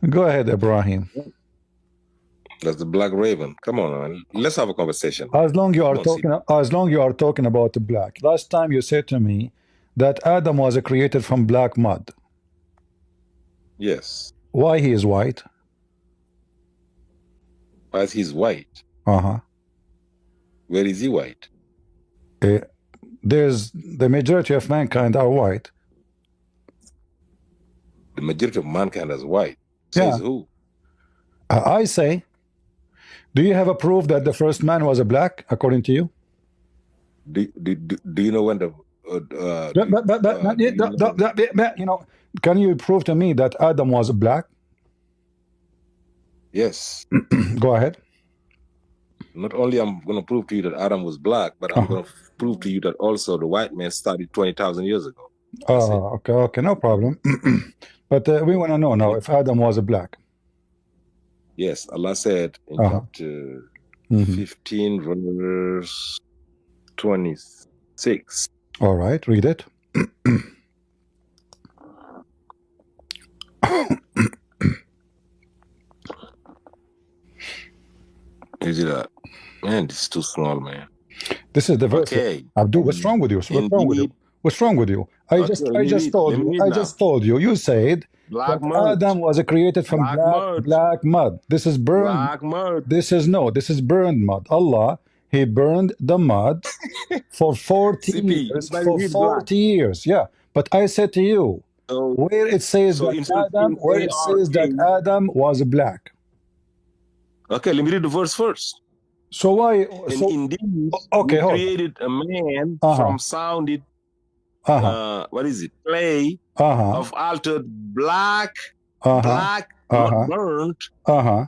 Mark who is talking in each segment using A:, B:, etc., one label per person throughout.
A: Go ahead, Ibrahim.
B: That's the black raven. Come on, man. Let's have a conversation.
A: As long you are talking about the black. Last time you said to me that Adam was created from black mud.
B: Yes.
A: Why he is white?
B: Why he's white?
A: Uh-huh.
B: Where is he white?
A: There's the majority of mankind are white.
B: The majority of mankind is white. Says who?
A: I say, do you have a proof that the first man was a black, according to you?
B: Do you know when the
A: you know, can you prove to me that Adam was black?
B: Yes.
A: Go ahead.
B: Not only I'm going to prove to you that Adam was black, but I'm going to prove to you that also the white man started 20,000 years ago.
A: Okay, no problem. But we want to know now if Adam was a black.
B: Yes, Allah said in chapter 15, verse 26.
A: All right, read it.
B: Is it that? Man, this is too small, man.
A: This is the verse.
B: Okay.
A: Abdul, what's wrong with you? What's wrong with you? What's wrong with you? I just told you. You said that Adam was created from black mud. This is burned.
B: Black mud.
A: This is burned mud. Allah, He burned the mud for 40 years. For 40 years. Yeah. But I said to you, where it says that Adam was black.
B: Okay, let me read the verse first.
A: So why?
B: Indeed, he created a man from sounded. What is it? Clay of altered black, not burnt,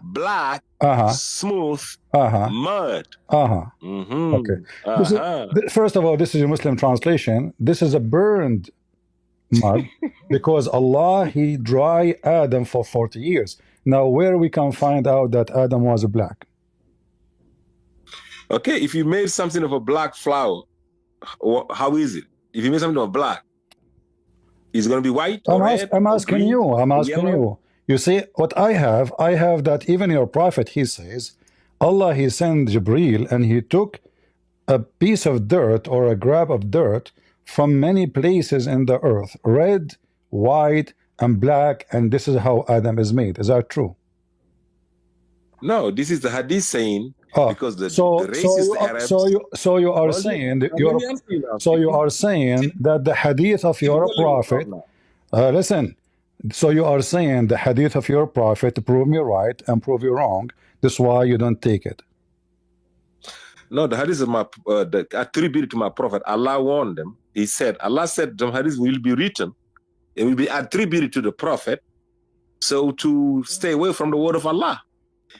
B: black, smooth mud.
A: Okay. First of all, this is a Muslim translation. This is a burned mud because Allah, He dry Adam for 40 years. Now, where we can find out that Adam was black?
B: Okay, if you made something of a black flour, how is it? If you made something of black, is it going to be white or red?
A: I'm asking you. You see, what I have that even your prophet, he says, Allah, He sent Jibreel and he took a piece of dirt or a grab of dirt from many places in the earth, red, white, and black, and this is how Adam is made. Is that true?
B: No, this is the hadith saying because the racist Arabs.
A: So you are saying that the hadith of your prophet. Listen. So you are saying the hadith of your prophet prove me right and prove you wrong. That's why you don't take it.
B: No, the hadith of my attributed to my prophet. Allah warned them. He said, Allah said the hadith will be written. It will be attributed to the prophet. So to stay away from the word of Allah.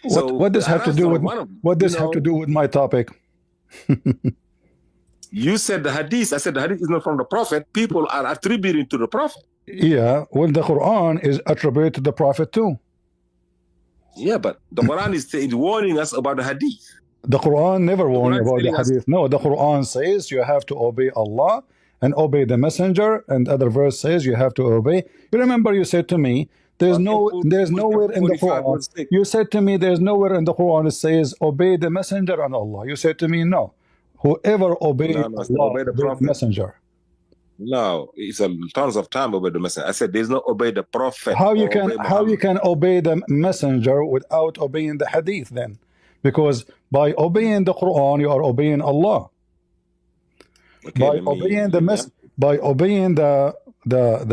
A: What does have to do with my topic?
B: You said the hadith. I said the hadith is not from the prophet. People are attributing to the prophet.
A: Yeah, well, the Quran is attributed to the prophet too.
B: Yeah, but the Quran is warning us about the hadith.
A: The Quran never warned about the hadith. No, the Quran says you have to obey Allah and obey the messenger, and other verse says you have to obey. You remember you said to me, there's nowhere in the Quran. You said to me, there's nowhere in the Quran it says obey the messenger and Allah. You said to me, no. Whoever obeys Allah, obey the messenger.
B: No, it's a tons of time obey the messenger. I said there's no obey the prophet.
A: How you can obey the messenger without obeying the hadith then? Because by obeying the Quran, you are obeying Allah. By obeying the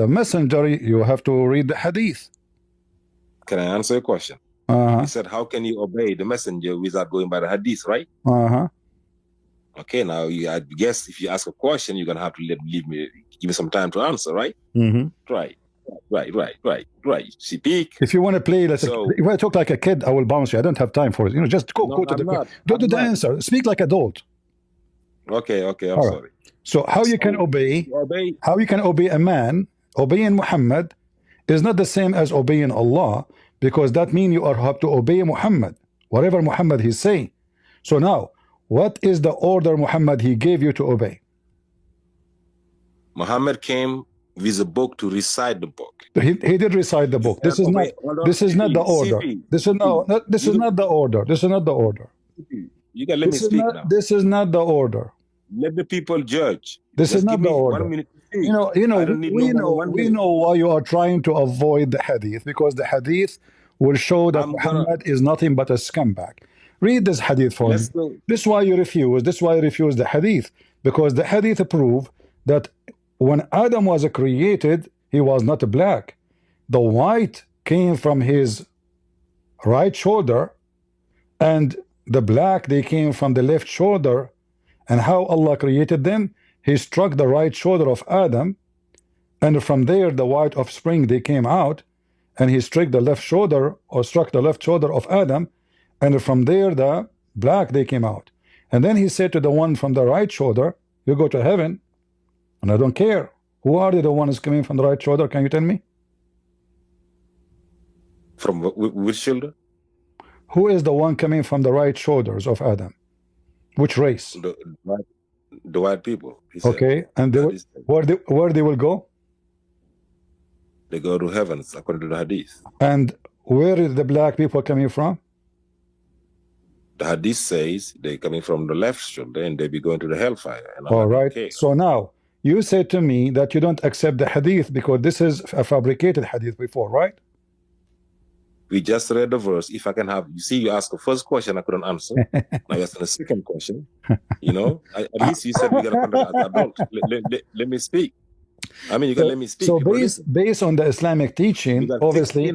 A: messenger, you have to read the hadith.
B: Can I answer your question? He said, how can you obey the messenger without going by the hadith, right? Okay, now I guess if you ask a question, you're gonna have to give me some time to answer, right? Right. Speak.
A: If you want to play, if you want to talk like a kid, I will bounce you. I don't have time for it. You know, just go to the answer. Speak like adult.
B: Okay. I'm sorry.
A: So how you can obey? How you can obey a man? Obeying Muhammad is not the same as obeying Allah, because that means you have to obey Muhammad, whatever Muhammad he say. So now, what is the order Muhammad he gave you to obey?
B: Muhammad came with a book to recite the book.
A: He did recite the book. This is not. This is not the order. This is no. This is not the order. This is not the order.
B: You can let me speak now.
A: This is not the order.
B: Let the people judge.
A: This is not the order.
B: 1 minute.
A: We know why you are trying to avoid the hadith, because the hadith will show that Muhammad is nothing but a scumbag. Read this hadith for me. This is why you refuse. This is why you refuse the hadith, because the hadith prove that when Adam was created, he was not black. The white came from his right shoulder, and the black, they came from the left shoulder. And how Allah created them? He struck the right shoulder of Adam, and from there the white offspring, they came out, and he struck the left shoulder, or struck the left shoulder of Adam, and from there the black, they came out. And then he said to the one from the right shoulder, you go to heaven, and I don't care. Who are the ones coming from the right shoulder? Can you tell me?
B: From which shoulder?
A: Who is the one coming from the right shoulders of Adam? Which race?
B: The white people.
A: Okay, and they, where they will go?
B: They go to heaven, according to the hadith.
A: And where is the black people coming from?
B: The hadith says they're coming from the left shoulder, and they be going to the hellfire. And
A: all right. Okay. So now you said to me that you don't accept the hadith because this is a fabricated hadith before, right?
B: We just read the verse. If I can have, you see, you asked the first question, I couldn't answer. Now you're asking the second question. You know, at least you said we got to conduct adult. Let me speak. I mean, you got to let me speak.
A: So based on the Islamic teaching, obviously,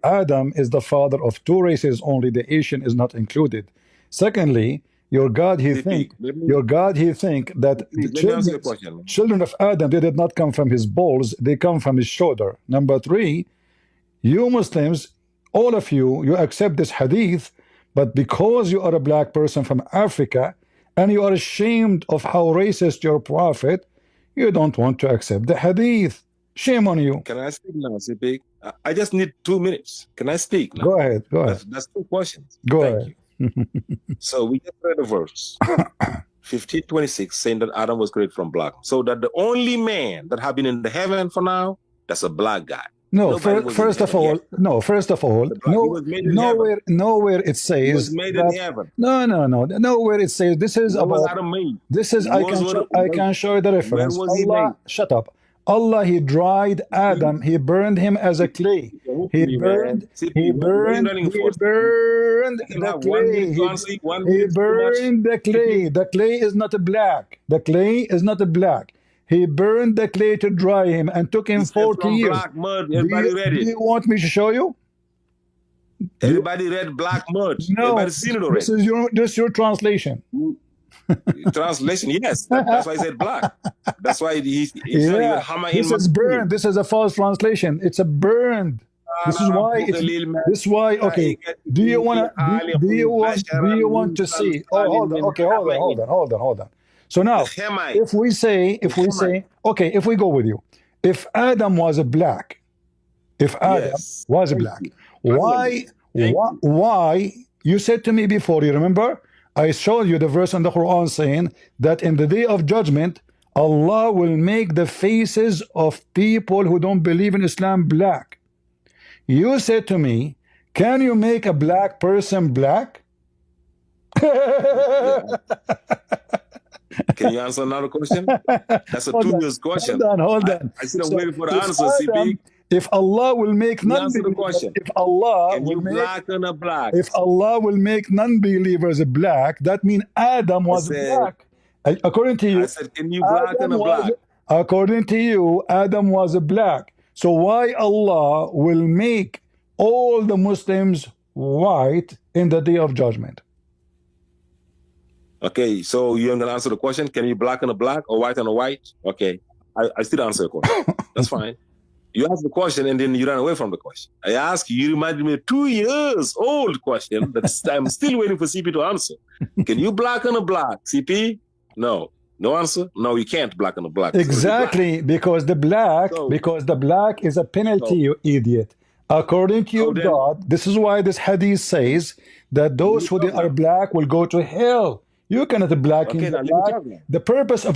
A: Adam is the father of two races only. The Asian is not included. Secondly, your God, he think that the children of Adam, they did not come from his balls, they come from his shoulder. Number three, you Muslims, all of you, you accept this hadith, but because you are a black person from Africa and you are ashamed of how racist your prophet, you don't want to accept the hadith. Shame on you.
B: Can I speak now, CP? I just need 2 minutes. Can I speak now?
A: Go ahead. Go ahead.
B: That's 2 questions.
A: Go ahead.
B: So we just read the verse 15:26 saying that Adam was created from black. So that the only man that have been in the heaven for now, that's a black guy.
A: No, first of all, nowhere it says that, nowhere it says this is about. This is I can show you the reference. Allah, shut up. Allah, he dried Adam. He burned him as a clay. He burned the clay. He burned the clay. The clay is not black. The clay is not black. He burned the clay to dry him and took him 40 years.
B: Black mud. Everybody read it.
A: Do you want me to show you?
B: Everybody read black mud.
A: No,
B: everybody seen it already.
A: This is your translation.
B: Translation, yes. That's why I said black. That's why he's
A: this is burned. This is a false translation. It's a burned. This is why. This is why. Okay. Do you want to see? Oh, hold on. Okay, hold on. So now, if we say, okay, if we go with you, if Adam was a black, why? You said to me before, you remember? I showed you the verse in the Quran saying that in the day of judgment, Allah will make the faces of people who don't believe in Islam black. You said to me, can you make a black person black?
B: Can you answer another question? That's a 2 years question.
A: Hold on.
B: I should have waited for the answer, CP.
A: If Allah will make
B: non-believers, if Allah
A: will make non-believers black, that means Adam was black. According to you,
B: I said, can you blacken a black?
A: According to you, Adam was black. So why Allah will make all the Muslims white in the day of judgment?
B: Okay, so you're gonna answer the question, can you blacken a black or white on a white? Okay, I still answer the question. That's fine. You ask the question and then you run away from the question. I ask you, you reminded me of 2 years old question that I'm still waiting for CP to answer. Can you blacken a black, CP? No. No answer? No, you can't blacken a black.
A: Exactly, because the black is a penalty, you idiot. According to your God, this is why this hadith says that those who are black will go to hell. You cannot blacken
B: Okay, now
A: the
B: let me
A: black.
B: talk now.
A: The purpose of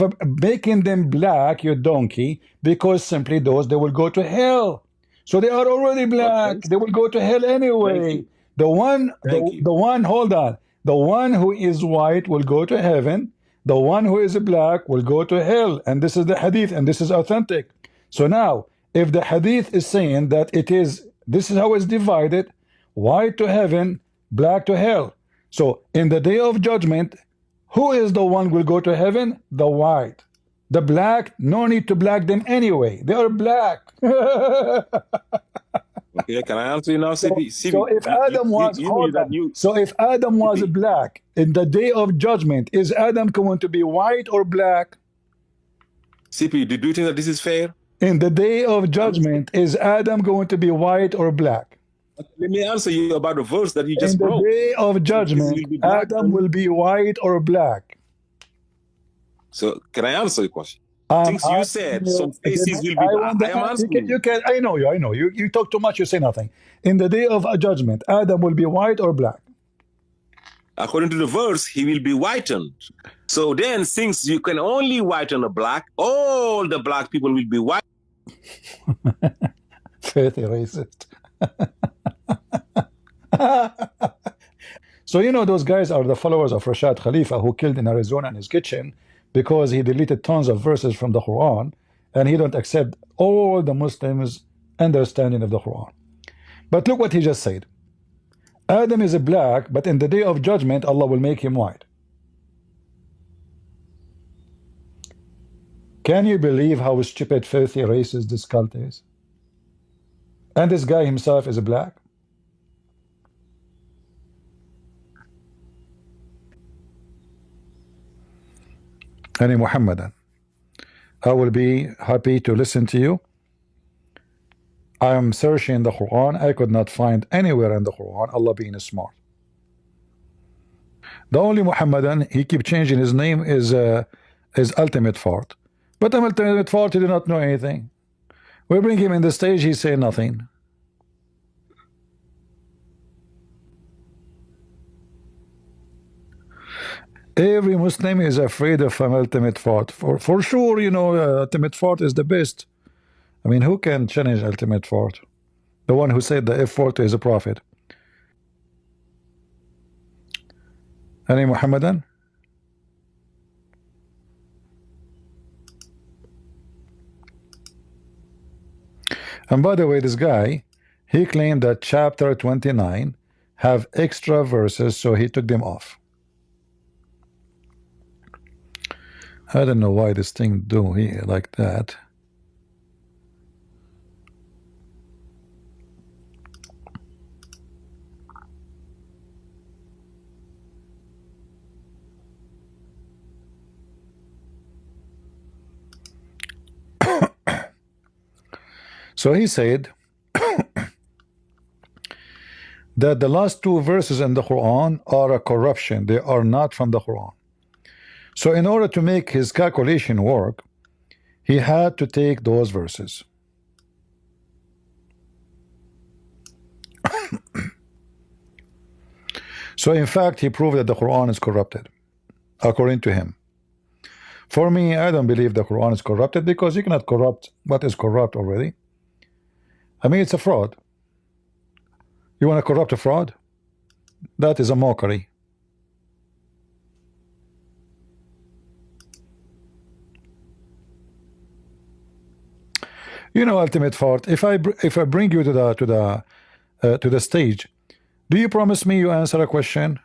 A: making them black, you donkey, because simply those they will go to hell. So they are already black.
B: Okay.
A: They will go to hell
B: Thank
A: anyway.
B: you.
A: The one,
B: Thank you.
A: the one. Hold on. The one who is white will go to heaven. The one who is black will go to hell. And this is the hadith, and this is authentic. So now, if the hadith is saying that it is, this is how it's divided: white to heaven, black to hell. So in the day of judgment, who is the one will go to heaven? The white. The black, no need to black them anyway. They are black.
B: Okay, can I answer you now, CP?
A: So if Adam was, so if Adam was
B: CP.
A: black in the day of judgment, is Adam going to be white or black?
B: CP, do you think that this is fair?
A: In the day of judgment, is Adam going to be white or black?
B: Let me answer you about the verse that you just broke.
A: In the day of judgment, Adam will be white or black?
B: So can I answer your question? Since you said some faces will be black, I am answering
A: you. I know you. I know you. You talk too much. You say nothing. In the day of judgment, Adam will be white or black?
B: According to the verse, he will be whitened. So then, since you can only whiten a black, all the black people will be white.
A: Filthy racist. So you know those guys are the followers of Rashad Khalifa, who killed in Arizona in his kitchen because he deleted tons of verses from the Quran, and he don't accept all the Muslims' understanding of the Quran. But look what he just said. Adam is a black, but in the day of judgment, Allah will make him white. Can you believe how stupid, filthy, racist this cult is? And this guy himself is a black. Any Muhammadan, I will be happy to listen to you. I am searching the Quran. I could not find anywhere in the Quran Allah being smart. The only Muhammadan, he keep changing his name, is Ultimate Fart. But Ultimate Fart, he did not know anything. We bring him in the stage, he say nothing. Every Muslim is afraid of an Ultimate Fart. For sure, you know, Ultimate Fart is the best. I mean, who can challenge Ultimate Fart? The one who said the F4 is a prophet. Any Muhammadan? And by the way, this guy, he claimed that chapter 29 have extra verses, so he took them off. I don't know why this thing do here like that. So he said that the last two verses in the Quran are a corruption. They are not from the Quran. So in order to make his calculation work, he had to take those verses. So in fact, he proved that the Quran is corrupted, according to him. For me, I don't believe the Quran is corrupted, because you cannot corrupt what is corrupt already. I mean, it's a fraud. You want to corrupt a fraud? That is a mockery. You know, Ultimate Fart, if I bring you to the stage, do you promise me you answer a question?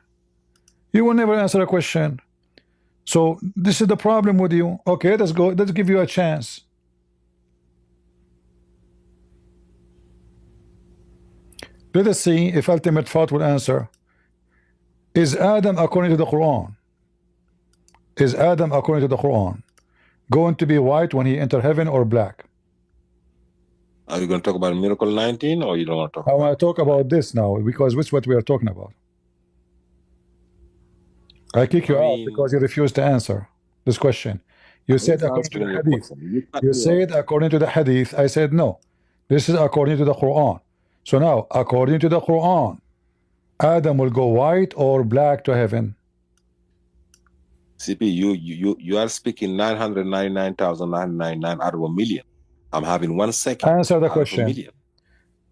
A: You will never answer a question. So this is the problem with you. Okay, let's go. Let's give you a chance. Let us see if Ultimate Fart will answer. Is Adam, according to the Quran, is Adam, according to the Quran, going to be white when he enter heaven, or black?
B: Are you going to talk about Miracle 19, or you don't want to talk
A: I want to talk about this now, because which what we are talking about. I kick you out because you refused to answer this question. You said according to the hadith. You said according to the hadith. I said no. This is according to the Quran. So now, according to the Quran, Adam will go white or black to heaven?
B: CP, you are speaking 999,999 out of a million. I'm having 1 second.
A: Answer the
B: out of a
A: question.
B: million.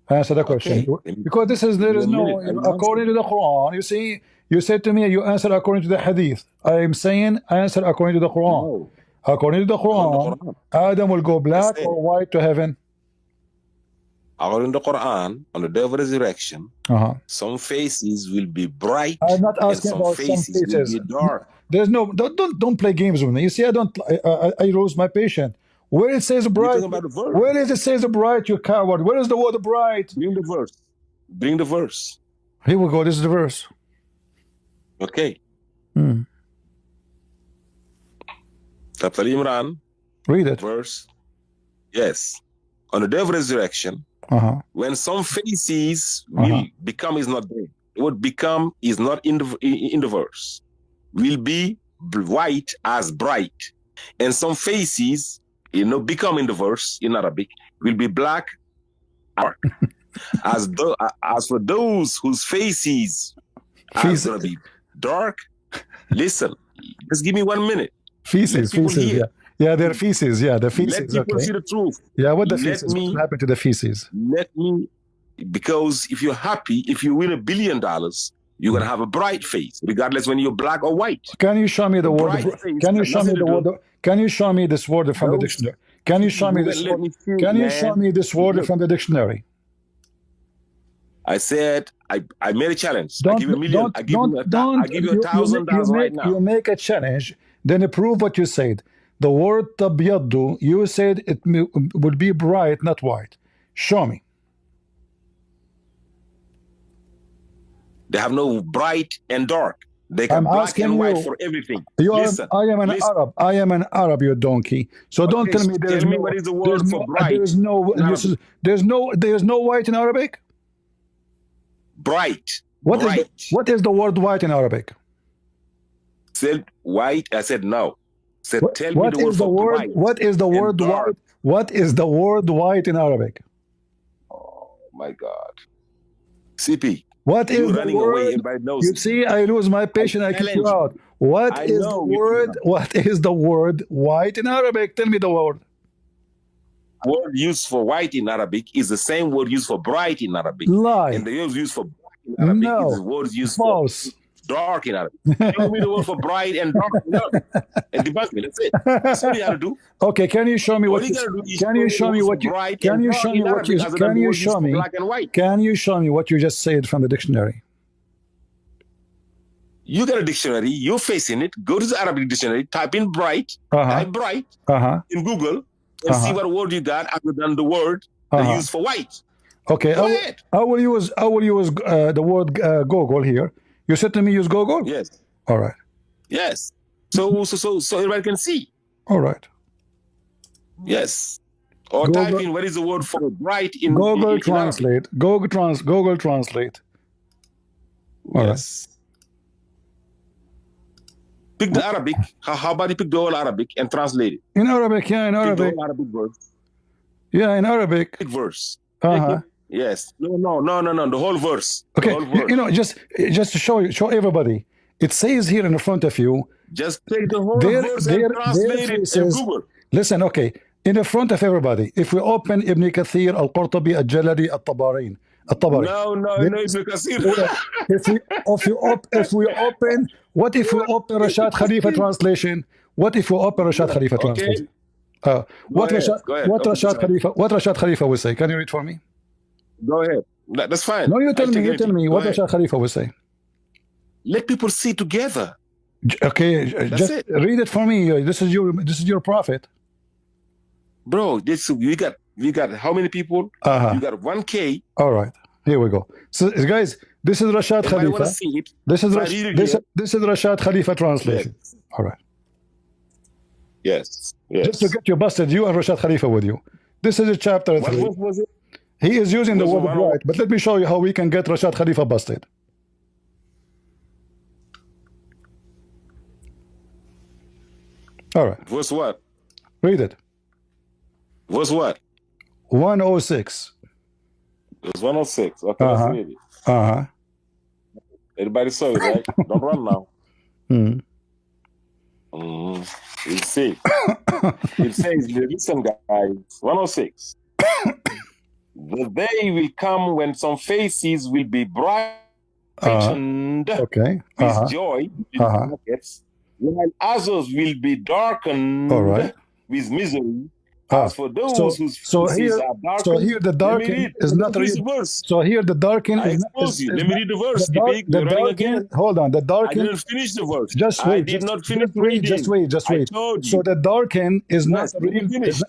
A: Answer the question.
B: Okay.
A: Because there is no, according to the Quran, you see, you said to me, you answer according to the Hadith. I am saying answer according to the Quran.
B: No.
A: According to the Quran, Adam will go black or white to heaven.
B: According to the Quran, on the day of resurrection, some faces will be bright.
A: I'm not asking
B: and
A: about some faces. Will be dark. There's no, don't play games with me. You see, I lose my patience. Where it says bright, where does it says bright, you coward? Where is the word bright?
B: Bring the verse. Bring the verse.
A: Here we go. This is the verse.
B: Okay. Chapter Imran.
A: Read it.
B: Verse. Yes. On the day of resurrection, when some faces will become is not there. The word become is not in the verse. Will be white as bright. And some faces, become in the verse in Arabic, will be black dark. as for those whose faces are going to be dark, listen, just give me 1 minute.
A: Feces, yeah. Yeah, they're feces. Yeah, the feces.
B: Let people see the truth.
A: Yeah, what the feces? What happened to the feces?
B: Because if you're happy, if you win $1 billion, you're gonna have a bright face, regardless when you're black or white.
A: Can you show me the word? Can you show me the word? Can you show me this word from the dictionary? Can you show me this word? Can you show me this word from the dictionary?
B: I said I made a challenge. I give you $1 million. I give you $1,000 right now.
A: You make a challenge, then prove what you said. The word tabyaddu, you said it would be bright, not white. Show me.
B: They have no bright and dark. They can black and white for everything. Listen,
A: I am an Arab. I am an Arab, you donkey. So don't tell me there's no.
B: What is the word for bright?
A: There's no white in Arabic.
B: Bright.
A: What is the word white in Arabic?
B: Said white. I said no. Said tell me the word for bright.
A: What is the word white? What is the word white in Arabic?
B: Oh my God. CP.
A: What is the word? You see, I lose my patience. I kick you out. What is the word? What is the word white in Arabic? Tell me the word.
B: Word used for white in Arabic is the same word used for bright in Arabic.
A: Lie.
B: And the word used for black in Arabic is the word used for dark in Arabic. Show me the word for bright and dark in Arabic. And debunk me. That's it. That's all you have to do.
A: Okay, can you show me what you can you show me what you can you show me what you can you show me can you show me what you just said from the dictionary?
B: You got a dictionary, you're facing it, go to the Arabic dictionary, type in bright, type bright in Google, and see what word you got other than the word they use for white.
A: Okay, I will use the word Google here. You said to me use Google?
B: Yes.
A: All right.
B: Yes. So everybody can see.
A: All right.
B: Yes. Or type in what is the word for bright in
A: Google Translate. Google Translate. All right.
B: Pick the Arabic. How about you pick the whole Arabic and translate it?
A: In Arabic, yeah, in Arabic.
B: Pick the whole Arabic verse.
A: Yeah, in Arabic.
B: Pick verse. Yes. No. The whole verse.
A: Okay.
B: Whole verse.
A: You know, just to show everybody. It says here in front of you.
B: Just take the whole verse and translate it in Google.
A: Listen, okay. In the front of everybody, if we open Ibn Kathir, Al-Qurtubi, Al-Jalali, Al-Tabari.
B: No, Ibn Kathir.
A: if we open, what if we open Rashad Khalifa translation? What if we open Rashad Khalifa translation? What Rashad Khalifa will say? Can you read for me?
B: Go ahead. That's fine.
A: No, you tell me what Rashad Khalifa will say.
B: Let people see together.
A: Okay, just read it for me. This is your prophet.
B: Bro, we got how many people? You got 1K.
A: All right, here we go. So guys, this is Rashad Khalifa. This is Rashad Khalifa translation. Yes. All right.
B: Yes.
A: Just to get you busted, you and Rashad Khalifa with you. This is a chapter 3.
B: What was it?
A: He is using the word bright, but let me show you how we can get Rashad Khalifa busted. All right.
B: Verse what?
A: Read it.
B: Verse what?
A: 106.
B: It's 106. Okay, let's read it. Everybody saw it, right? Don't run now. See, it says, listen, guys, 106. The day will come when some faces will be brightened with joy, while others will be darkened with misery. As for those whose faces are darkened,
A: so here the darken is not real. So here the darken is
B: let me read the verse. The darken,
A: hold on, the darken.
B: I didn't finish the verse.
A: Just wait.
B: I did not finish reading.
A: Just wait. So the darken is not real.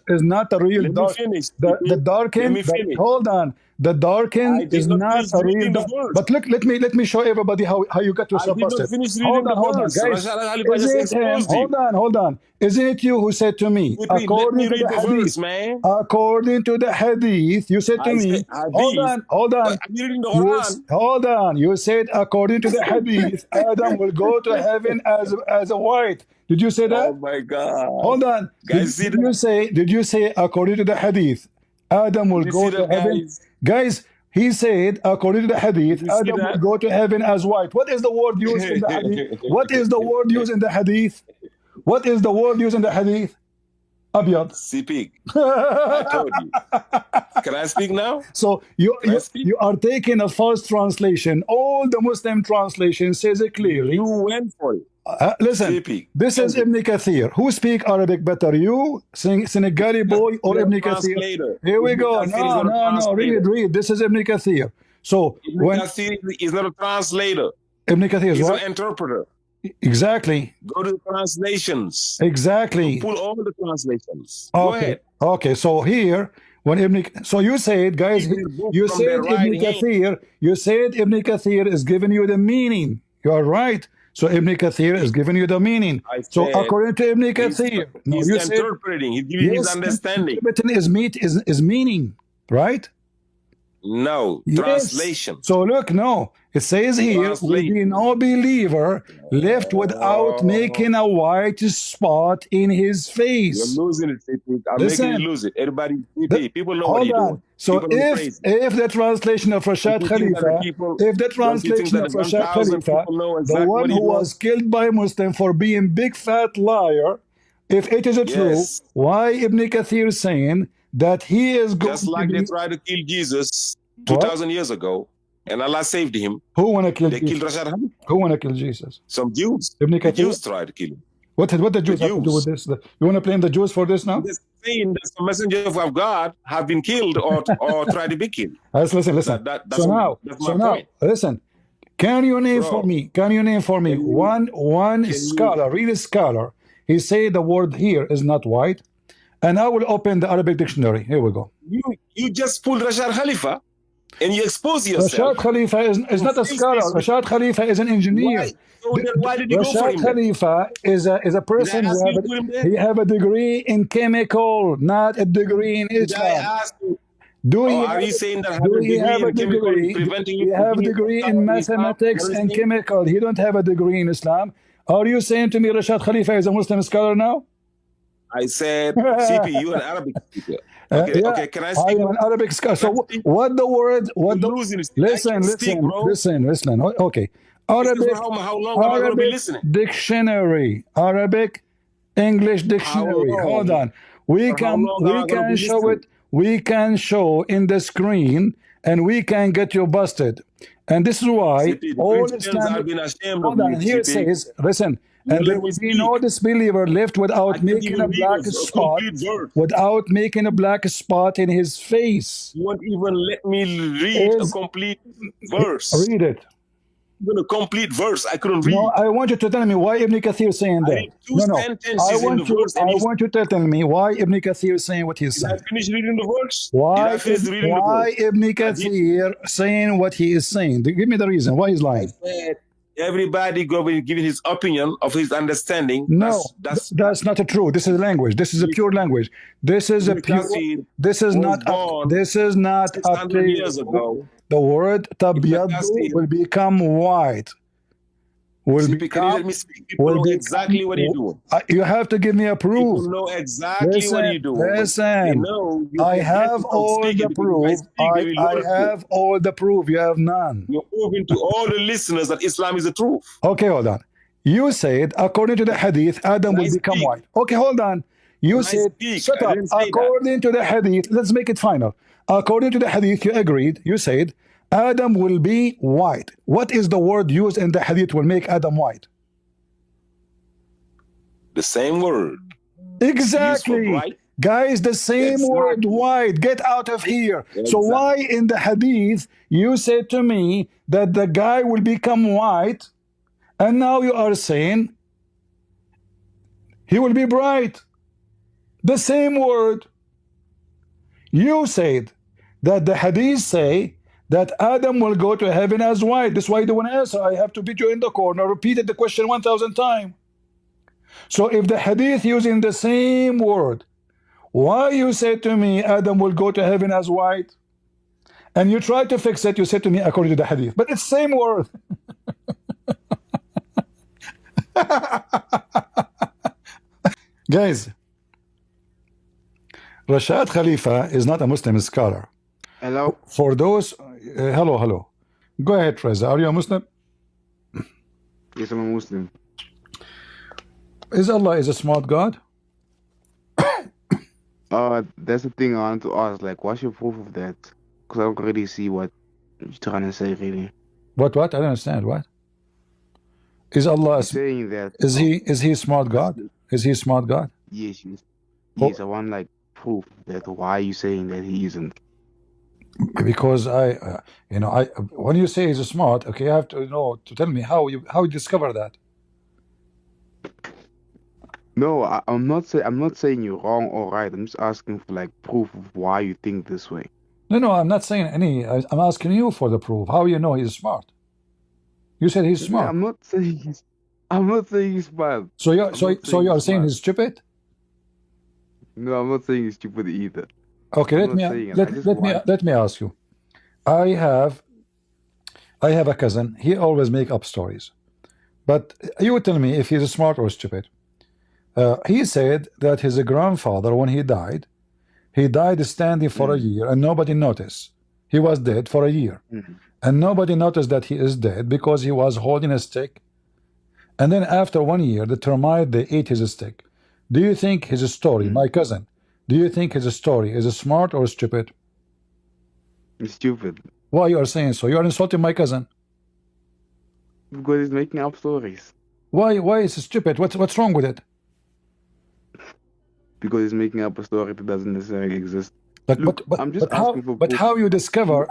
A: Is not a real dark. The darken. Hold on. The darken is not a real dark. But look, let me show everybody how you got yourself busted. Hold on, guys. Hold on. Isn't it you who said to me, according to the hadith, according to the hadith, you said to me, hold on. Hold on. You said according to the hadith, Adam will go to heaven as a white. Did you say that?
B: Oh my God.
A: Hold on.
B: Guys,
A: did you say according to the hadith, Adam will go to heaven? Guys, he said, according to the hadith, Adam will go to heaven as white. What is the word used in the hadith? What is the word used in the hadith? What is the word used in the hadith? Abiyad.
B: Speak. I told you. Can I speak now?
A: So you are taking a false translation. All the Muslim translation says it clearly.
B: You went for it.
A: Listen, this is Ibn Kathir. Who speak Arabic better, you, Senegali boy, or Ibn Kathir? Here we go. No. Read. This is Ibn Kathir. So
B: Ibn Kathir is not a translator.
A: Ibn Kathir is
B: an interpreter.
A: Exactly.
B: Go to the translations.
A: Exactly.
B: Pull all the translations.
A: Okay.
B: Go ahead.
A: Okay. So here, so you said, guys, you said Ibn Kathir is giving you the meaning. You are right. So Ibn Kathir is giving you the meaning. So according to Ibn Kathir,
B: he's interpreting. He's giving his understanding.
A: Is meaning, right?
B: No, translation.
A: So look, no. It says here, will be no believer left without making a white spot in his face.
B: You're losing it. I'm making you lose it. Everybody, people know what you're doing.
A: So if the translation of Rashad Khalifa, the one who was killed by Muslim for being big fat liar, if it is true, why Ibn Kathir is saying that he is going
B: just like they tried to kill Jesus 2,000 years ago, and Allah saved him.
A: Who want to kill
B: Jesus? They killed Rashad Khalifa.
A: Who want to kill Jesus?
B: Some Jews.
A: Ibn Kathir?
B: The Jews tried to kill him.
A: What the Jews have to do with this? You want to blame the Jews for this now?
B: They're saying that the messengers of God have been killed or tried to be killed.
A: Listen.
B: That's my point.
A: Listen. Can you name for me one scholar, real scholar? He said the word here is not white, and I will open the Arabic dictionary. Here we go.
B: You just pulled Rashad Khalifa, and you expose yourself.
A: Rashad Khalifa is not a scholar. Rashad Khalifa is an engineer.
B: Why did you go for him?
A: Rashad Khalifa is a person who have a degree in chemical, not a degree in Islam.
B: Are you saying that
A: he have a degree? He have a degree in mathematics and chemical. He don't have a degree in Islam. Are you saying to me Rashad Khalifa is a Muslim scholar now?
B: I said, CP, you're an Arabic speaker. Okay, can I speak?
A: I am an Arabic scholar. So what the word? Listen. Okay. Arabic.
B: How long am I going to be listening?
A: Dictionary. Arabic, English dictionary. Hold on. We can show it. We can show in the screen, and we can get you busted. And this is why all Islamic. Hold on. Here it says, listen. And there will be no disbeliever left without making a black spot, in his face.
B: You won't even let me read a complete verse.
A: Read it.
B: Even a complete verse, I couldn't read.
A: No, I want you to tell me why Ibn Kathir is saying that. I want you to tell me why Ibn Kathir is saying what he's saying.
B: Did I finish reading the verse?
A: Why Ibn Kathir saying what he is saying? Give me the reason. Why he's lying.
B: Everybody giving his opinion of his understanding.
A: No, that's not true. This is language. This is a pure language. This is a pure. This is not. This is not.
B: 600 years ago.
A: The word tabyaddu will become white.
B: Can you let me speak? People know exactly what you're doing.
A: You have to give me a proof.
B: People know exactly what you're doing.
A: Listen, I have all the proof. I have all the proof. You have none.
B: You're proving to all the listeners that Islam is the truth.
A: Okay, hold on. You said, according to the hadith, Adam will become white. Okay, hold on. You said, shut up. According to the hadith, let's make it final. According to the hadith, you agreed. You said, Adam will be white. What is the word used in the hadith will make Adam white?
B: The same word.
A: Exactly. Guys, the same word, white. Get out of here. So why in the hadith you said to me that the guy will become white, and now you are saying he will be bright? The same word. You said that the hadith say that Adam will go to heaven as white. That's why you don't answer. I have to beat you in the corner. Repeated the question 1,000 times. So if the hadith using the same word, why you said to me Adam will go to heaven as white? And you try to fix it, you said to me according to the hadith. But it's same word. Guys, Rashad Khalifa is not a Muslim scholar.
C: Hello.
A: For those, hello. Go ahead, Reza. Are you a Muslim?
C: Yes, I'm a Muslim.
A: Is Allah is a smart God?
C: That's the thing I wanted to ask. Like, what's your proof of that? Because I don't really see what you're trying to say, really.
A: What? I don't understand. What? Is Allah
C: saying that?
A: Is he a smart God? Is he a smart God?
C: Yes, yes. I want like proof that why are you saying that he isn't?
A: Because when you say he's smart, okay, you have to know to tell me how you discover that.
C: No, I'm not saying you're wrong or right. I'm just asking for like proof of why you think this way.
A: No, I'm not saying any. I'm asking you for the proof. How you know he's smart? You said he's smart.
C: I'm not saying he's smart.
A: So you are saying he's stupid?
C: No, I'm not saying he's stupid either.
A: Okay, let me ask you. I have a cousin. He always make up stories, but you would tell me if he's smart or stupid. He said that his grandfather, when he died standing for a year and nobody noticed. He was dead for a year. And nobody noticed that he is dead because he was holding a stick. And then after 1 year, the termite, they ate his stick. Do you think his story, my cousin, do you think his story is smart or stupid?
C: It's stupid.
A: Why you are saying so? You are insulting my cousin.
C: Because he's making up stories.
A: Why is it stupid? What's wrong with it?
C: Because he's making up a story that doesn't necessarily exist.
A: But how you discover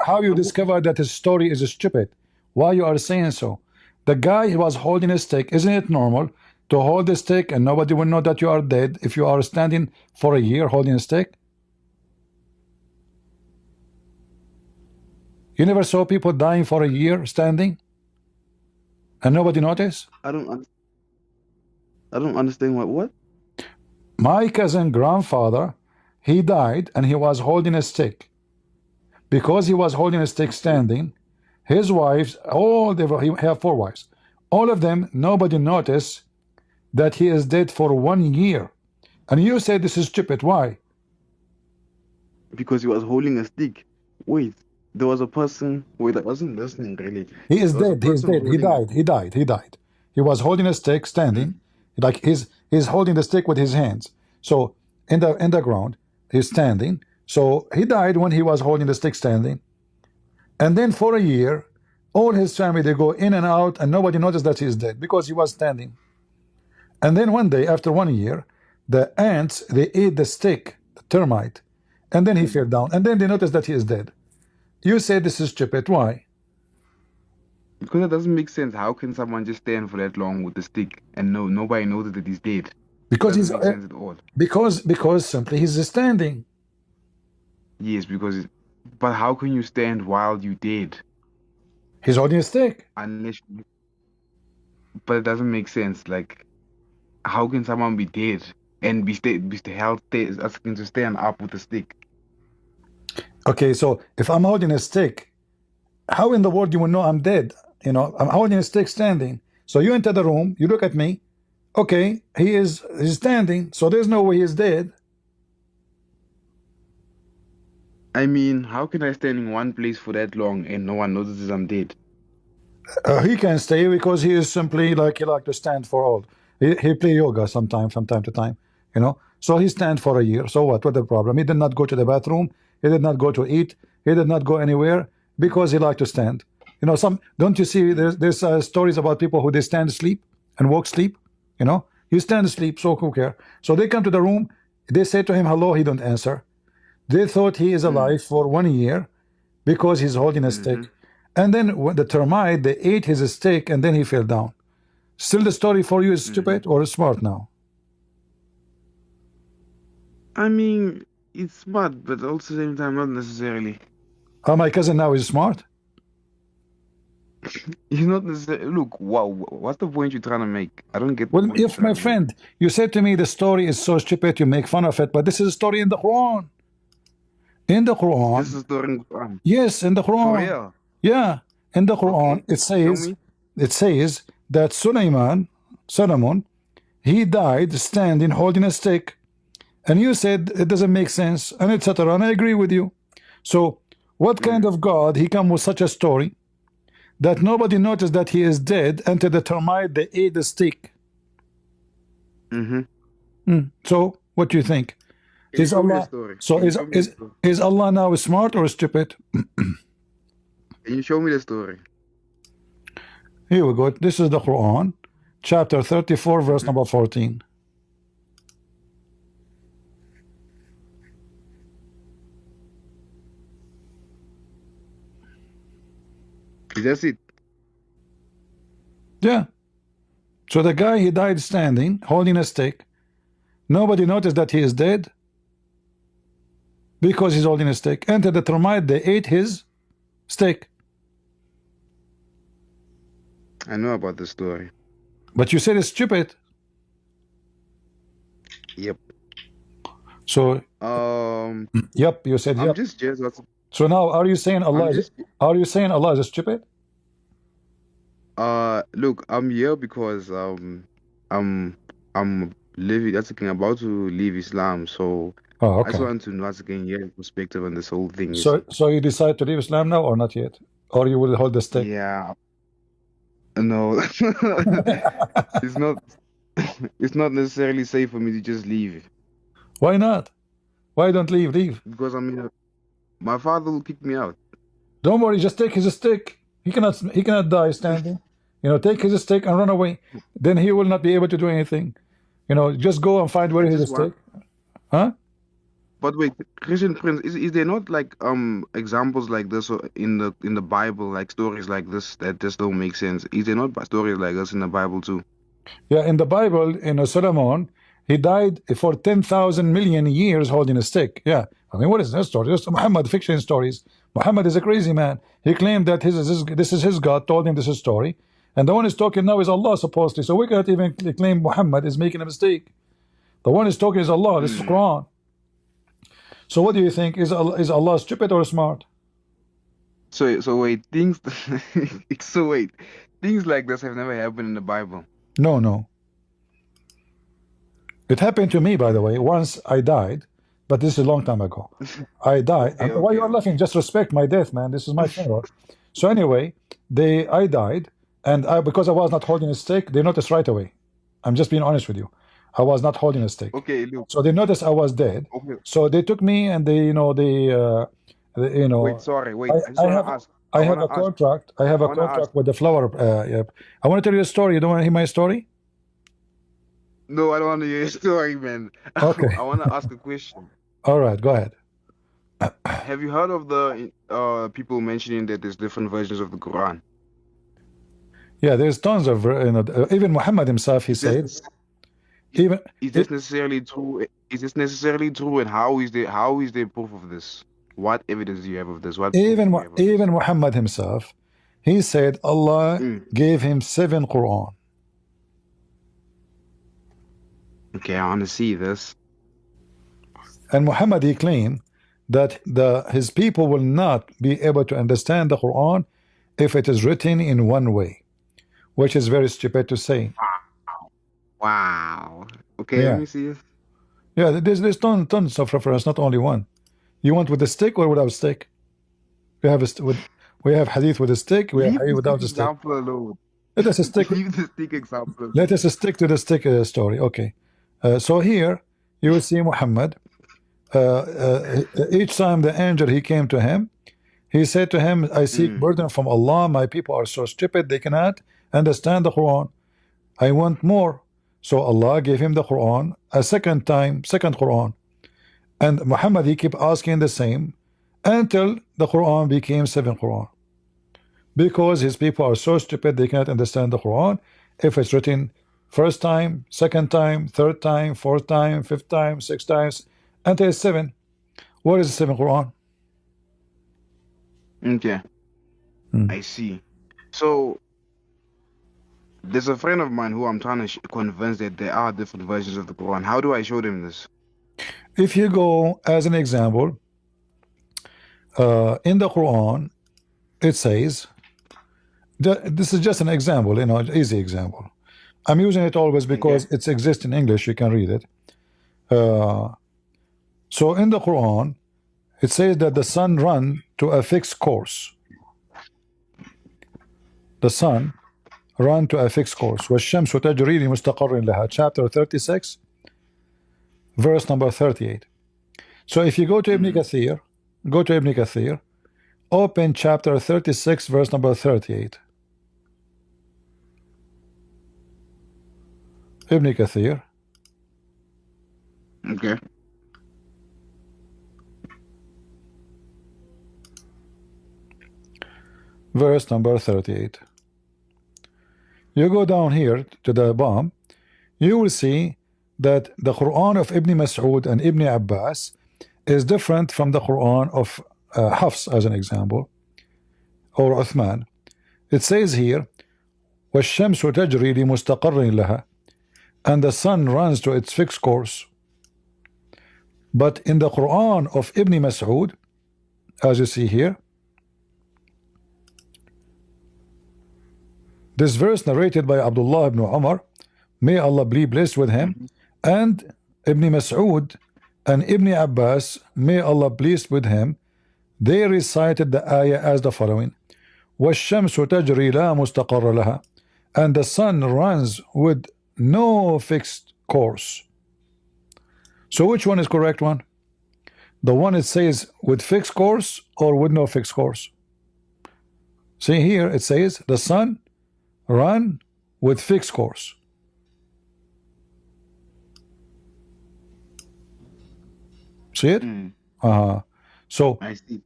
A: that his story is stupid? Why you are saying so? The guy, he was holding a stick. Isn't it normal to hold a stick and nobody will know that you are dead if you are standing for a year holding a stick? You never saw people dying for a year standing and nobody noticed?
C: I don't understand what?
A: My cousin grandfather, he died and he was holding a stick. Because he was holding a stick standing, his wives, he have 4 wives. All of them, nobody noticed that he is dead for 1 year. And you say this is stupid. Why?
C: Because he was holding a stick. Wait, there was a person. Wait, I wasn't listening really.
A: He is dead. He is dead. He died. He was holding a stick standing. Like he's holding the stick with his hands. So in the ground, he's standing. So he died when he was holding the stick standing. And then for a year, all his family, they go in and out and nobody noticed that he's dead because he was standing. And then one day, after 1 year, the ants, they ate the stick, the termite, and then he fell down. And then they noticed that he is dead. You say this is stupid. Why?
C: Because it doesn't make sense. How can someone just stand for that long with the stick and nobody noticed that he's dead?
A: Because he's
C: make sense at all.
A: Because simply he's standing.
C: Yes, but how can you stand while you dead?
A: He's holding a stick.
C: But it doesn't make sense. Like, how can someone be dead and be asking to stand up with a stick?
A: Okay, so if I'm holding a stick, how in the world you will know I'm dead? You know, I'm holding a stick standing. So you enter the room, you look at me. Okay, he's standing, so there's no way he's dead.
C: I mean, how can I stand in one place for that long and no one notices I'm dead?
A: He can stay because he is simply like he like to stand for all. He play yoga sometime from time to time, you know. So he stand for a year. So what? What the problem? He did not go to the bathroom. He did not go to eat. He did not go anywhere because he like to stand. You know, some don't you see? There's stories about people who they stand asleep and walk sleep. You know, you stand asleep. So who care? So they come to the room. They say to him hello. He don't answer. They thought he is alive for 1 year because he's holding a stick. And then when the termite, they ate his steak and then he fell down. Still the story for you is stupid or smart now?
C: I mean, it's smart, but also at the same time, not necessarily.
A: My cousin now is smart?
C: He's not necessarily. Look, wow, what's the point you're trying to make? I don't get the
A: Well,
C: point you're
A: if
C: trying
A: my
C: to make.
A: friend, you said to me the story is so stupid, you make fun of it, but this is a story in the Quran. In the Quran.
C: This is the story in the Quran.
A: Yes, in the
C: For
A: Quran.
C: real?
A: Yeah, in the Quran,
C: Okay, show me.
A: it says that Solomon, he died standing holding a stick. And you said it doesn't make sense, and etc. And I agree with you. So, what kind of God he come with such a story that nobody noticed that he is dead until the termite they ate the stick? So, what do you think?
C: Can you
A: Is
C: show me the
A: Allah
C: story?
A: so
C: Can you show me the story?
A: is Allah now smart or stupid?
C: Can you show me the story?
A: Here we go. This is the Quran, chapter 34, verse number 14.
C: That's it.
A: Yeah. So the guy, he died standing, holding a stick. Nobody noticed that he is dead because he's holding a stick. Enter the termite, they ate his stick.
C: I know about the story.
A: But you said it's stupid.
C: Yep.
A: So, yep, you said
C: I'm
A: yep.
C: just jealous.
A: So now, are you saying Allah
C: I'm
A: is,
C: just
A: are you saying Allah is stupid?
C: look, I'm here because I'm living. That's again about to leave Islam, so
A: Oh,
C: I just
A: okay.
C: want to know what's again your perspective on this whole thing. You
A: So,
C: see?
A: so you decide to leave Islam now or not yet? Or you will hold the stick?
C: Yeah. No, it's not. It's not necessarily safe for me to just leave
A: Why not? Why don't leave? Leave.
C: because I mean, my father will kick me out.
A: Don't worry, just take his stick. He cannot die standing. You know, take his stick and run away. Then he will not be able to do anything. You know, just go and find where
C: I
A: is the
C: just want.
A: stick. Huh?
C: But wait, Christian Prince, is there not like examples like this in the Bible, like stories like this that just don't make sense? Is there not stories like this in the Bible too?
A: Yeah, in the Bible, Solomon, he died for 10,000 million years holding a stick. Yeah. I mean, what is that story? Just Muhammad fiction stories. Muhammad is a crazy man. He claimed that this is his God, told him this is story. And the one who's talking now is Allah, supposedly. So we cannot even claim Muhammad is making a mistake. The one who's talking is Allah. This is Quran. So what do you think? Is Allah stupid or smart?
C: So wait, things things like this have never happened in the Bible.
A: No. It happened to me, by the way. Once I died, but this is a long time ago. I died.
C: Okay,
A: Why you are
C: okay.
A: laughing? Just respect my death, man. This is my funeral. So anyway, I died, and because I was not holding a stick, they noticed right away. I'm just being honest with you. I was not holding a stick.
C: Okay, look.
A: So they noticed I was dead.
C: Okay.
A: So they took me and they
C: Wait, sorry, wait. I just want to ask.
A: I have a contract. I have a contract with the flower. Yep. I want to tell you a story. You don't want to hear my story?
C: No, I don't want to hear your story, man.
A: Okay.
C: I want to ask a question.
A: All right, go ahead.
C: Have you heard of the people mentioning that there's different versions of the Quran?
A: Yeah, there's tons of even Muhammad himself. He said,
C: Is
A: even
C: this necessarily true? Is this necessarily true? And how is there proof of this? What evidence do you have of this? What proof do you have of this?
A: even Muhammad himself, he said Allah gave him 7 Quran.
C: Okay, I want to see this.
A: And Muhammad, he claimed that his people will not be able to understand the Quran if it is written in one way, which is very stupid to say.
C: Wow. Okay,
A: Yeah.
C: let me see.
A: Yeah, there's tons of reference, not only one. You want with a stick or without stick? You have with We have hadith with a stick. We have
C: Leave
A: hadith
C: the
A: without
C: stick
A: a stick.
C: example alone.
A: Let us stick.
C: Leave the stick example alone.
A: Let us stick to the stick story. Okay. So here you will see Muhammad. Each time the angel he came to him, he said to him, I seek burden from Allah. My people are so stupid they cannot understand the Quran. I want more. So Allah gave him the Quran a second time, second Quran. And Muhammad he kept asking the same until the Quran became 7 Quran. Because his people are so stupid they cannot understand the Quran. If it's written first time, second time, third time, fourth time, fifth time, 6 times, until 7. What is the 7 Quran?
C: Okay. I see. So there's a friend of mine who I'm trying to convince that there are different versions of the Quran. How do I show them this?
A: If you go as an example, in the Quran, it says, this is just an example, you know, easy example. I'm using it always because it exists in English. You can read it. So in the Quran, it says that the sun run to a fixed course. The sun run to a fixed course. وَالشَّمْسُ تَجْرِي لِمُسْتَقَرٍ لَهَا. Chapter 36, verse number 38. So if you go to Ibn Kathir, open chapter 36, verse number 38. Ibn Kathir.
C: Okay.
A: Verse number 38. You go down here to the bottom, you will see that the Quran of Ibn Mas'ud and Ibn Abbas is different from the Quran of Hafs, as an example, or Uthman. It says here, وَالشَّمْسُ تَجْرِي لِمُسْتَقَرٍ لَهَا, and the sun runs to its fixed course. But in the Quran of Ibn Mas'ud, as you see here, this verse narrated by Abdullah ibn Umar, may Allah be blessed with him, and Ibn Mas'ud and Ibn Abbas, may Allah pleased with him, they recited the ayah as the following: وَالشَّمْسُ تَجْرِي لَا مُسْتَقَرَّ لَهَا, and the sun runs with no fixed course. So which one is correct one? The one it says with fixed course or with no fixed course? See here it says the sun run with fixed course. See it? So
C: I see.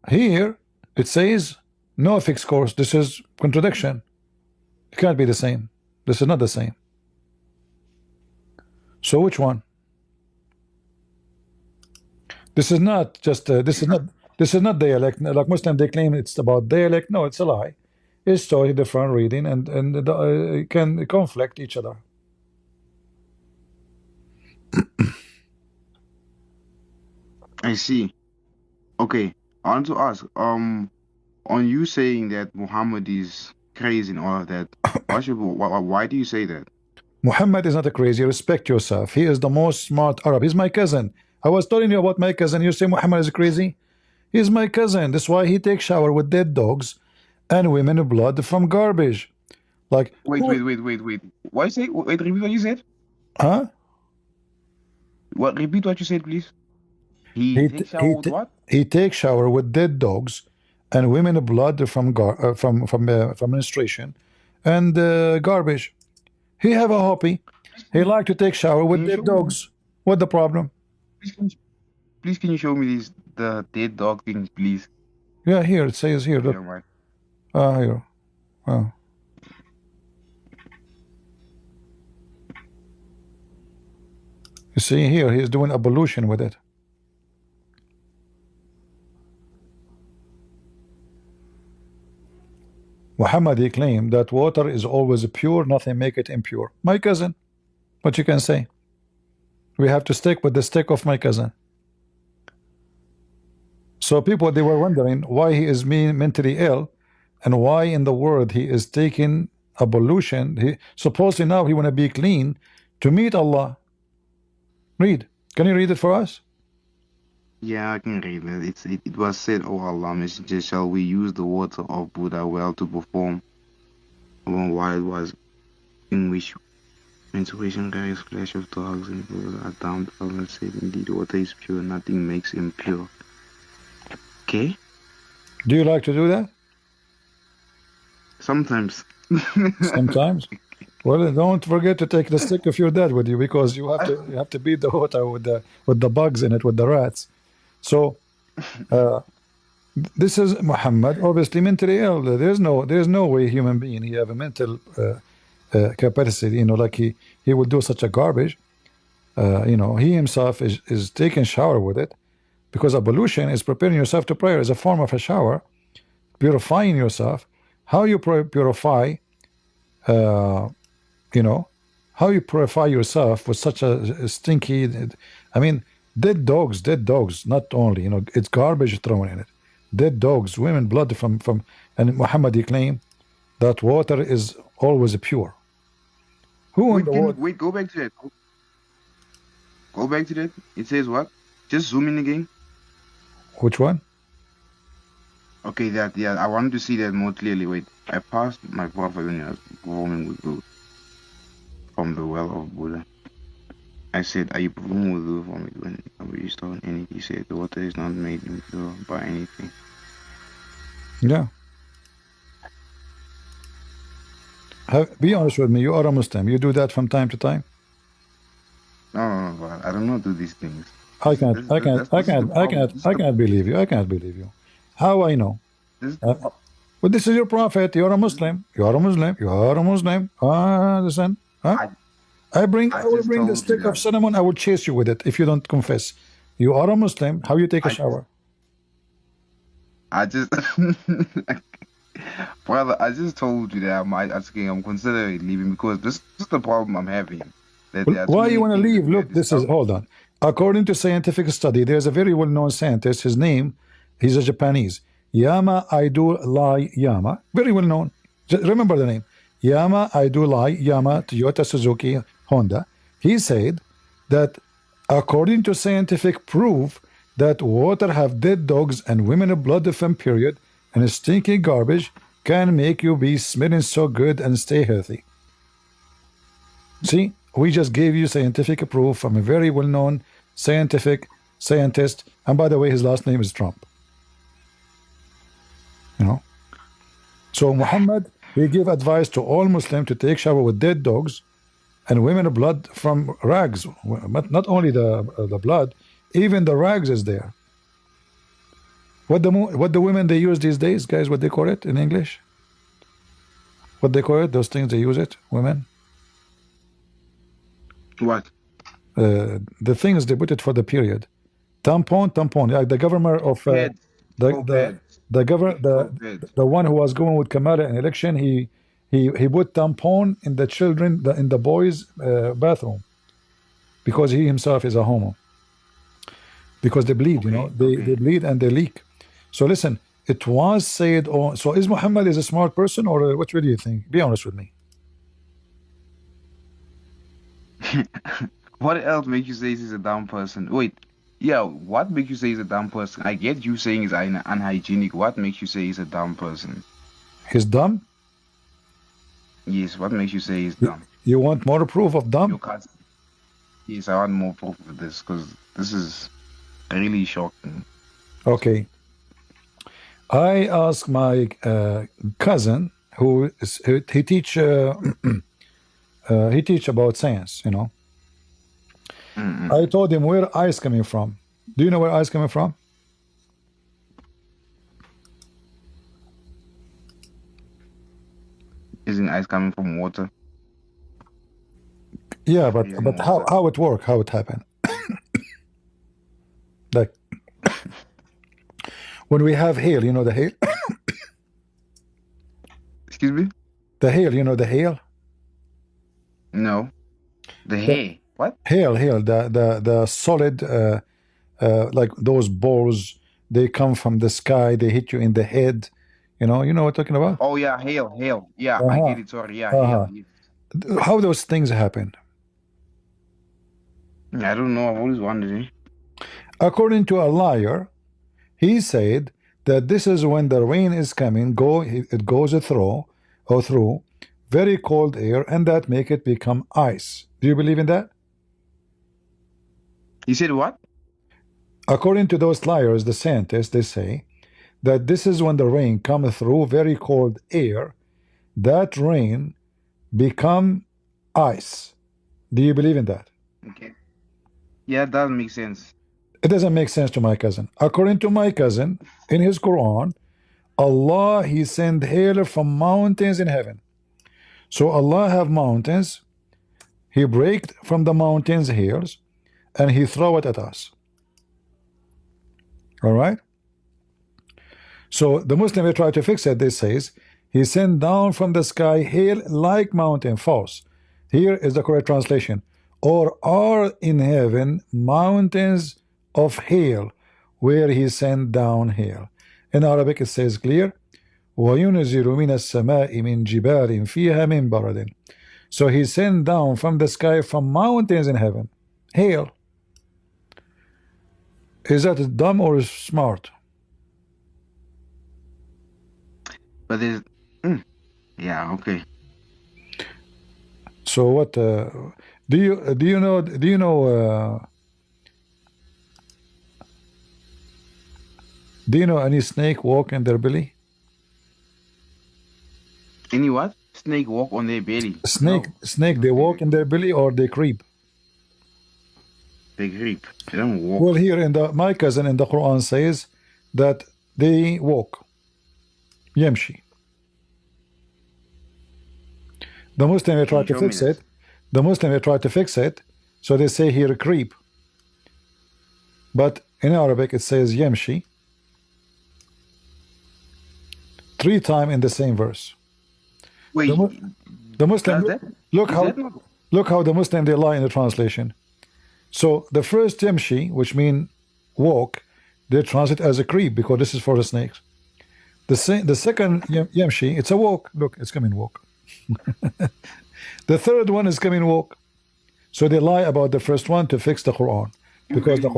A: Here it says no fixed course. This is contradiction. It can't be the same. This is not the same. So which one? This is not just this is not dialect. Like Muslim, they claim it's about dialect. No, it's a lie. It's totally different reading, and can conflict each other.
C: I see. Okay, I want to ask, on you saying that Muhammad is crazy and all of that, why do you say that?
A: Muhammad is not a crazy. Respect yourself. He is the most smart Arab. He's my cousin. I was telling you about my cousin. You say Muhammad is crazy? He's my cousin. That's why he takes shower with dead dogs and women blood from garbage. Like
C: wait. What you say? Wait, repeat what you said.
A: Huh?
C: What? Repeat what you said, please. He takes shower with what?
A: He takes shower with dead dogs and women blood from menstruation and garbage. He have a hobby. He like to take shower with dead dogs. What the problem?
C: Please, can you show me the dead dog things, please?
A: Yeah, here it says here. Look. Here. Oh. You see here, he's doing ablution with it. Muhammad, he claimed that water is always pure, nothing make it impure. My cousin, what you can say? We have to stick with the stick of my cousin. So people, they were wondering why he is mentally ill and why in the world he is taking ablution. He supposedly now he want to be clean to meet Allah. Read. Can you read it for us?
C: Yeah, I can read it. It was said, "O Allah, Messenger, shall we use the water of Buddha well to perform while it was in which menstruation carries flesh of dogs and people are damned?" Allah said, "Indeed, water is pure; nothing makes impure." Okay.
A: Do you like to do that?
C: Sometimes.
A: Sometimes. Well, don't forget to take the stick of your dad with you, because you have to beat the water with the bugs in it, with the rats. So this is Muhammad, obviously mentally ill. There's no way human being he have a mental capacity. You know, like he would do such a garbage. You know, he himself is taking shower with it, because ablution is preparing yourself to prayer, is a form of a shower, purifying yourself. How you purify? You know, how you purify yourself with such a stinky, I mean, dead dogs, not only, you know, it's garbage thrown in it. Dead dogs, women, blood from, and Muhammad, he claimed that water is always pure. Who in the world?
C: Wait, go back to that. Go back to that. It says what? Just zoom in again.
A: Which one?
C: Okay, yeah, I wanted to see that more clearly. Wait, I passed my prophet when I was performing wudu from the well of Buddha. I said, "Are you performing wudu from it when you stone?" And he said, "The water is not made impure by anything."
A: Yeah. Be honest with me. You are a Muslim. You do that from time to time.
C: No, but I don't know do these things.
A: I can't believe you. I can't believe you. How I know? But this is your prophet. You are a Muslim. You are a Muslim. You are a Muslim. Listen. Huh? I will bring the stick of cinnamon. I will chase you with it if you don't confess. You are a Muslim. How you take a shower?
C: I just, brother, I just told you that I'm considering leaving because this is the problem I'm having.
A: Why you want to leave? Look, hold on. According to scientific study, there's a very well-known scientist. His name, he's a Japanese. Yama Aidu Lai Yama. Very well-known. Remember the name. Yama Aidu Lai Yama, Toyota, Suzuki, Honda. He said that according to scientific proof that water have dead dogs and women blood from period and stinky garbage can make you be smelling so good and stay healthy. See, we just gave you scientific proof from a very well-known scientist, and by the way, his last name is Trump. You know, so Muhammad, he gave advice to all Muslims to take shower with dead dogs and women blood from rags. But not only the blood, even the rags is there. What the women they use these days, guys? What they call it in English? What they call it? Those things they use it, women.
C: What?
A: The things they put it for the period. Tampon. Like the governor of the one who was going with Kamala in election, he put tampon in the children, in the boys' bathroom, because he himself is a homo. Because they bleed, you know, they bleed and they leak. So listen, it was said. Oh, so is Muhammad a smart person, or what do you think? Be honest with me.
C: What else makes you say he's a dumb person? Wait, yeah, what makes you say he's a dumb person? I get you saying he's unhygienic. What makes you say he's a dumb person?
A: He's dumb?
C: Yes, what makes you say he's dumb?
A: You want more proof of dumb?
C: Yes, I want more proof of this, because this is really shocking.
A: Okay. I asked my cousin, he teach about science, you know. I told him where ice coming from. Do you know where ice coming from?
C: Isn't ice coming from water?
A: Yeah, but how it work? How it happen? Like when we have hail, you know the hail.
C: Excuse me?
A: The hail, you know the hail.
C: No, the hail. What?
A: Hail. The solid, like those balls. They come from the sky. They hit you in the head. You know what I'm talking about?
C: Oh yeah, hail. Yeah, I get it. Sorry. Yeah, hail.
A: How those things happen?
C: I don't know. I've always wondered.
A: According to a liar, he said that this is when the rain is coming, it goes through very cold air, and that make it become ice. Do you believe in that?
C: He said what?
A: According to those liars, the scientists, they say that this is when the rain comes through very cold air, that rain become ice. Do you believe in that?
C: Okay. Yeah, it doesn't make sense.
A: It doesn't make sense to my cousin. According to my cousin, in his Quran, Allah, he sent hail from mountains in heaven. So Allah have mountains, he break from the mountains hairs, and he throw it at us. All right? So the Muslim, they try to fix it. They says he sent down from the sky hail like mountain. False. Here is the correct translation. Or are in heaven mountains of hail where he sent down hail. In Arabic it says clear. وَيُنْزِلُ مِنَ السَّمَاءِ مِنْ جِبَالٍ فِيهَا مِنْ بَرَدٍ. So he sent down from the sky, from mountains in heaven, hail. Is that dumb or smart?
C: But there's yeah, okay.
A: So what do you know any snake walk in their belly?
C: Any what? Snake walk on their belly.
A: Snake they walk in their belly or they creep?
C: They creep. They don't walk.
A: Well, here in my cousin in the Quran says that they walk. Yamshi. The Muslim will try to fix it. The Muslim will try to fix it. So they say here creep. But in Arabic it says Yamshi. 3 times in the same verse.
C: Wait,
A: the Muslim look how the Muslim they lie in the translation. So the first Yamshi, which mean walk, they translate as a creep because this is for the snakes. The second Yamshi, it's a walk. Look, it's coming walk. The third one is coming walk. So they lie about the first one to fix the Quran because the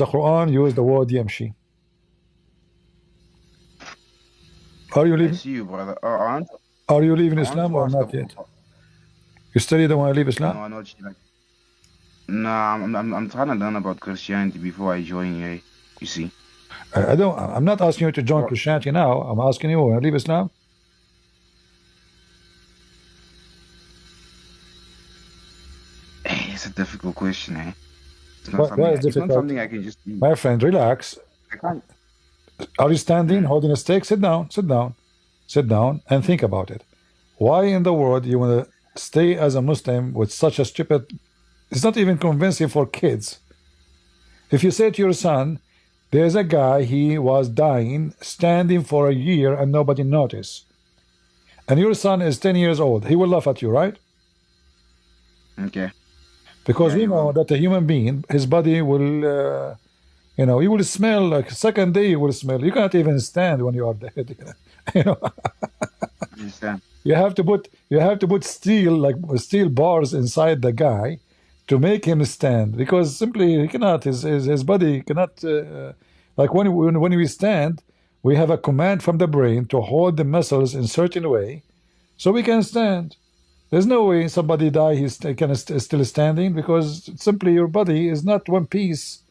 A: Quran used the word Yamshi. Are you leaving?
C: I see you, brother.
A: Are you leaving Islam or not yet? You still don't want to leave Islam?
C: No, not like. Nah, I'm trying to learn about Christianity before I join you. You see.
A: I'm not asking you to join Christianity now. I'm asking you, want to leave Islam?
C: It's a difficult question, eh?
A: Why is
C: it's
A: difficult?
C: not something I can just do.
A: My friend, relax.
C: I can't.
A: Are you standing, holding a stick? Sit down, sit down, sit down, and think about it. Why in the world you want to stay as a Muslim with such a stupid? It's not even convincing for kids. If you say to your son, there's a guy, he was dying, standing for a year and nobody noticed, and your son is 10 years old, he will laugh at you, right?
C: Okay.
A: Because we know that a human being, his body will, he will smell like second day. He will smell. You cannot even stand when you are dead. You have to put steel bars inside the guy to make him stand because simply he cannot. His body cannot. Like when we stand, we have a command from the brain to hold the muscles in certain way, so we can stand. There's no way somebody die, he's still standing because simply your body is not one piece.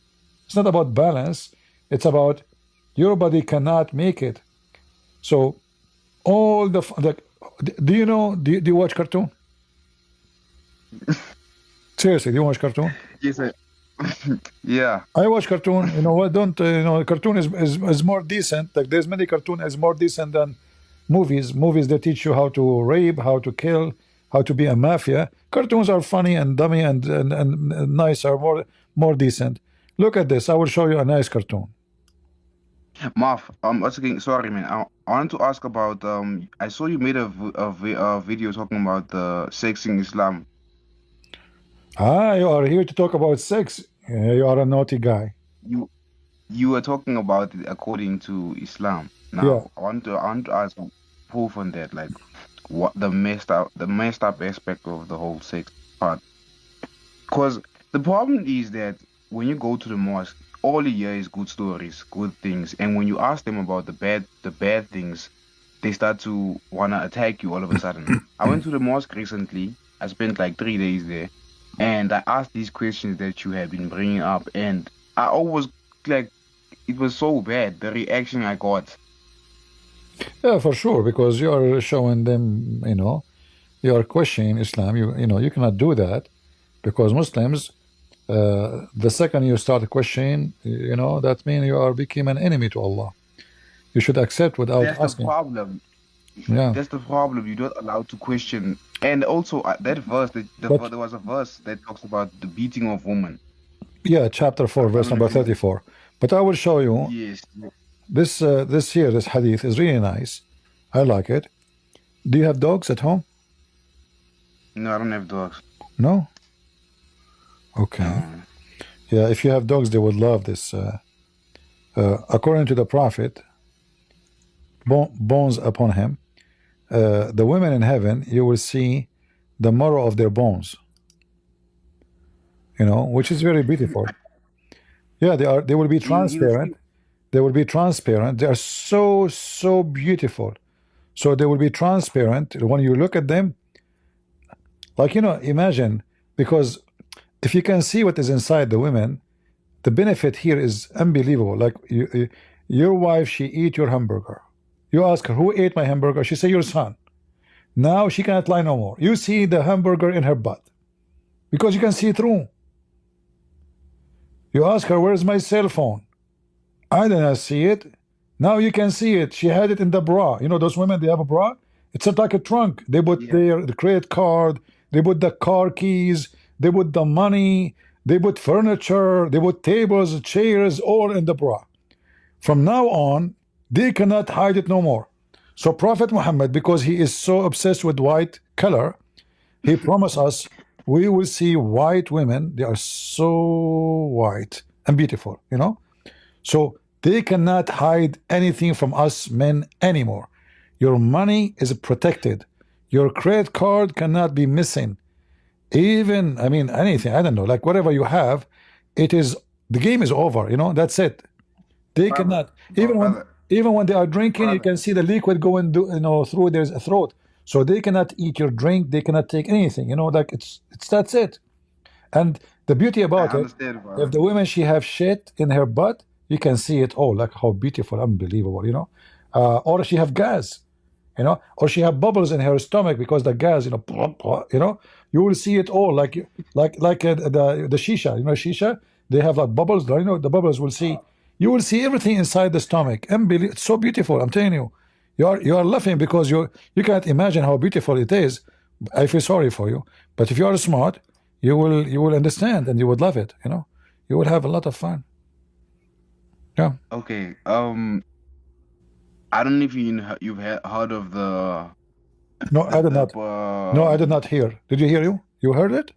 A: It's not about balance. It's about your body cannot make it. So all the do you watch cartoon? Seriously, do you watch cartoon?
C: Yes, sir. Yeah.
A: I watch cartoon. You know what? Don't cartoon is more decent. Like there's many cartoon is more decent than movies. Movies they teach you how to rape, how to kill, how to be a mafia. Cartoons are funny and dummy and nice, are more decent. Look at this. I will show you a nice cartoon.
C: Marv, sorry, man. I wanted to ask about. I saw you made a video talking about the sex in Islam.
A: You are here to talk about sex. You are a naughty guy.
C: You were talking about it according to Islam. Now,
A: yeah.
C: I want to ask proof on that, like what the messed up aspect of the whole sex part. Because the problem is that when you go to the mosque, all you hear is good stories, good things, and when you ask them about the bad things, they start to wanna attack you all of a sudden. I went to the mosque recently. I spent like 3 days there, and I asked these questions that you have been bringing up, and I always like it was so bad the reaction I got.
A: Yeah, for sure, because you are showing them, you know, you are questioning Islam. You know, you cannot do that because Muslims, the second you start questioning, you know, that means you are become an enemy to Allah. You should accept without
C: That's the
A: asking.
C: problem.
A: Yeah.
C: That's the problem. You're not allowed to question. And also that verse, there was a verse that talks about the beating of women.
A: Yeah, chapter 4, verse number 34. But I will show you.
C: Yes.
A: This this hadith is really nice. I like it. Do you have dogs at home?
C: No, I don't have dogs.
A: No? Okay. Yeah, if you have dogs, they would love this. According to the Prophet, bones upon him, the women in heaven, you will see the marrow of their bones. You know, which is very beautiful. Yeah, they will be transparent. They will be transparent. They are so beautiful. So they will be transparent when you look at them. Like, you know, imagine, because if you can see what is inside the women, the benefit here is unbelievable. Like your wife, she eat your hamburger. You ask her, who ate my hamburger? She say, your son. Now she cannot lie no more. You see the hamburger in her butt because you can see through. You ask her, where's my cell phone? I did not see it. Now you can see it. She had it in the bra. You know those women, they have a bra. It's not like a trunk. They put the credit card. They put the car keys. They put the money. They put furniture. They put tables, chairs, all in the bra. From now on, they cannot hide it no more. So Prophet Muhammad, because he is so obsessed with white color, he promised us we will see white women. They are so white and beautiful, you know. So they cannot hide anything from us men anymore. Your money is protected. Your credit card cannot be missing. Even, I mean, anything, I don't know, like whatever you have, it is, the game is over, you know, that's it. They cannot, even when they are drinking, you can see the liquid going, you know, through their throat. So they cannot eat your drink, they cannot take anything, you know, like it's that's it. And the beauty about it, if the women, she have shit in her butt, you can see it all, like how beautiful, unbelievable, you know. Or she have gas, you know, or she have bubbles in her stomach because the gas, you know, you will see it all, like the shisha, you know, shisha, they have like bubbles, you know, the bubbles will see, you will see everything inside the stomach. It's so beautiful, I'm telling you. You are laughing because you can't imagine how beautiful it is. I feel sorry for you, but if you are smart, you will understand and you would love it, you know. You will have a lot of fun. Yeah.
C: Okay. I don't know if you've heard of the.
A: No, I did not. No, I did not hear. Did you hear? You heard it?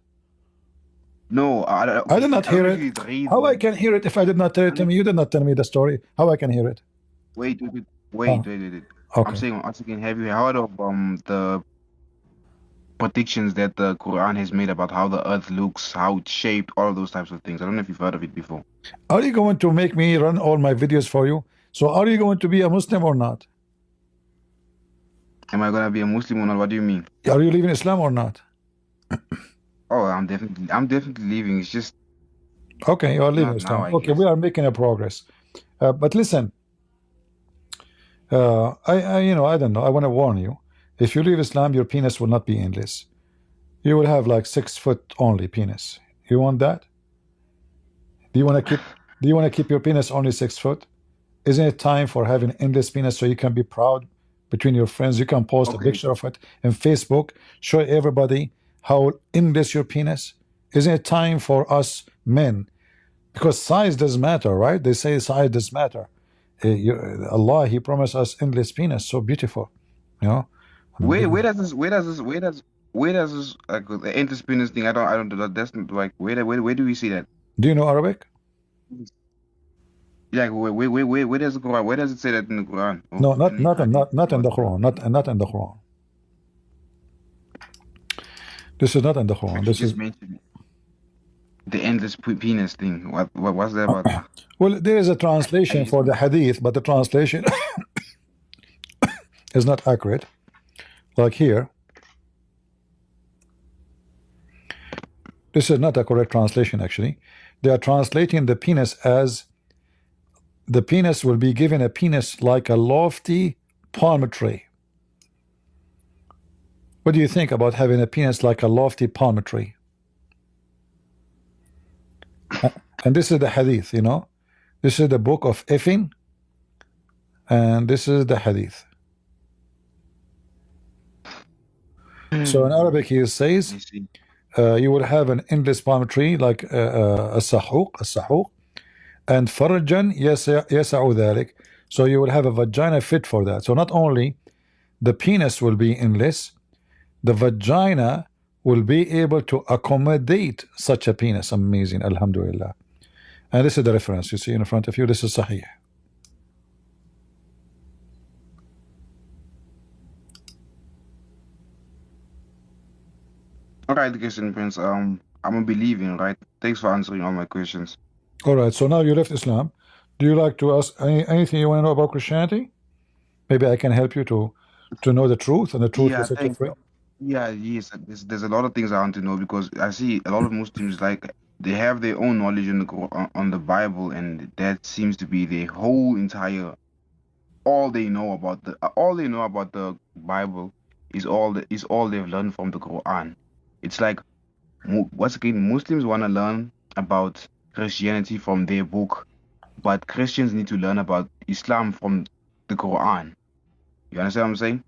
C: No,
A: I did not hear it. How I can hear it if I did not tell it to me? You did not tell me the story. How I can hear it?
C: Wait.
A: Okay.
C: I'm saying, have you heard of the predictions that the Quran has made about how the earth looks, how it's shaped, all of those types of things? I don't know if you've heard of it before.
A: Are you going to make me run all my videos for you? So are you going to be a Muslim or not?
C: Am I going to be a Muslim or not? What do you mean?
A: Are you leaving Islam or not?
C: Oh, I'm definitely leaving. It's just
A: okay. You are leaving Islam. Okay, we are making a progress. But listen, I you know, I don't know. I want to warn you. If you leave Islam, your penis will not be endless. You will have like 6 foot only penis. You want that? Do you want to keep your penis only 6 foot? Isn't it time for having endless penis so you can be proud between your friends? You can post a picture of it in Facebook, show everybody how endless your penis. Isn't it time for us men? Because size does matter, right? They say size does matter. Allah, He promised us endless penis, so beautiful, you know.
C: Where does this like the endless penis thing? I don't. That's not like where do we see that?
A: Do you know Arabic?
C: Like where does the Quran? Where does it say that in the Quran?
A: No, not in the Quran. Not in the Quran. This is not in the Quran. This is mentioned.
C: The endless penis thing. What's that about?
A: Well, there is a translation for the hadith, but the translation is not accurate. Like here, this is not a correct translation actually. They are translating the penis as the penis will be given a penis like a lofty palm tree. What do you think about having a penis like a lofty palm tree? And this is the hadith, you know. This is the book of Effin, and this is the hadith. So in Arabic he says you will have an endless palm tree like a sahuq, and farjan yasa'u dhalik. So you will have a vagina fit for that. So not only the penis will be endless, the vagina will be able to accommodate such a penis. Amazing, alhamdulillah. And this is the reference you see in front of you. This is Sahih.
C: All right, Christian Prince. I'm a believing, right? Thanks for answering all my questions.
A: All right, so now you left Islam. Do you like to ask anything you want to know about Christianity? Maybe I can help you to know the truth, and the truth will set you free.
C: Yeah, yes. There's a lot of things I want to know, because I see a lot of Muslims, like, they have their own knowledge on the Bible, and that seems to be their whole entire all they know about the Bible is all they've learned from the Quran. It's like, Muslims want to learn about Christianity from their book, but Christians need to learn about Islam from the Quran. You understand what I'm saying?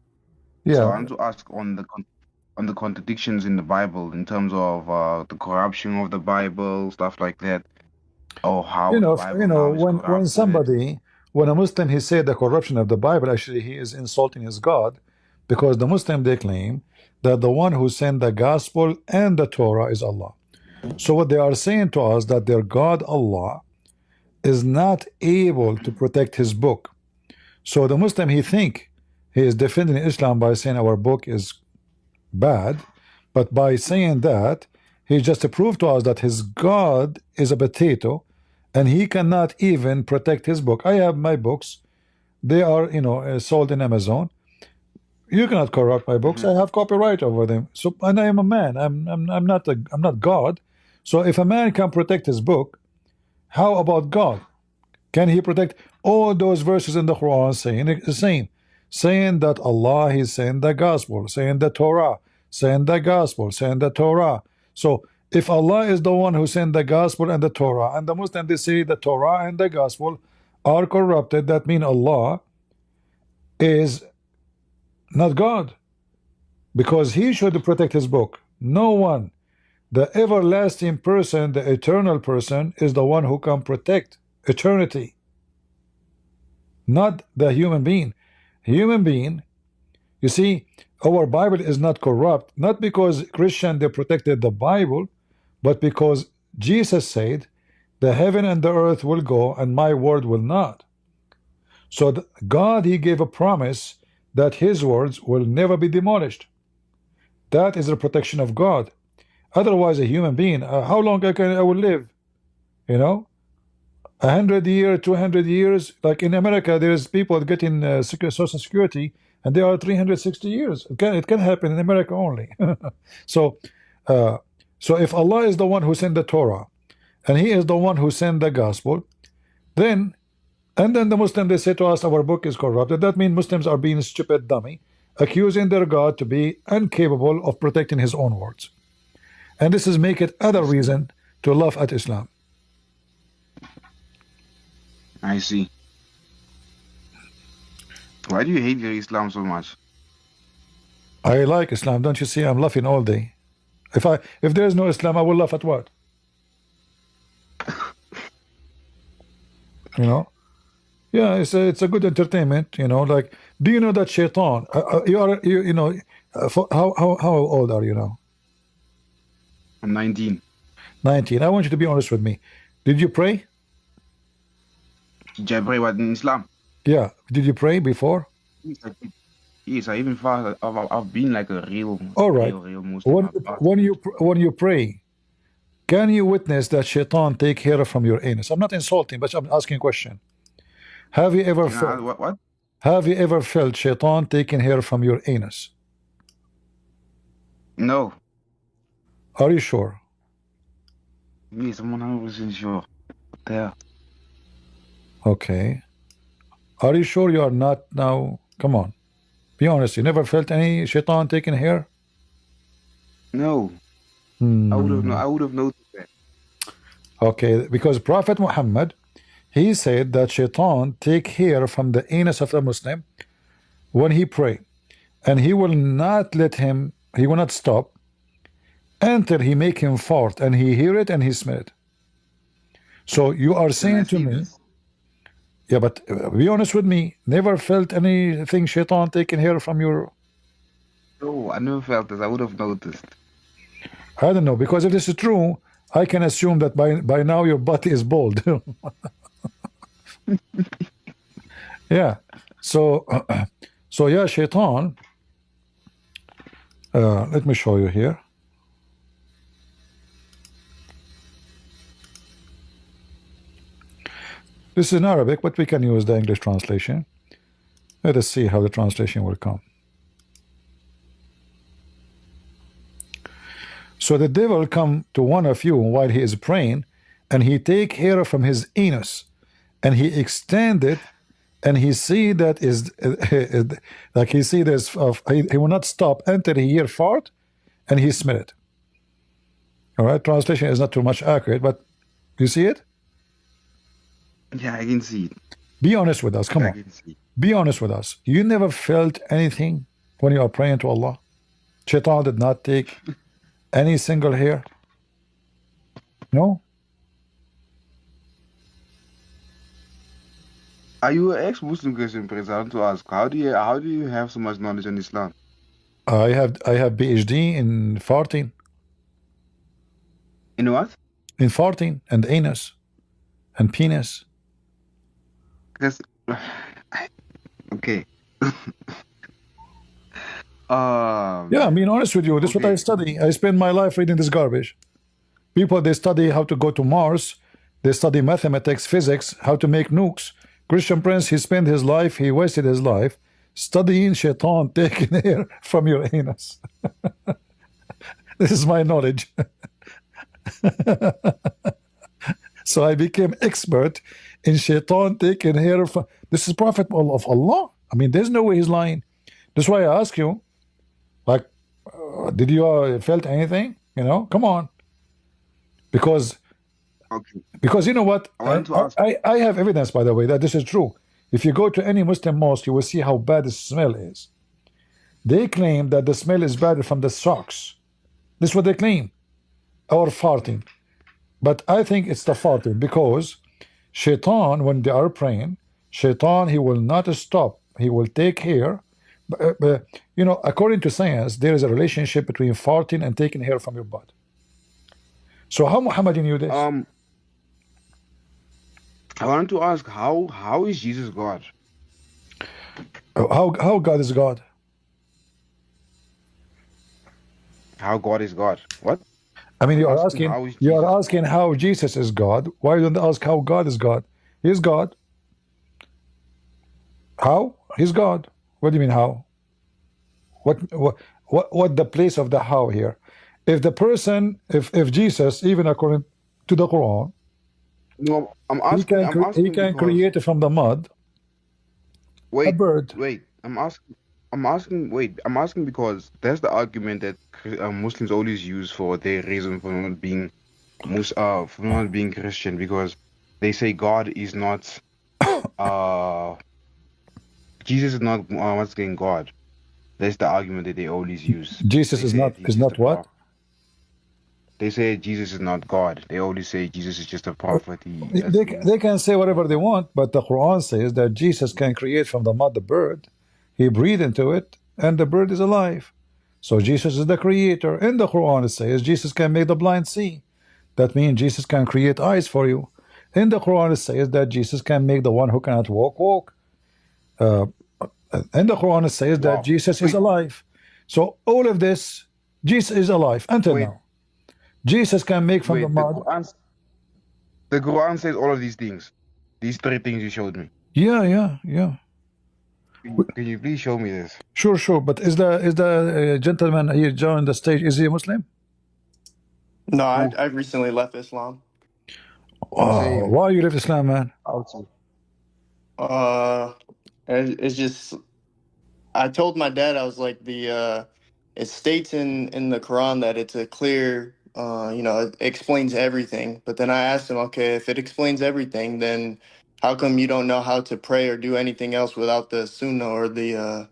A: Yeah.
C: So I want to ask on the contradictions in the Bible, in terms of the corruption of the Bible, stuff like that, or how
A: when a Muslim he said the corruption of the Bible, actually he is insulting his God, because the Muslim they claim that the one who sent the gospel and the Torah is Allah. So what they are saying to us, that their God Allah is not able to protect his book. So the Muslim he think he is defending Islam by saying our book is bad, but by saying that he just proved to us that his God is a potato and he cannot even protect his book. I have my books, they are sold in Amazon. You cannot corrupt my books. I have copyright over them. So, and I am a man. I'm not God. So if a man can protect his book, how about God? Can he protect all those verses in the Quran saying the same, saying that Allah is saying the gospel, saying the Torah, saying the gospel, saying the Torah? So if Allah is the one who sent the gospel and the Torah, and the Muslims they say the Torah and the gospel are corrupted, that means Allah is not God, because he should protect his book. No one. The everlasting person, the eternal person, is the one who can protect eternity, not the human being. Human being, you see, our Bible is not corrupt, not because Christian they protected the Bible, but because Jesus said the heaven and the earth will go and my word will not. So God he gave a promise that his words will never be demolished. That is the protection of God. Otherwise a human being, how long I will live? 100 years, 200 years. Like in America, there's people getting Social Security, and they are 360 years. It can happen in America only. So if Allah is the one who sent the Torah, and he is the one who sent the gospel, then the Muslim they say to us our book is corrupted. That means Muslims are being stupid dummy, accusing their God to be incapable of protecting his own words. And this is make it other reason to laugh at Islam.
C: I see. Why do you hate your Islam so much?
A: I like Islam. Don't you see? I'm laughing all day. If there is no Islam, I will laugh at what? Yeah, it's a good entertainment. Like, do you know that Shaitan? How old are you now?
C: I'm 19.
A: 19. I want you to be honest with me. Did you pray?
C: Did I pray what in Islam?
A: Yeah. Did you pray before?
C: Yes, I even fast. I've been like a real,
A: all right.
C: real Muslim.
A: When you pray, can you witness that shaitan take hair from your anus? I'm not insulting, but I'm asking a question. Have you ever felt,
C: what?
A: have you ever felt shaitan taking hair from your anus?
C: No.
A: Are you sure?
C: Yes, I'm 100% sure. What the hell?
A: Okay. Are you sure you are not now? Come on. Be honest. You never felt any shaitan taking hair?
C: No.
A: Hmm.
C: I would have noticed that.
A: Okay, because Prophet Muhammad, he said that shaitan take hair from the anus of the Muslim when he pray, and he will not let him, he will not stop until he make him fart and he hear it and he smell it. So you are saying to me, yeah, but be honest with me, never felt anything shaitan taking hair from your...
C: No, I never felt this. I would have noticed.
A: I don't know, because if this is true, I can assume that by now your body is bald. Yeah. So so yeah, shaitan, let me show you here. This is in Arabic, but we can use the English translation. Let us see how the translation will come. So the devil come to one of you while he is praying, and he take hair from his anus, and he extend it, and he see that is like he see this he will not stop until he hear fart, and he smell it. All right, translation is not too much accurate, but you see it.
C: Yeah, I can see it.
A: Be honest with us. Come
C: I
A: on.
C: can see it.
A: Be honest with us. You never felt anything when you are praying to Allah? Shaitan did not take any single hair? No?
C: Are you an ex-Muslim Christian, Prince? I want to ask, how do you have so much knowledge on Islam?
A: I have PhD in farting.
C: In what?
A: In farting and anus and penis.
C: Because okay.
A: Yeah, I'm being honest with you. This is what I
C: okay.
A: study. I spend my life reading this garbage. People, they study how to go to Mars. They study mathematics, physics, how to make nukes. Christian Prince, he spent his life, he wasted his life studying shaitan taking hair from your anus. This is my knowledge. So I became expert in shaitan taking hair from... This is Prophet of Allah. I mean, there's no way he's lying. That's why I ask you, like, did you felt anything? You know, come on. Because you know what? I have evidence, by the way, that this is true. If you go to any Muslim mosque, you will see how bad the smell is. They claim that the smell is bad from the socks. This is what they claim. Or farting. But I think it's the farting, because shaitan, when they are praying, shaitan, he will not stop. He will take hair. But you know, according to science, there is a relationship between farting and taking hair from your butt. So how Muhammad knew this?
C: I wanted to ask, how is Jesus God?
A: How God is God?
C: How God is God? What?
A: I mean, you are asking how Jesus is God. Why don't you ask how God is God? He's God. How? He's God. What do you mean how? What the place of the how here? If the person, if Jesus, even according to the Quran,
C: no, I'm asking,
A: he can create from the mud a bird.
C: Wait, I'm asking because that's the argument that Muslims always use for their reason for not being Christian, because they say God is not Jesus is not once again God. That's the argument that they always use.
A: Jesus is not what?
C: They say Jesus is not God. They always say Jesus is just a prophet.
A: They can say whatever they want, but the Quran says that Jesus can create from the mud the bird. He breathed into it, and the bird is alive. So Jesus is the creator. In the Quran it says Jesus can make the blind see. That means Jesus can create eyes for you. In the Quran it says that Jesus can make the one who cannot walk. In the Quran it says that Jesus is alive. So all of this, Jesus is alive until now. Jesus can make from
C: Wait,
A: the mud.
C: the Quran says all of these things. These three things you showed me.
A: Yeah.
C: Can you please show me this?
A: Sure. But is the gentleman here joined the stage? Is he a Muslim?
D: No, I recently left Islam.
A: Oh,
C: Same.
A: why you left Islam, man?
C: Also.
D: It's just I told my dad, I was like, it states in the Quran that it's a clear, it explains everything. But then I asked him, okay, if it explains everything, then how come you don't know how to pray or do anything else without the Sunnah or the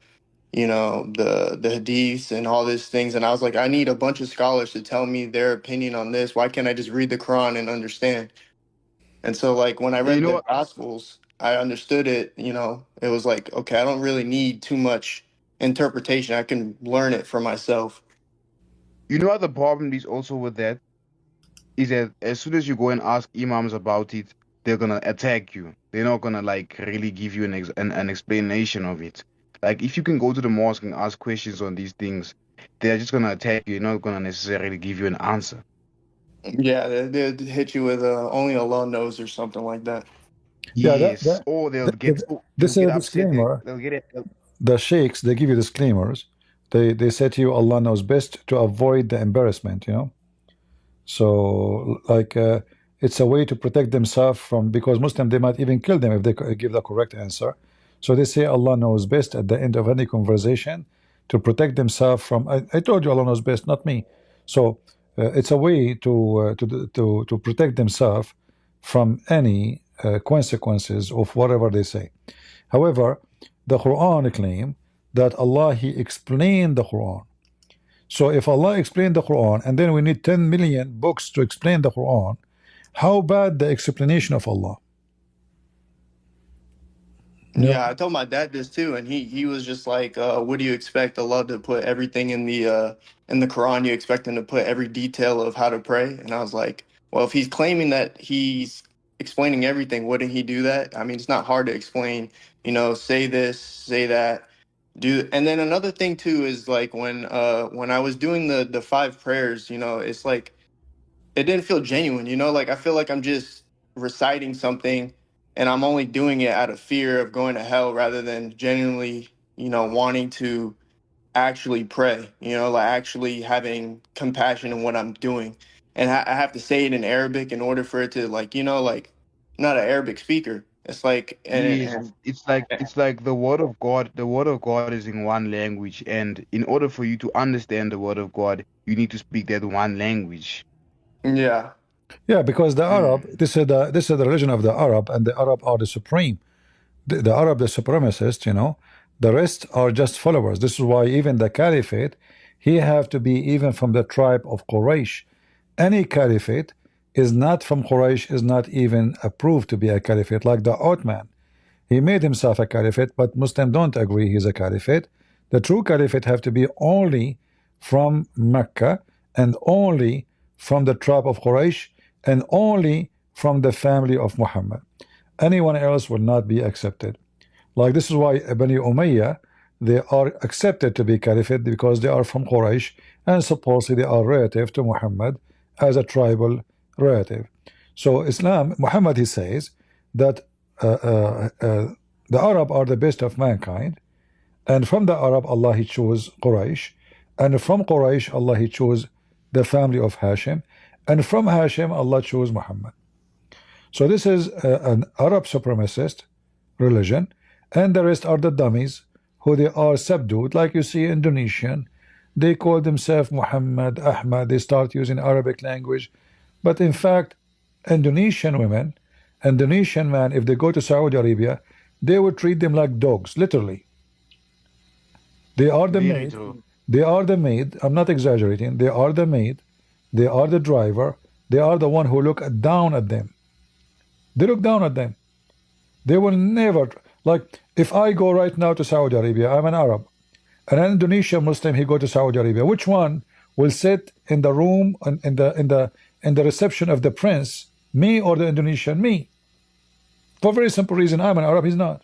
D: hadiths and all these things? And I was like, I need a bunch of scholars to tell me their opinion on this. Why can't I just read the Quran and understand? And so, like, when I
C: You
D: read
C: know
D: the
C: what?
D: Gospels, I understood it. It was like, okay, I don't really need too much interpretation. I can learn it for myself.
C: You know what the problem is also with that? Is that as soon as you go and ask imams about it, they're gonna attack you. They're not gonna like really give you an explanation of it. Like if you can go to the mosque and ask questions on these things, they're just gonna attack you. They're not gonna necessarily give you an answer.
D: Yeah, they'd hit you with only Allah knows or something like that.
A: Yeah,
C: Yes. Or
A: this
C: they'll
A: is
C: get
A: a
C: upset.
A: disclaimer.
C: They'll get it.
A: The sheikhs, they give you disclaimers. They say to you, Allah knows best, to avoid the embarrassment, So, like, it's a way to protect themselves from, because Muslim, they might even kill them if they give the correct answer. So they say Allah knows best at the end of any conversation to protect themselves from. I told you Allah knows best, not me. So it's a way to protect themselves from any consequences of whatever they say. However, the Quran claim that Allah, He explained the Quran. So if Allah explained the Quran and then we need 10 million books to explain the Quran, how bad the explanation of Allah?
D: Yeah, I told my dad this too, and he was just like, "What do you expect Allah to put everything in the Quran? You expect him to put every detail of how to pray?" And I was like, "Well, if he's claiming that he's explaining everything, wouldn't he do that? I mean, it's not hard to explain. Say this, say that, do." And then another thing too is like when I was doing the five prayers, it's like it didn't feel genuine, like I feel like I'm just reciting something and I'm only doing it out of fear of going to hell rather than genuinely, wanting to actually pray, like actually having compassion in what I'm doing. And I have to say it in Arabic in order for it to like I'm not an Arabic speaker. It's like
C: Yes, it's like the word of God. The word of God is in one language, and in order for you to understand the word of God, you need to speak that one language.
D: yeah.
A: Yeah, because the Arab, this is the religion of the Arab, and the Arab are the supreme. The Arab, the supremacist, the rest are just followers. This is why even the caliphate, he have to be even from the tribe of Quraysh. Any caliphate is not from Quraysh, is not even approved to be a caliphate, like the Ottoman. He made himself a caliphate, but Muslims don't agree he's a caliphate. The true caliphate have to be only from Mecca and only from the tribe of Quraysh and only from the family of Muhammad. Anyone else will not be accepted. Like this is why Bani Umayyah, they are accepted to be caliphate because they are from Quraysh and supposedly they are relative to Muhammad as a tribal relative. So Islam, Muhammad, he says that the Arab are the best of mankind, and from the Arab Allah he chose Quraysh, and from Quraysh Allah he chose the family of Hashim, and from Hashim Allah chose Muhammad. So this is an Arab supremacist religion, and the rest are the dummies who they are subdued, like you see Indonesian. They call themselves Muhammad, Ahmad, they start using Arabic language, but in fact Indonesian women, Indonesian men, if they go to Saudi Arabia, they would treat them like dogs, literally. They are the
C: Very
A: maid.
C: true.
A: They are the maid. I'm not exaggerating. They are the maid. They are the driver. They are the one who look down at them. They look down at them. They will never, like, if I go right now to Saudi Arabia, I'm an Arab, and an Indonesian Muslim, he go to Saudi Arabia. Which one will sit in the room in the reception of the prince? Me or the Indonesian? Me. For a very simple reason, I'm an Arab, he's not.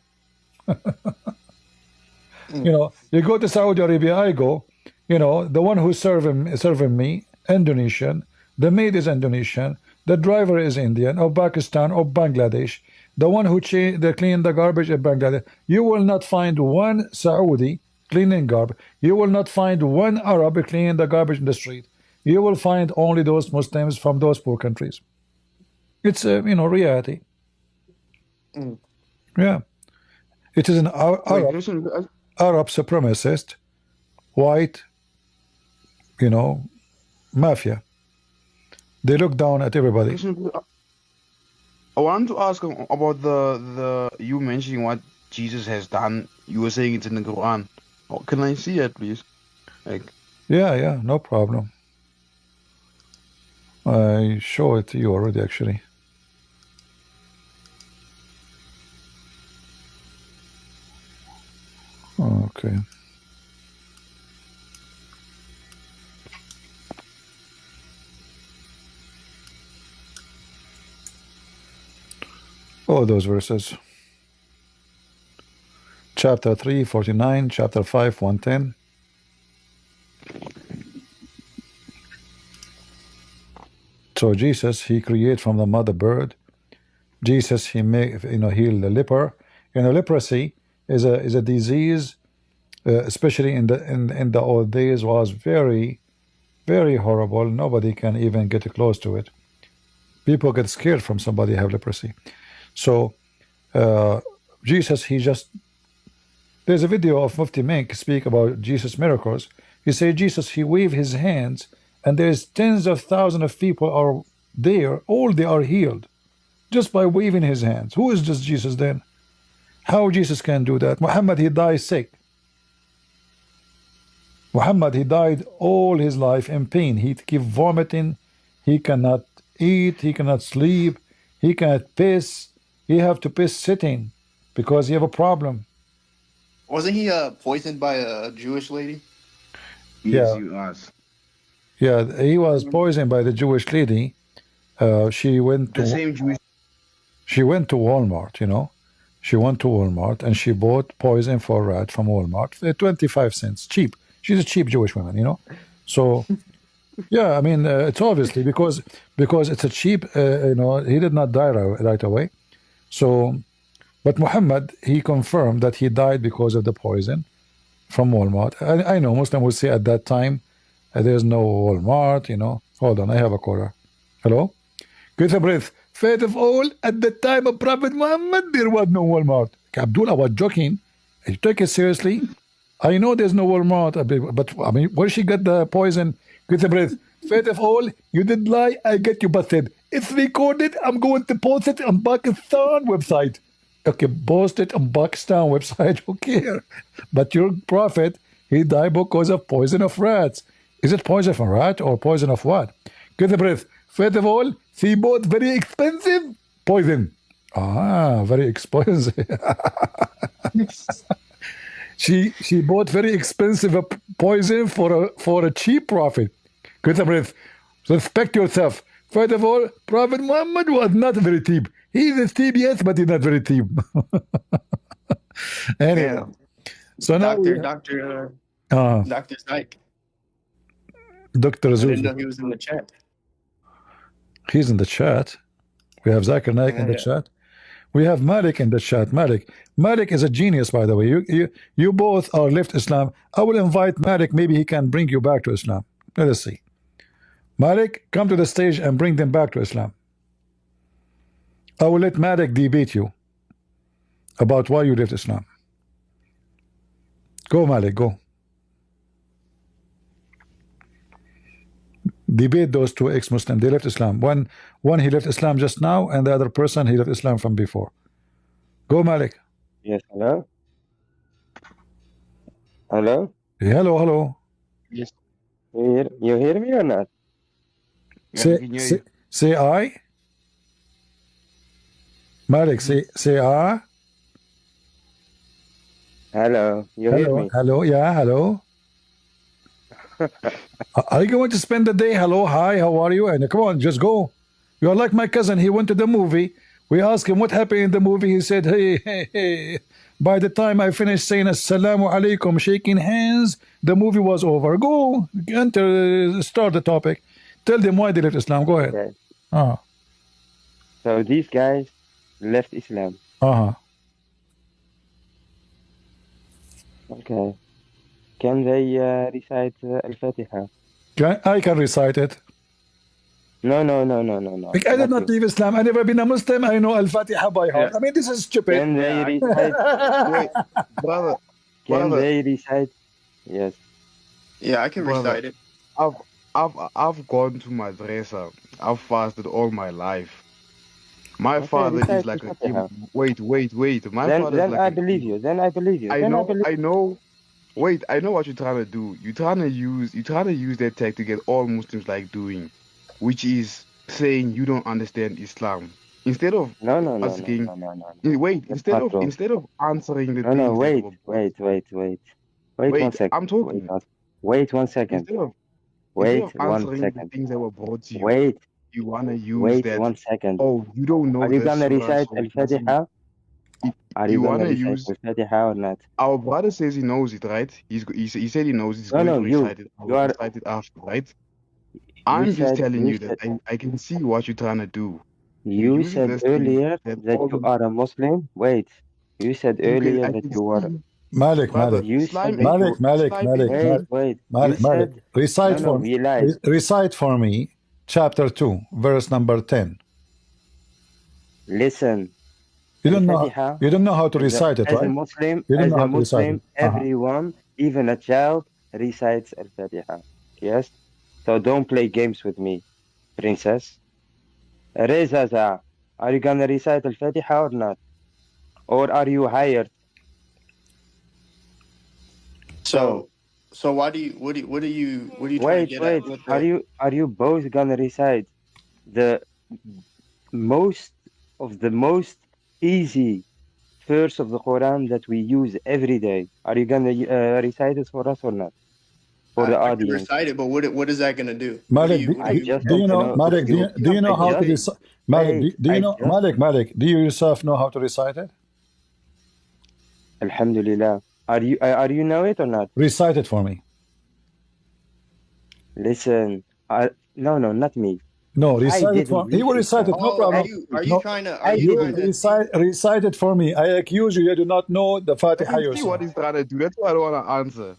A: You go to Saudi Arabia, I go, the one who's serving me, Indonesian, the maid is Indonesian, the driver is Indian or Pakistan or Bangladesh, the one who clean the garbage in Bangladesh. You will not find one Saudi cleaning garbage. You will not find one Arab cleaning the garbage in the street. You will find only those Muslims from those poor countries. It's a reality. Yeah, it is an Arab supremacist, white, mafia. They look down at everybody.
C: I want to ask about the you mentioning what Jesus has done. You were saying it's in the Quran. Oh, can I see it, please?
A: Yeah, no problem. I show it to you already, actually. Okay. Oh, those verses. Chapter 3, 49, chapter 5, 110. So Jesus, he created from the mother bird. Jesus, he healed the leper. Leprosy is a disease, especially in the old days, was very, very horrible. Nobody can even get close to it. People get scared from somebody have leprosy. So Jesus, there's a video of Mufti Menk speak about Jesus' miracles. He said Jesus, he waved his hands, and there's tens of thousands of people are there, all they are healed just by waving his hands. Who is this Jesus then? How Jesus can do that? Muhammad, he died sick. Muhammad, he died all his life in pain. He keep vomiting. He cannot eat. He cannot sleep. He cannot piss. He have to piss sitting because he have a problem.
D: Wasn't he poisoned by a Jewish lady?
C: Yes, he was.
A: Yeah, he was poisoned by the Jewish lady. She went to Walmart, She went to Walmart and she bought poison for rat from Walmart for 25 cents. Cheap. She's a cheap Jewish woman, So, yeah, I mean, it's obviously because it's a cheap, he did not die right away. So, but Muhammad, he confirmed that he died because of the poison from Walmart. I know Muslim would say at that time, there's no Walmart, Hold on, I have a caller. Hello? Get a breath. Faith of all, at the time of Prophet Muhammad, there was no Walmart. Abdullah was joking. You take it seriously? I know there's no Walmart, but I mean, where she got the poison? Get a breath. Faith of all, you did lie, I get you busted. It's recorded, I'm going to post it on Pakistan website. Okay, post it on Pakistan website, who care? But your prophet, he died because of poison of rats. Is it poison from rat or poison of what? Get a breath. First of all, she bought very expensive poison. Very expensive. she bought very expensive poison for a cheap profit. Get a breath. Respect yourself. First of all, Prophet Muhammad was not very cheap. He is cheap, yes, but he's not very cheap. Anyway,
D: Yeah.
A: so now
D: Dr. Zyke.
A: Dr.
D: I
A: Zeus,
D: didn't know he was in the chat.
A: he's in the chat. We have Zakir Naik in the chat. We have Malik in the chat. Malik is a genius, by the way. You both are left Islam. I will invite Malik. Maybe he can bring you back to Islam. Let us see. Malik, come to the stage and bring them back to Islam. I will let Malik debate you about why you left Islam. Go, Malik, go. Debate those two ex-Muslims. They left Islam. One he left Islam just now, and the other person he left Islam from before. Go, Malik.
E: Yes, hello? Hello?
A: Hello.
E: Yes. You hear me or not?
A: Say I. Malik, say I.
E: Hello, you hear me?
A: Hello, yeah, hello. Are you going to spend the day? Hello, hi, how are you? And come on, just go. You are like my cousin. He went to the movie. We asked him what happened in the movie. He said, hey. By the time I finished saying assalamu alaikum, shaking hands, the movie was over. Go, enter, start the topic. Tell them why they left Islam. Go ahead.
E: Okay. So these guys left Islam. Okay. Can they recite Al-Fatiha?
A: I can recite it.
E: No.
A: Like, I did not leave Islam. I never been a Muslim. I know Al-Fatiha by heart.
D: Yeah.
A: I mean, this is stupid.
E: Can they recite?
C: Wait, brother.
E: Can
C: brother,
E: they recite? Yes.
D: Yeah, I can
C: Brother.
D: recite it.
C: I've gone to madrasa. I've fasted all my life. My
E: Okay,
C: father is
E: recite
C: like a
E: Al-Fatiha.
C: wait. My father is
E: Then
C: like
E: I
C: an
E: believe you. Then I believe you.
C: I
E: Then
C: know,
E: believe
C: I know. Wait, I know what you're trying to do. You're trying to use that tech to get all Muslims like doing, which is saying you don't understand Islam. Instead of
E: No.
C: asking,
E: No.
C: wait,
E: That's not true.
C: instead of answering the
E: No.
C: things that
E: Wait.
C: were
E: Wait 1
C: wait,
E: second.
C: I'm talking.
E: Wait 1 second.
C: Instead of
E: Wait 1
C: answering the
E: second.
C: things that were brought to you,
E: Wait.
C: you wanna use
E: Wait
C: that.
E: 1 second.
C: Oh, you don't know
E: Are you
C: the
E: gonna
C: surah,
E: recite
C: so it doesn't.
E: Al-Fatiha? Are you
C: You
E: gonna
C: wanna
E: recite
C: use.
E: Al-Fatiha or not?
C: Our brother says he knows it, right? He said he knows it's going
E: No.
C: to
E: You.
C: recite it. I
E: You
C: will
E: are.
C: recite it after, right?
E: You
C: I'm just telling you
E: said.
C: that I can see what you're trying to do.
E: You
C: using
E: said
C: this thing
E: earlier
C: that
E: that
C: all
E: you
C: the
E: are a Muslim. Wait. You said earlier
C: I
E: that
C: can
E: you were.
C: see,
A: Malik,
C: brother.
A: Malik,
E: You
C: Islam
E: said
C: is
E: that you.
A: Malik.
E: Wait. You
A: Malik,
E: said.
A: recite
E: No.
A: for me.
E: You lied.
A: Recite for me, chapter 2, verse number 10.
E: Listen.
A: You don't know.
E: Al-Fatiha.
A: You don't know how to recite it,
E: As a
A: right?
E: Muslim,
A: You don't know how to recite it.
E: everyone, even a child, recites Al-Fatiha. Yes? So don't play games with me, princess. Reza, are you gonna recite Al-Fatiha or not? Or are you hired?
D: So what are you trying to
E: Wait.
D: get at with
E: Are you both gonna recite the most easy verse of the Quran that we use every day? Are you gonna recite it for us or not? For the
D: I can
E: audience.
D: recite it, but what is that gonna do?
A: Malik,
E: I just
A: do you
E: want to
A: know,
E: know
A: Malik,
E: if you.
A: do you know
E: I
A: how to
E: just-
A: recite? Malik,
E: wait,
A: do you
E: I
A: know,
E: just-
A: Malik, do you yourself know how to recite it?
E: Alhamdulillah. Are you know it or not?
A: Recite it for me.
E: Listen. No, not me.
A: No, recite it for.
E: didn't
A: He will
E: read
A: recite it. No
D: Oh,
A: problem.
D: are you
A: No,
D: trying to
A: you recite it for me. I accuse you. You do not know the
C: I
A: Fatiha
C: can see
A: yourself.
C: what he's trying to do. That's why I don't want to answer.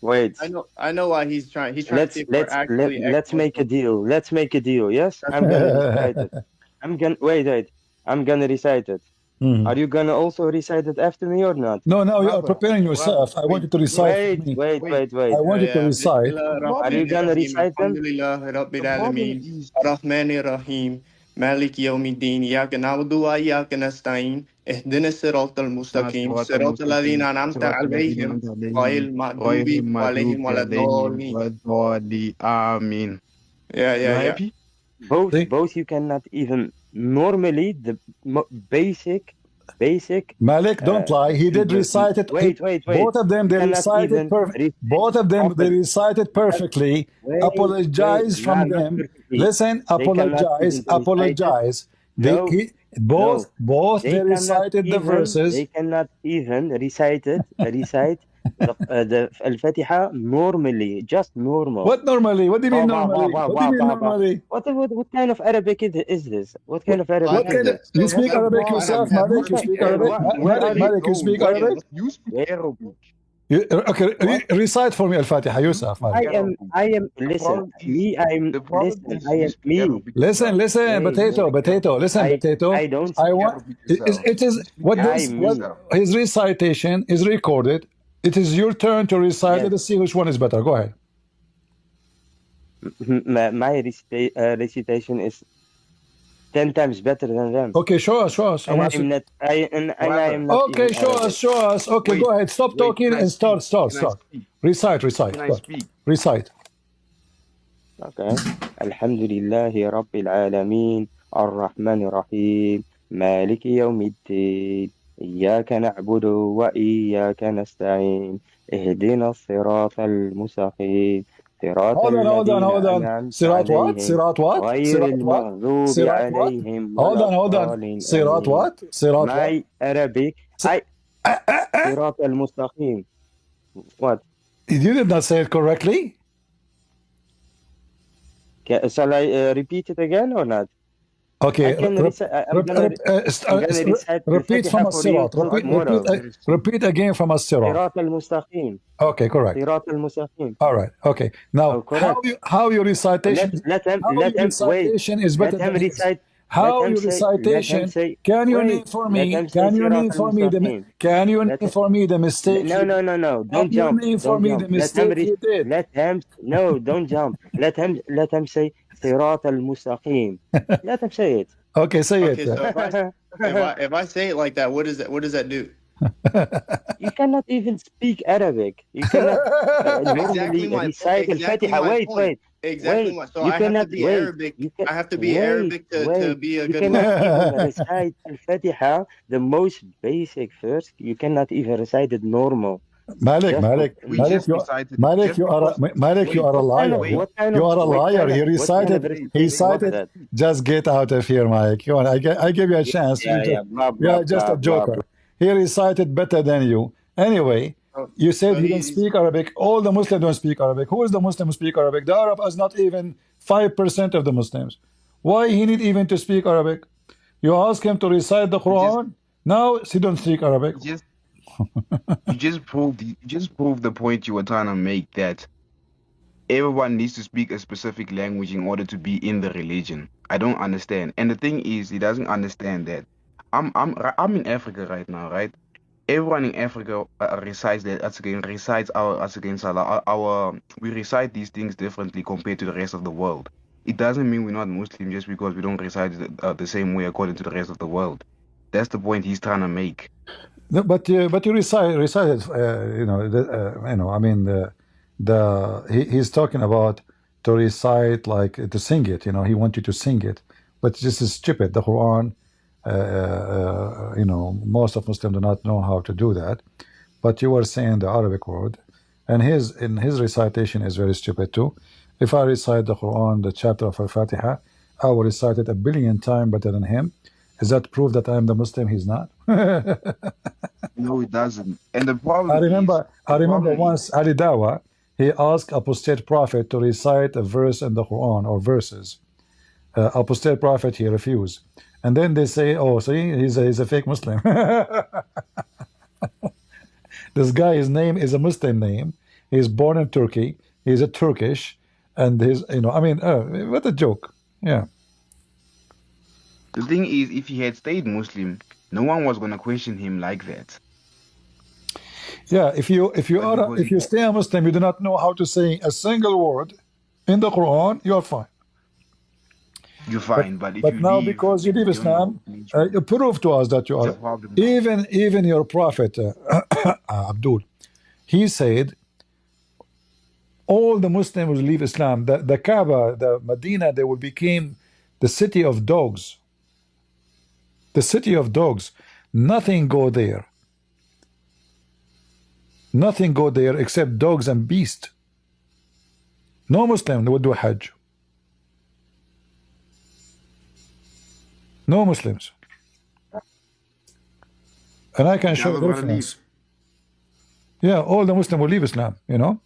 E: Wait.
D: I know why he's trying to see if we're actually
E: Let's make a deal. Let's make a deal. Yes? I'm gonna recite it. Wait. I'm gonna recite it. Are you gonna also recite it after me or not?
A: No, now you are
C: Brother,
A: preparing yourself. I want you to recite for me.
E: Wait.
A: I want you to recite.
E: Are you gonna recite them?
D: Alhamdulillah Rabbil
C: the problem
D: Alameen
C: is
D: Ar-Rahmanir Rahim Malik Yawmiddin Iyyaka na'budu wa iyyaka nasta'in Ihdina siratal mustaqim Siratal ladhina an'amta alayhim Ghayril maghdubi alayhim waladdallin.
C: Amin.
D: Yeah.
C: You happy?
E: Both you cannot even normally the basic.
A: Malik, don't lie. He did recite it.
E: Wait.
A: Both of them, they
E: Cannot
A: recited
E: even
A: perfect. Both of them, they recited perfectly. Apologize from them. Listen, apologize. Both they recited the verses.
E: They cannot even recite the Al-Fatiha normally, just normal.
A: What normally? What do you mean normally? What do you mean normally?
E: What kind of Arabic is this? What kind of Arabic is this?
A: You speak Arabic yourself, Malik? You speak Arabic? Malik, you speak Arabic?
C: You speak Arabic.
A: Okay, recite for me Al-Fatiha yourself, Malik.
E: I am. Listen, me. I am. Listen, I am me.
A: Listen, potato. Listen, potato.
E: I don't.
A: I want. It is what this. What his recitation is recorded. It is your turn to recite.
E: Yes.
A: Let's see which one is better. Go ahead.
E: My recitation is 10 times better than them.
A: Okay, show us.
E: I am not.
A: Okay, show us. Okay, go ahead. Stop talking and start. Recite.
C: Can I speak?
A: Recite.
E: Okay. Alhamdulillahi Rabbil Alameen Ar-Rahman Ar-Rahim Maliki Yawmiddin إياك نعبد وإياك نستعين اهدنا الصراط المستقيم صراط
A: Hold on. Sirat what?
E: غير المغضوب عليهم
A: Hold on. Sirat what?
E: My Arabic صراط المستقيم. What?
A: You did not say it correctly.
E: Shall I repeat it again or not?
A: Okay,
E: I can recite. I'm gonna recite
A: repeat from
E: Al-Fatiha for you
A: As-Sirat.
E: till tomorrow.
A: Repeat again from As-Sirat.
E: Sirat al-Mustaqim.
A: Okay, correct.
E: Sirat al-Mustaqim.
A: All right. Okay. Now,
E: Oh, correct.
A: how your recitation?
E: Let him wait.
A: Recitation is better
E: Let him
A: than his?
E: recite.
A: How
E: Let him
A: your
E: say.
A: recitation?
E: Let him say.
A: Can you
E: Wait.
A: name for
E: Let
A: me?
E: him say
A: Can you
E: Sirat
A: name for me the?
E: al-Mustaqim.
A: Can you name for me the mistake?
E: No. Don't jump.
A: Can you name for
E: Don't
A: me
E: jump.
A: the mistake you did?
E: Let him. No, don't jump. Let him say Sirat al-Mustaqim. Let him say it.
A: Okay, say
D: Okay,
A: it.
D: so if I say it like that, what does that do?
E: You cannot even speak Arabic. You cannot normally recite Al-Fatiha. Wait.
D: Exactly. So
E: You
D: I have
E: cannot
D: to be
E: wait.
D: Arabic.
E: You can,
D: I have to be Arabic to be a
E: You
D: good
E: cannot
D: Muslim.
E: even recite Al-Fatiha, the most basic verse. You cannot even recite it normal.
A: Malik,
C: We just recited. Just because.
A: Malik, you are a liar.
E: What kind
A: You
E: of
A: are a liar. He
E: what kind of
A: recited. He
E: recitation was
A: cited.
E: that?
A: Just get out of here, Mike. Come on, I give you a chance.
E: Blah,
A: You
E: blah,
A: are just
E: blah,
A: a
E: blah,
A: joker.
E: blah.
A: He recited better than you. Anyway,
D: So,
A: you said
D: so
A: he don't speak Arabic. All the Muslims don't speak Arabic. Who is the Muslim who speak Arabic? The Arab is not even 5% of the Muslims. Why he need even to speak Arabic? You ask him to recite the Quran. Now he don't speak Arabic.
C: You just proved the point you were trying to make, that everyone needs to speak a specific language in order to be in the religion. I don't understand. And the thing is, he doesn't understand that I'm in Africa right now, right? Everyone in Africa recites that recites our Salah. We recite these things differently compared to the rest of the world. It doesn't mean we're not Muslim just because we don't recite it the same way according to the rest of the world. That's the point he's trying to make.
A: No, but you recited. I mean, he's talking about to recite, like to sing it. He wants you to sing it, but this is stupid. The Quran, most of Muslims do not know how to do that. But you were saying the Arabic word, and his recitation is very stupid too. If I recite the Quran, the chapter of Al-Fatiha, I will recite it 1,000,000,000 times better than him. Is that proof that I am the Muslim? He's not.
C: No, it doesn't. And the problem
A: I remember
C: is,
A: once Ali Dawa, he asked apostate prophet to recite a verse in the Quran or verses. Apostate prophet, he refused. And then they say, oh, see, he's a fake Muslim. This guy, his name is a Muslim name. He's born in Turkey. He's a Turkish. And what a joke. Yeah.
C: the thing is, if he had stayed Muslim, no one was going to question him like that.
A: Yeah, if you stay a Muslim, you do not know how to say a single word in the Quran, you are fine.
C: You're fine, but if you
A: now
C: leave,
A: because you leave Islam, you prove to us that you are. Even your prophet Abdul, he said, all the Muslims will leave Islam. The Kaaba, the Medina, they will become the city of dogs. The city of dogs. Nothing go there. Nothing go there except dogs and beasts. No Muslim would do Hajj. No Muslims. And I can show reference. Yeah, all the Muslims will leave Islam,
C: No,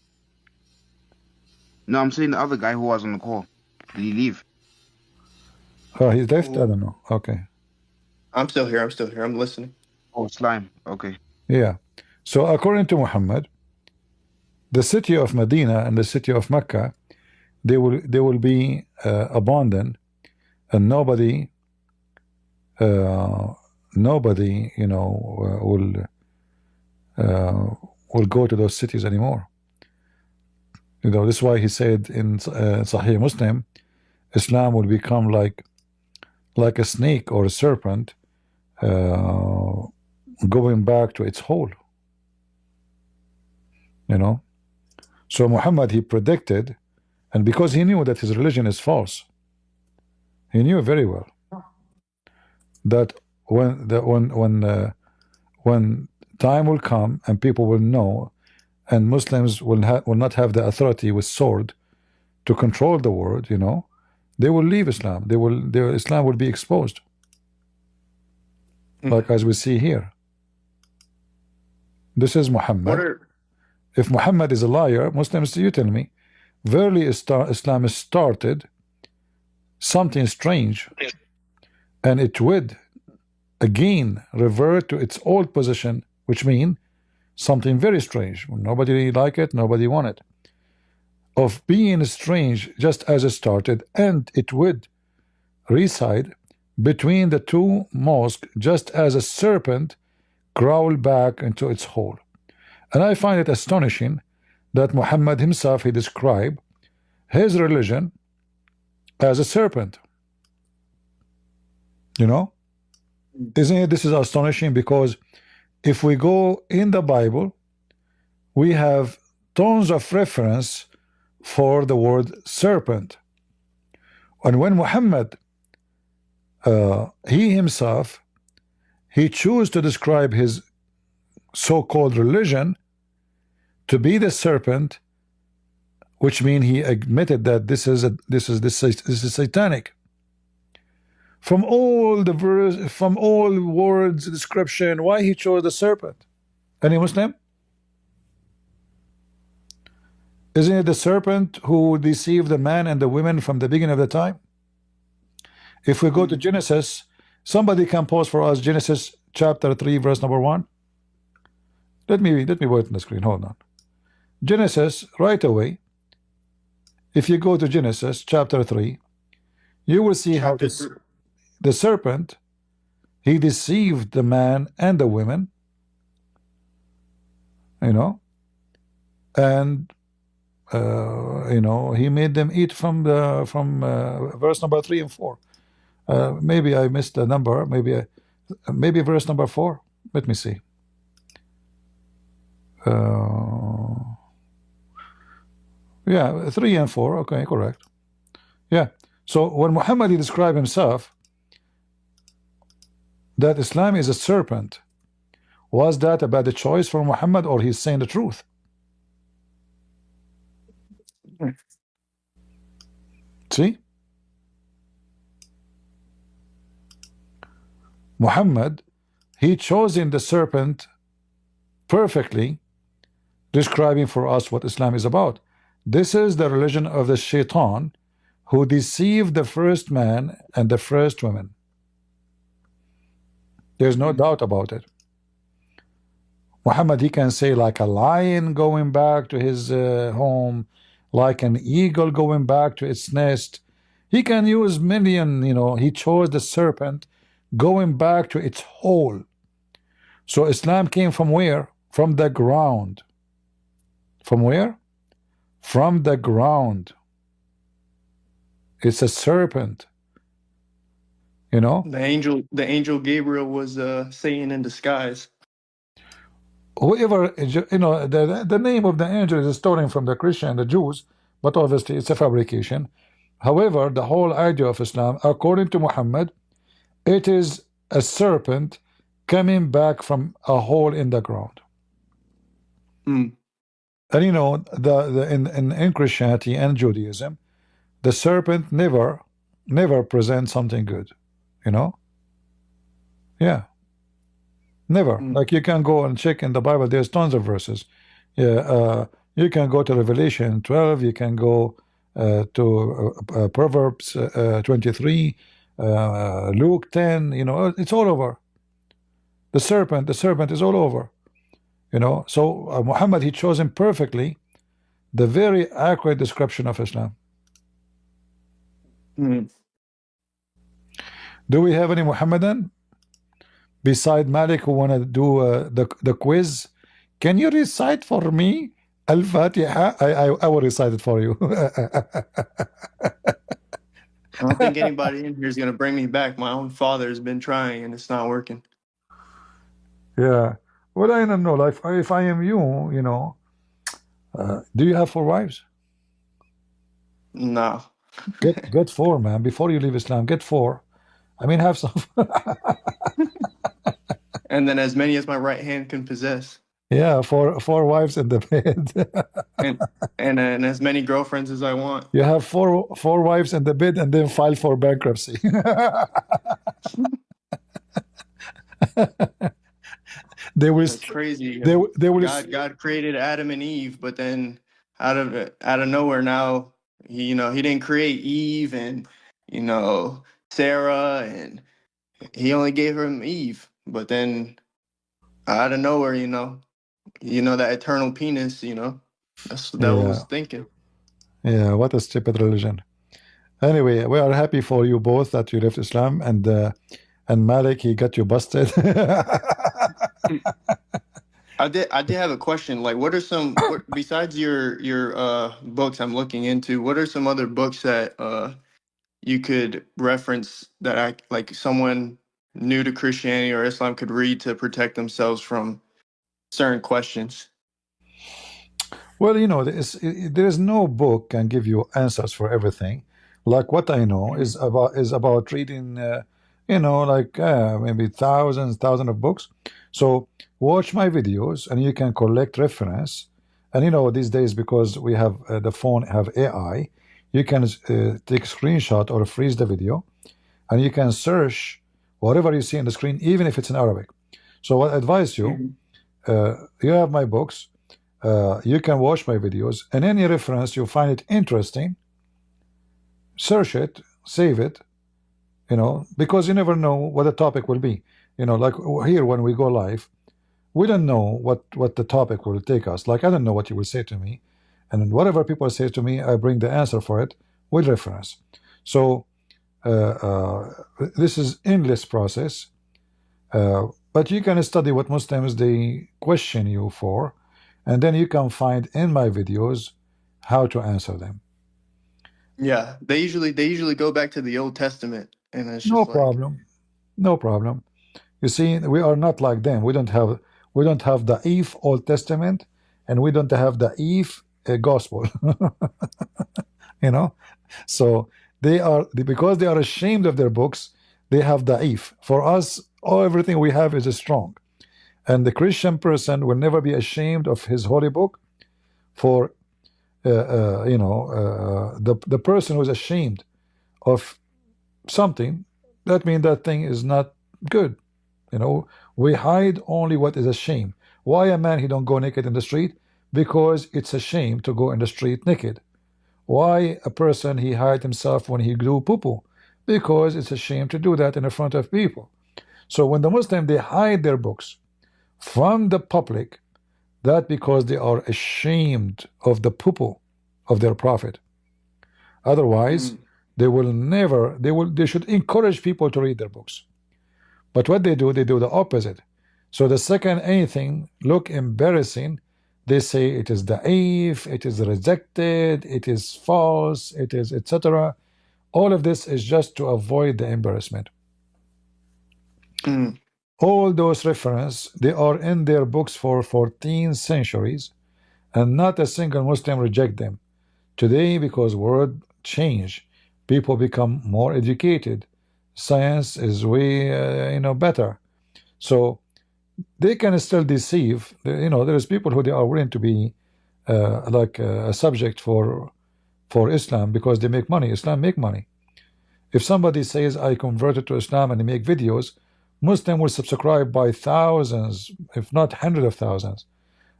C: I'm saying the other guy who was on the call. Did he leave?
A: Oh, he's left? I don't know. Okay.
D: I'm still here. I'm listening.
C: Oh, slime. Okay.
A: Yeah. So according to Muhammad, the city of Medina and the city of Mecca, they will be abandoned, and nobody will go to those cities anymore. This is why he said in Sahih Muslim, Islam will become like a snake or a serpent, going back to its hole. So Muhammad, he predicted, and because he knew that his religion is false, he knew very well that when time will come and people will know, and Muslims will not have the authority with sword to control the world, they will leave Islam. Their Islam will be exposed, like as we see here. This is Muhammad. If Muhammad is a liar, Muslims, you tell me, verily Islam is started something strange, and it would again revert to its old position, which means something very strange. Nobody like it, nobody want it. Of being strange just as it started, and it would reside between the two mosques just as a serpent crawled back into its hole. And I find it astonishing that Muhammad himself, he described his religion as a serpent. You know? Isn't it? This is astonishing, because if we go in the Bible, we have tons of reference for the word serpent. And when Muhammad, he himself, he chose to describe his so-called religion to be the serpent, which means he admitted that this is satanic. From all the verse, from all words description, why he chose the serpent? Any Muslim? Isn't it the serpent who deceived the man and the women from the beginning of the time? If we go to Genesis, somebody can pause for us Genesis chapter 3 verse number 1. Let me put it on the screen. Hold on. Genesis, right away. If you go to Genesis chapter 3, you will see how the serpent, he deceived the man and the women, you know, and you know, he made them eat from verse number 3 and 4. Maybe I missed the number. Maybe verse number 4. Let me see. Yeah, 3 and 4. Okay, correct. Yeah. So when Muhammad he described himself that Islam is a serpent, was that a bad choice for Muhammad, or he's saying the truth? See? Muhammad, he chosen the serpent perfectly, describing for us what Islam is about. This is the religion of the shaitan, who deceived the first man and the first woman. There's no doubt about it. Muhammad, he can say like a lion going back to his home, like an eagle going back to its nest. He can use million, you know, he chose the serpent going back to its hole. So Islam came from where? From the ground. From where? From the ground. It's a serpent. You know?
D: The angel Gabriel was Satan in disguise.
A: Whoever, you know, the name of the angel is stolen from the Christian and the Jews, but obviously it's a fabrication. However, the whole idea of Islam, according to Muhammad, it is a serpent coming back from a hole in the ground. And you know, in Christianity and Judaism, the serpent never presents something good. You know? Yeah. Never. Like you can go and check in the Bible, there's tons of verses. Yeah, you can go to Revelation 12, you can go to Proverbs 23, Luke 10, you know, it's all over. The serpent is all over. You know, so Muhammad, he chosen perfectly the very accurate description of Islam. Do we have any Muhammadan beside Malik who want to do the quiz? Can you recite for me Al-Fatiha? I will recite it for you.
D: I don't think anybody in here is going to bring me back. My own father has been trying and it's not working.
A: Yeah. Well, I don't know. Like, if I am you, you know, do you have 4 wives?
D: No.
A: Get 4, man. Before you leave Islam, get 4. I mean, have some.
D: And then as many as my right hand can possess.
A: Yeah, 4 wives in the bed.
D: and as many girlfriends as I want.
A: You have 4 wives in the bed and then file for bankruptcy. They will.
D: That's crazy.
A: They will.
D: God created Adam and Eve, but then out of nowhere now, he didn't create Eve and you know, Sarah, and he only gave him Eve. But then out of nowhere, that eternal penis, that's what devil was
A: Yeah,
D: thinking.
A: yeah. What a stupid religion. Anyway, we are happy for you both that you left Islam, and Malik, he got you busted.
D: I did have a question. Like, what are what besides your books I'm looking into, what are some other books that you could reference that like someone new to Christianity or Islam could read to protect themselves from certain questions?
A: Well, there is no book can give you answers for everything. Like what I know
D: Mhm.
A: is about reading, like maybe thousands of books. So watch my videos, and you can collect reference. And these days, because we have the phone have AI, you can take a screenshot or freeze the video, and you can search whatever you see on the screen, even if it's in Arabic. So what I advise you,
D: Mhm.
A: you have my books. You can watch my videos, and any reference you find it interesting, search it, save it, because you never know what the topic will be. Like here when we go live, we don't know what the topic will take us. Like I don't know what you will say to me, and whatever people say to me, I bring the answer for it with reference. So this is endless process, but you can study what Muslims they question you for, and then you can find in my videos how to answer them.
D: Yeah, they usually go back to the Old Testament, and it's
A: No
D: just like,
A: problem. No problem. You see, we are not like them. We don't have the Eve Old Testament, and we don't have the Eve Gospel. you know. So because they are ashamed of their books, they have the Eve. For us, everything we have is strong. And the Christian person will never be ashamed of his holy book. For the person who is ashamed of something, that means that thing is not good. We hide only what is a shame. Why a man he don't go naked in the street? Because it's a shame to go in the street naked. Why a person he hide himself when he do poo-poo? Because it's a shame to do that in the front of people. So when the Muslim they hide their books from the public, that because they are ashamed of the poo-poo of their prophet. Otherwise,
D: mm,
A: they should encourage people to read their books. But what they do the opposite. So the second anything look embarrassing, they say it is da'if, it is rejected, it is false, it is etc. All of this is just to avoid the embarrassment.
D: mm,
A: All those references, they are in their books for 14 centuries, and not a single Muslim reject them. Today, because world change, people become more educated. Science is way, better. So they can still deceive. There is people who they are willing to be like a subject for Islam because they make money. Islam make money. If somebody says I converted to Islam and they make videos, Muslim will subscribe by thousands, if not hundreds of thousands.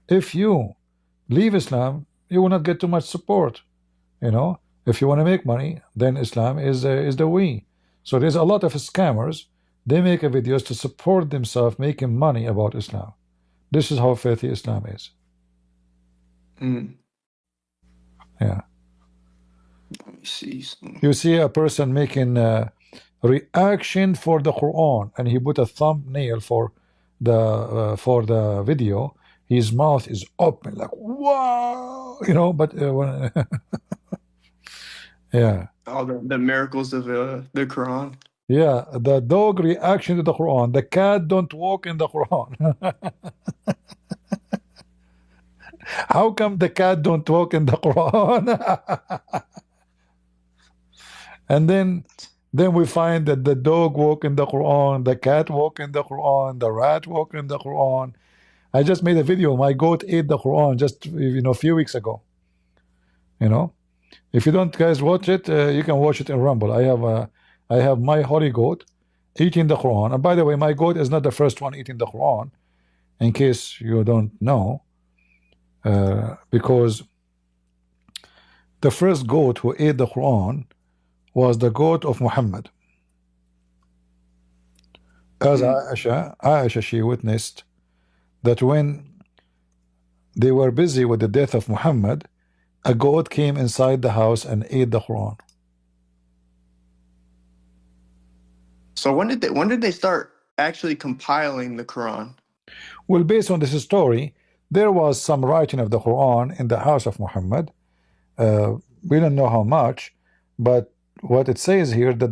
A: If you leave Islam, you will not get too much support. If you want to make money, then Islam is the way. So there's a lot of scammers. They make videos to support themselves making money about Islam. This is how filthy Islam is.
D: mm.
A: Yeah.
D: Let me see.
A: You see a person making a reaction for the Quran, and he put a thumbnail for the video. His mouth is open, like wow, But when yeah,
D: All the miracles of the Quran.
A: yeah, the dog reaction to the Quran. The cat don't walk in the Quran. How come the cat don't walk in the Quran? And then we find that the dog walk in the Quran, the cat walk in the Quran, the rat walk in the Quran. I just made a video. My goat ate the Quran just a few weeks ago. If you don't guys watch it, you can watch it in Rumble. I have my holy goat eating the Quran. And by the way, my goat is not the first one eating the Quran, in case you don't know, because the first goat who ate the Quran was the goat of Muhammad. As Aisha, she witnessed that when they were busy with the death of Muhammad, a goat came inside the house and ate the Quran.
D: So when did they start actually compiling the Quran?
A: Well, based on this story, there was some writing of the Quran in the house of Muhammad. We don't know how much, but what it says here that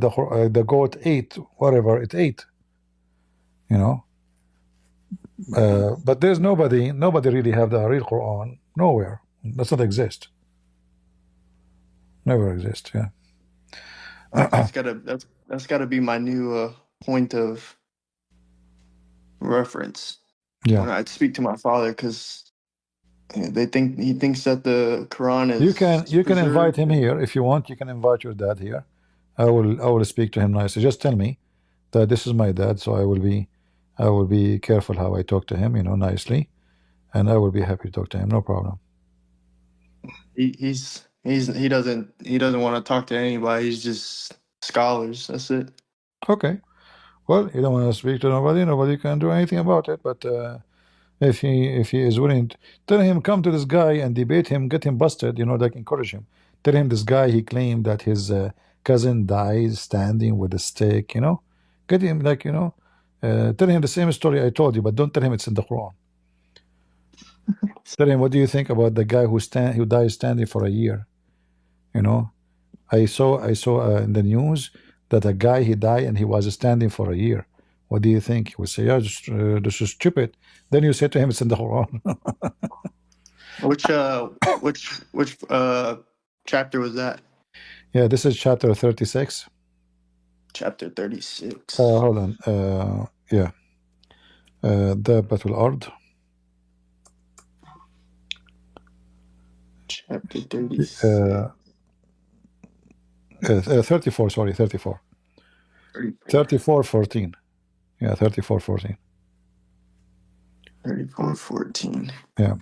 A: the goat ate whatever it ate, you know. But there's nobody really have the real Quran nowhere. Does not exist. Never exist. Yeah.
D: That's gotta be my new point of reference
A: Yeah.
D: when I speak to my father, because he thinks that the Quran is.
A: You can invite
D: preserved.
A: him here if you want. You can invite your dad here. I will speak to him nicely. Just tell me that this is my dad, so I will be careful how I talk to him, you know, nicely, and I will be happy to talk to him. No problem.
D: He doesn't want to talk to anybody. He's just scholars. That's it.
A: Okay. Well, you don't want to speak to nobody. Nobody can do anything about it. But if he is willing, tell him come to this guy and debate him, get him busted. You know, like encourage him. Tell him this guy he claimed that his cousin died standing with a stick. You know, get him like tell him the same story I told you, but don't tell him it's in the Quran. Tell him what do you think about the guy who died standing for a year. You know, I saw in the news that a guy he died and he was standing for a year. What do you think? He would say, yeah, this is stupid. Then you say to him, it's in the Quran.
D: Which chapter was that?
A: Yeah, this is chapter 36.
D: Chapter 36.
A: Hold on. Yeah. Dabbat al-Ard.
D: Chapter 36.
A: 34, sorry, 34. 34:14. Yeah, 34:14.
D: 34:14.
A: Yeah.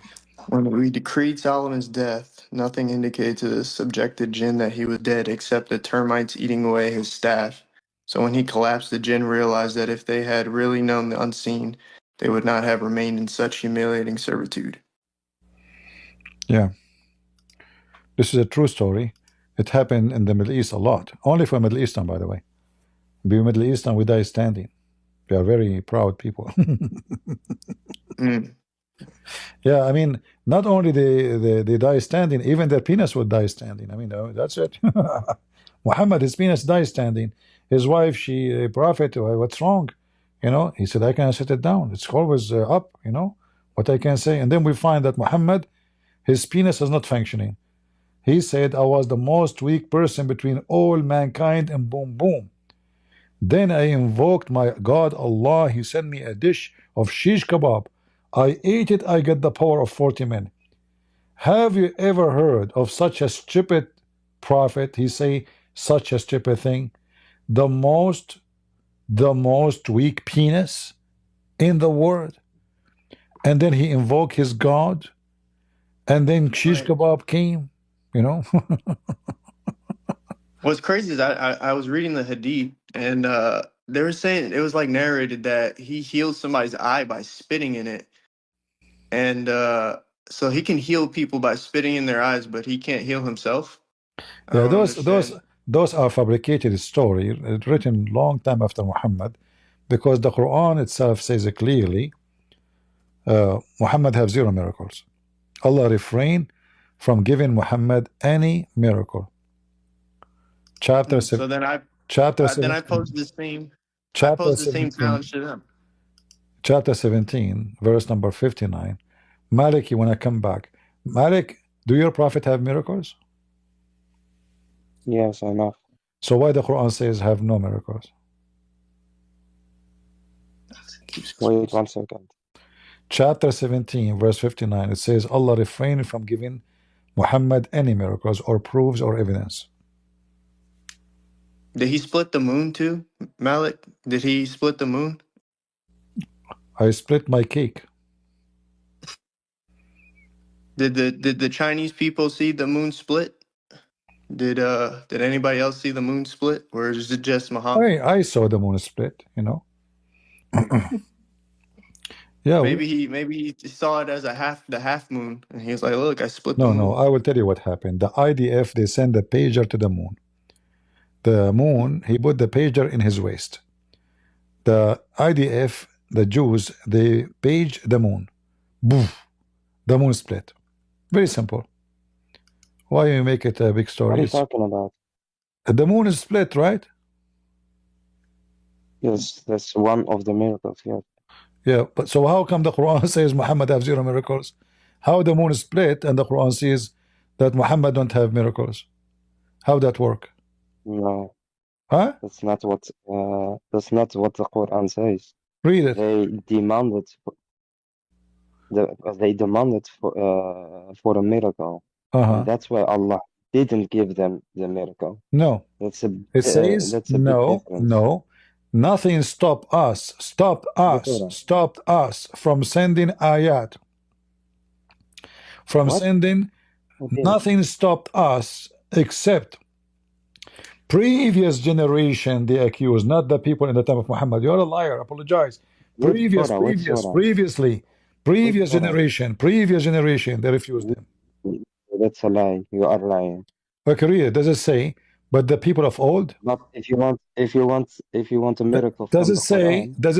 D: When we decreed Solomon's death, nothing indicated to the subjected jinn that he was dead except the termites eating away his staff. So when he collapsed, the jinn realized that if they had really known the unseen, they would not have remained in such humiliating servitude.
A: Yeah. This is a true story. It happened in the Middle East a lot. Only for Middle Eastern, by the way. Be Middle Eastern, we die standing. We are very proud people. Yeah, I mean, not only they die standing, even their penis would die standing. I mean, that's it. Muhammad, his penis dies standing. His wife, she a prophet. What's wrong? You know, he said, I can't sit it down. It's always up. You know what I can say. And then we find that Muhammad, his penis is not functioning. He said, I was the most weak person between all mankind, and boom, boom. Then I invoked my God, Allah. He sent me a dish of shish kebab. I ate it. I get the power of 40 men. Have you ever heard of such a stupid prophet? He say such a stupid thing. The most weak penis in the world. And then he invoked his God. And then shish kebab came. You know.
D: What's crazy is I was reading the Hadith, and they were saying it was like narrated that he healed somebody's eye by spitting in it, and so he can heal people by spitting in their eyes, but he can't heal himself.
A: Yeah, those are fabricated story written long time after Muhammad, because the Quran itself says it clearly. Muhammad have 0 miracles. Allah refrained from giving Muhammad any miracle. Chapter 7.
D: So then I posed the same.
A: Chapter
D: I posed the
A: 17,
D: same challenge to them.
A: Chapter 17, verse number 59. Malik, you want to come back? Malik, do your prophet have miracles?
E: Yes, enough.
A: So why the Quran says have no miracles?
E: Wait 1 second.
A: Chapter 17, verse 59. It says Allah refrained from giving Muhammad any miracles or proofs or evidence.
D: Did he split the moon too, Malik? Did he split the moon?
A: I split my cake.
D: Did the Chinese people see the moon split? Did anybody else see the moon split, or is it just Muhammad?
A: I saw the moon split, you know. Yeah.
D: Maybe he saw it as the half moon, and he was like, "Look, I split the
A: No,
D: moon."
A: no. I will tell you what happened. The IDF, they send a pager to the moon. The moon, he put the pager in his waist. The IDF, the Jews, they page the moon. Boof, the moon split. Very simple. Why you make it a big story?
E: What are you talking about?
A: The moon is split, right?
E: Yes, that's one of the miracles. Yeah.
A: Yeah, but so how come the Quran says Muhammad have 0 miracles? How the moon is split and the Quran says that Muhammad don't have miracles? How that work?
E: No,
A: Huh?
E: that's not what the Quran says.
A: Read it.
E: They demanded for a miracle, and that's why Allah didn't give them the miracle.
A: No. It says
E: that's a big
A: no,
E: difference.
A: no. Nothing stopped us from sending ayat. From
E: What?
A: sending,
E: Okay.
A: nothing stopped us except previous generation they accuse, not the people in the time of Muhammad. You're a liar, apologize. Previous generation, they refused them.
E: That's a lie. You are lying.
A: Okay, read it. Does it say, but the people of old?
E: But if you want a miracle
A: Does
E: from
A: it
E: the
A: say,
E: Quran,
A: does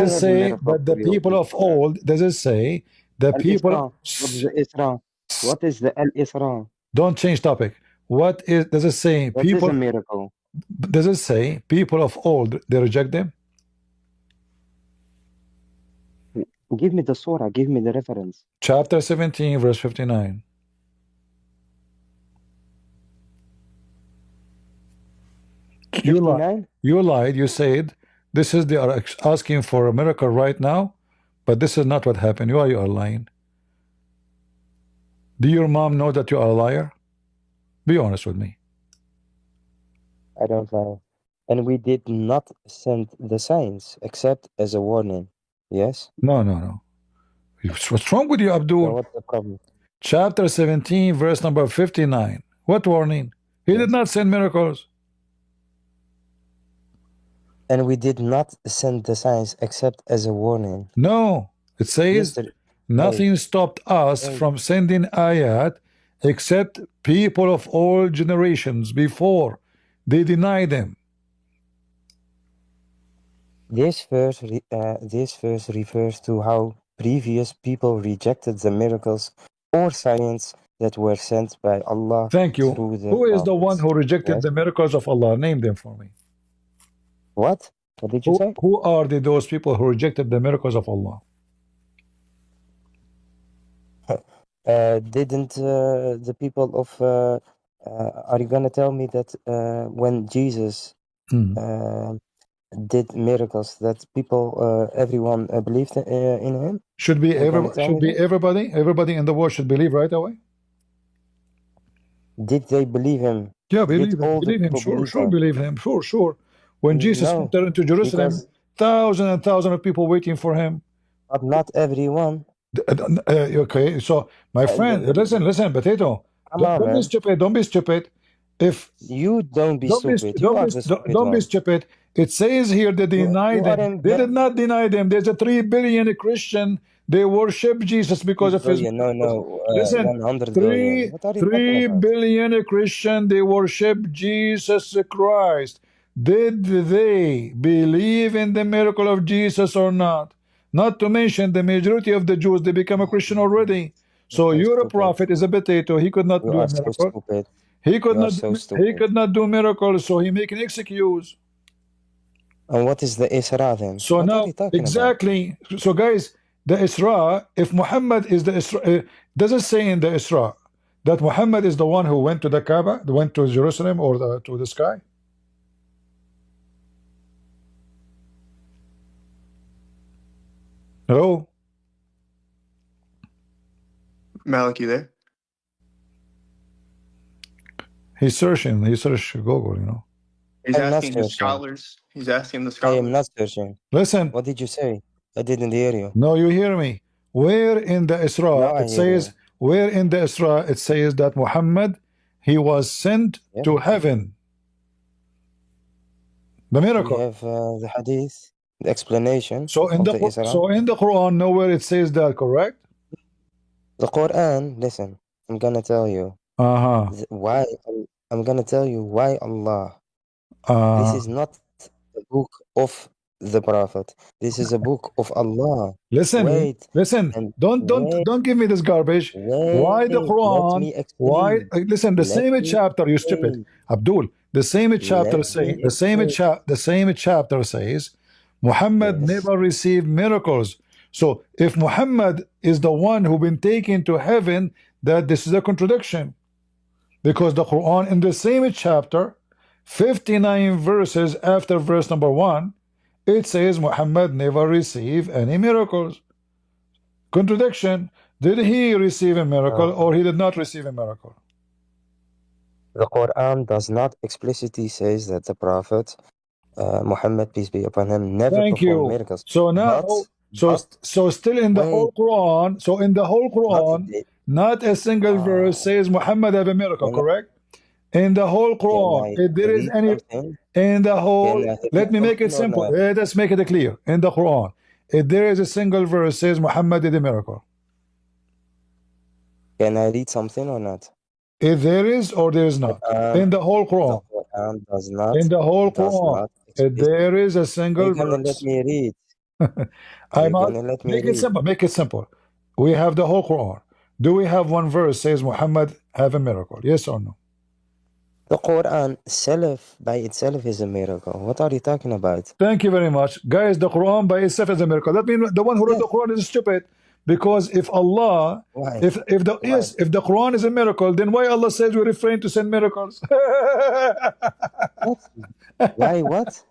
A: it say, but the people of old, does it say, the people,
E: what is the Al-Isra?
A: don't change topic. What is, does it say,
E: That
A: people,
E: is a miracle.
A: does it say, people of old, they reject them?
E: Give me the surah, give me the reference.
A: Chapter 17, verse 59. You lied. You lied. You said this is they are asking for a miracle right now, but this is not what happened. You are lying. Do your mom know that you are a liar? Be honest with me.
E: I don't lie. And we did not send the signs except as a warning. Yes?
A: No, no, no. What's wrong with you, Abdul?
E: So what's the problem?
A: Chapter 17, verse number 59. What warning? He did not send miracles.
E: And we did not send the signs except as a warning.
A: No. It says nothing stopped us from sending ayat except people of all generations before. They deny them.
E: This verse refers to how previous people rejected the miracles or signs that were sent by Allah.
A: Thank you. Who is the one who rejected the miracles of Allah? Name them for me.
E: What? What did you say?
A: Who are those people who rejected the miracles of Allah?
E: Didn't the people of are you gonna tell me that when Jesus did miracles that people everyone believed in him?
A: Should be everybody in the world should believe right away.
E: Did they believe him?
A: Yeah, believe him. Sure, believe him. Sure. When Jesus entered into Jerusalem, thousands and thousands of people waiting for him.
E: But not everyone.
A: Okay, so my friend, listen, Potato. Don't be stupid. If
E: you don't be stupid,
A: don't be stupid. It says here they denied them. They did not deny them. There's a 3 billion Christian. They worship Jesus because of his. Listen, 3 billion Christian. They worship Jesus Christ. Did they believe in the miracle of Jesus or not? Not to mention the majority of the Jews, they become a Christian already. So your prophet is a potato. He could not do a miracle. He could not do miracles, so he make an excuse.
E: And what is the Isra then?
A: So now, exactly. So guys, the Isra, if Muhammad is the Isra, does it say in the Isra that Muhammad is the one who went to the Kaaba, went to Jerusalem or to the sky? Hello?
D: Malik, you there?
A: He searched Google, you know.
D: He's asking the scholars. He's asking the scholars.
E: I am not searching.
A: Listen.
E: What did you say? I didn't hear you.
A: No, you hear me. Where in the Isra it says that Muhammad, he was sent
E: Yeah.
A: to heaven. The
E: We
A: miracle.
E: have the hadith, the explanation
A: So in
E: of
A: the
E: the Isra.
A: so in the Quran, nowhere it says that, correct?
E: The Quran, listen, I'm gonna tell you why. I'm gonna tell you why Allah. This is not the book of the Prophet. This is a book of Allah.
A: Listen,
E: Wait,
A: listen.
E: and
A: Don't give me this garbage. Why the
E: let
A: Quran?
E: me
A: Why?
E: explain.
A: Listen, the
E: Let
A: same
E: me
A: chapter. You stupid,
E: explain.
A: Abdul. The same chapter
E: Let
A: say
E: me
A: the same
E: explain.
A: the same chapter says Muhammad
E: Yes.
A: never received miracles. So if Muhammad is the one who been taken to heaven, that this is a contradiction, because the Quran in the same chapter, 59 verses after verse number 1, it says Muhammad never received any miracles. Contradiction. Did he receive a miracle or he did not receive a miracle?
E: The Quran does not explicitly says that the Prophet Muhammad, peace be upon him, never
A: Thank
E: performed
A: you.
E: miracles.
A: So now, so still in the whole Quran, so in the whole Quran, not a single verse says Muhammad have a miracle, correct? In the whole Quran, if there is any, in the whole, let me make it simple. Let's make it clear. In the Quran, if there is a single verse says Muhammad did a miracle.
E: Can I read something or not?
A: If there is or there is not. In the whole Quran.
E: The Quran does not.
A: In the whole Quran. If there is a single verse.
E: You're gonna let me read.
A: I'm out. Make it simple. Make it simple. We have the whole Quran. Do we have one verse says Muhammad have a miracle? Yes or no?
E: The Quran by itself is a miracle. What are you talking about?
A: Thank you very much. Guys, the Quran by itself is a miracle. That means the one who wrote the Quran is stupid. Because if Allah, if the Quran is a miracle, then why Allah says we refrain to send miracles?
E: What? Why what?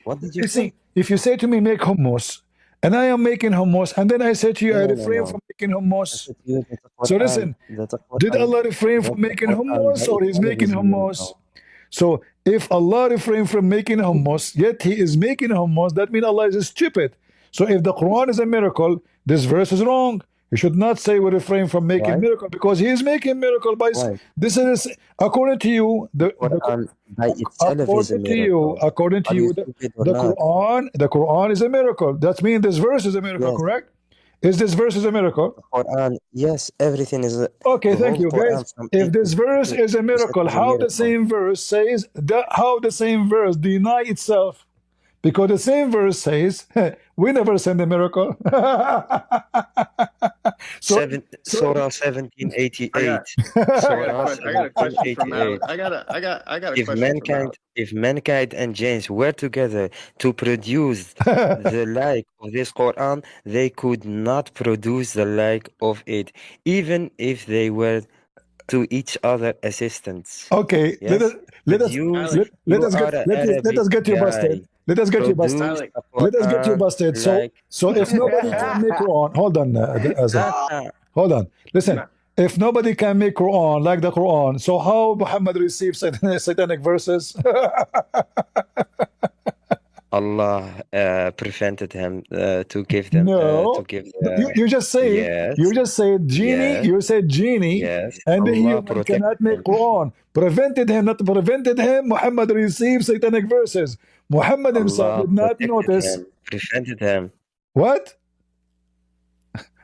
A: What did you say? If you say to me make hummus, and I am making hummus, and then I say to you, I refrain from making hummus. So listen, did Allah refrain from making hummus or He's making hummus? So if Allah refrained from making hummus, yet He is making hummus, that means Allah is stupid. So if the Quran is a miracle, this verse is wrong. You should not say we refrain from making miracle, because He is making miracle by this is according to you. The Quran by itself is a miracle. According to you, the Quran is a miracle. That means this verse is a miracle, correct? Is this verse is a miracle?
E: Quran, yes, everything is.
A: Okay, thank you, guys. If this verse is a miracle, how the same verse says that? How the same verse deny itself? Because the same verse says, we never send a miracle.
E: Surah 1788.
D: I got a question from Alex. I got a question.
E: If mankind and jinns were together to produce the like of this Quran, they could not produce the like of it, even if they were to each other assistants.
A: Okay, yes? let us get you busted. Let us get you busted. Let us get you busted. So if nobody can make Quran, hold on. Listen, if nobody can make Quran like the Quran, so how Muhammad received satanic verses?
E: Allah prevented him to give them.
A: No,
E: to give
A: you just say you just said genie. You said genie, and the human cannot make Quran. Prevented him, not prevented him. Muhammad received satanic verses. Muhammad himself did not notice.
E: Prevented him.
A: What?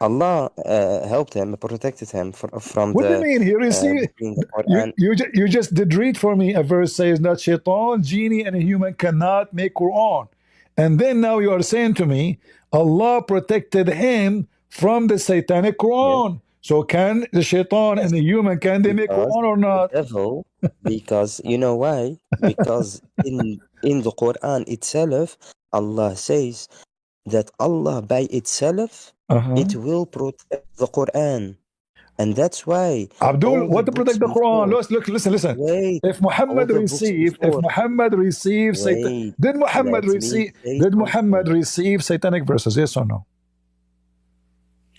E: Allah helped him, protected him from
A: what do you mean? He received. You just did read for me a verse says that shaitan, genie, and a human cannot make Quran, and then now you are saying to me Allah protected him from the satanic Quran. Yes. So can the shaitan and the human, can they make Quran or not?
E: The devil, because you know why? Because in the Quran itself, Allah says that Allah by itself it will protect the Quran, and that's why
A: Abdul, what to protect the Quran? Listen.
E: Wait,
A: if Muhammad received Satan, did Muhammad receive satanic verses? Yes or no?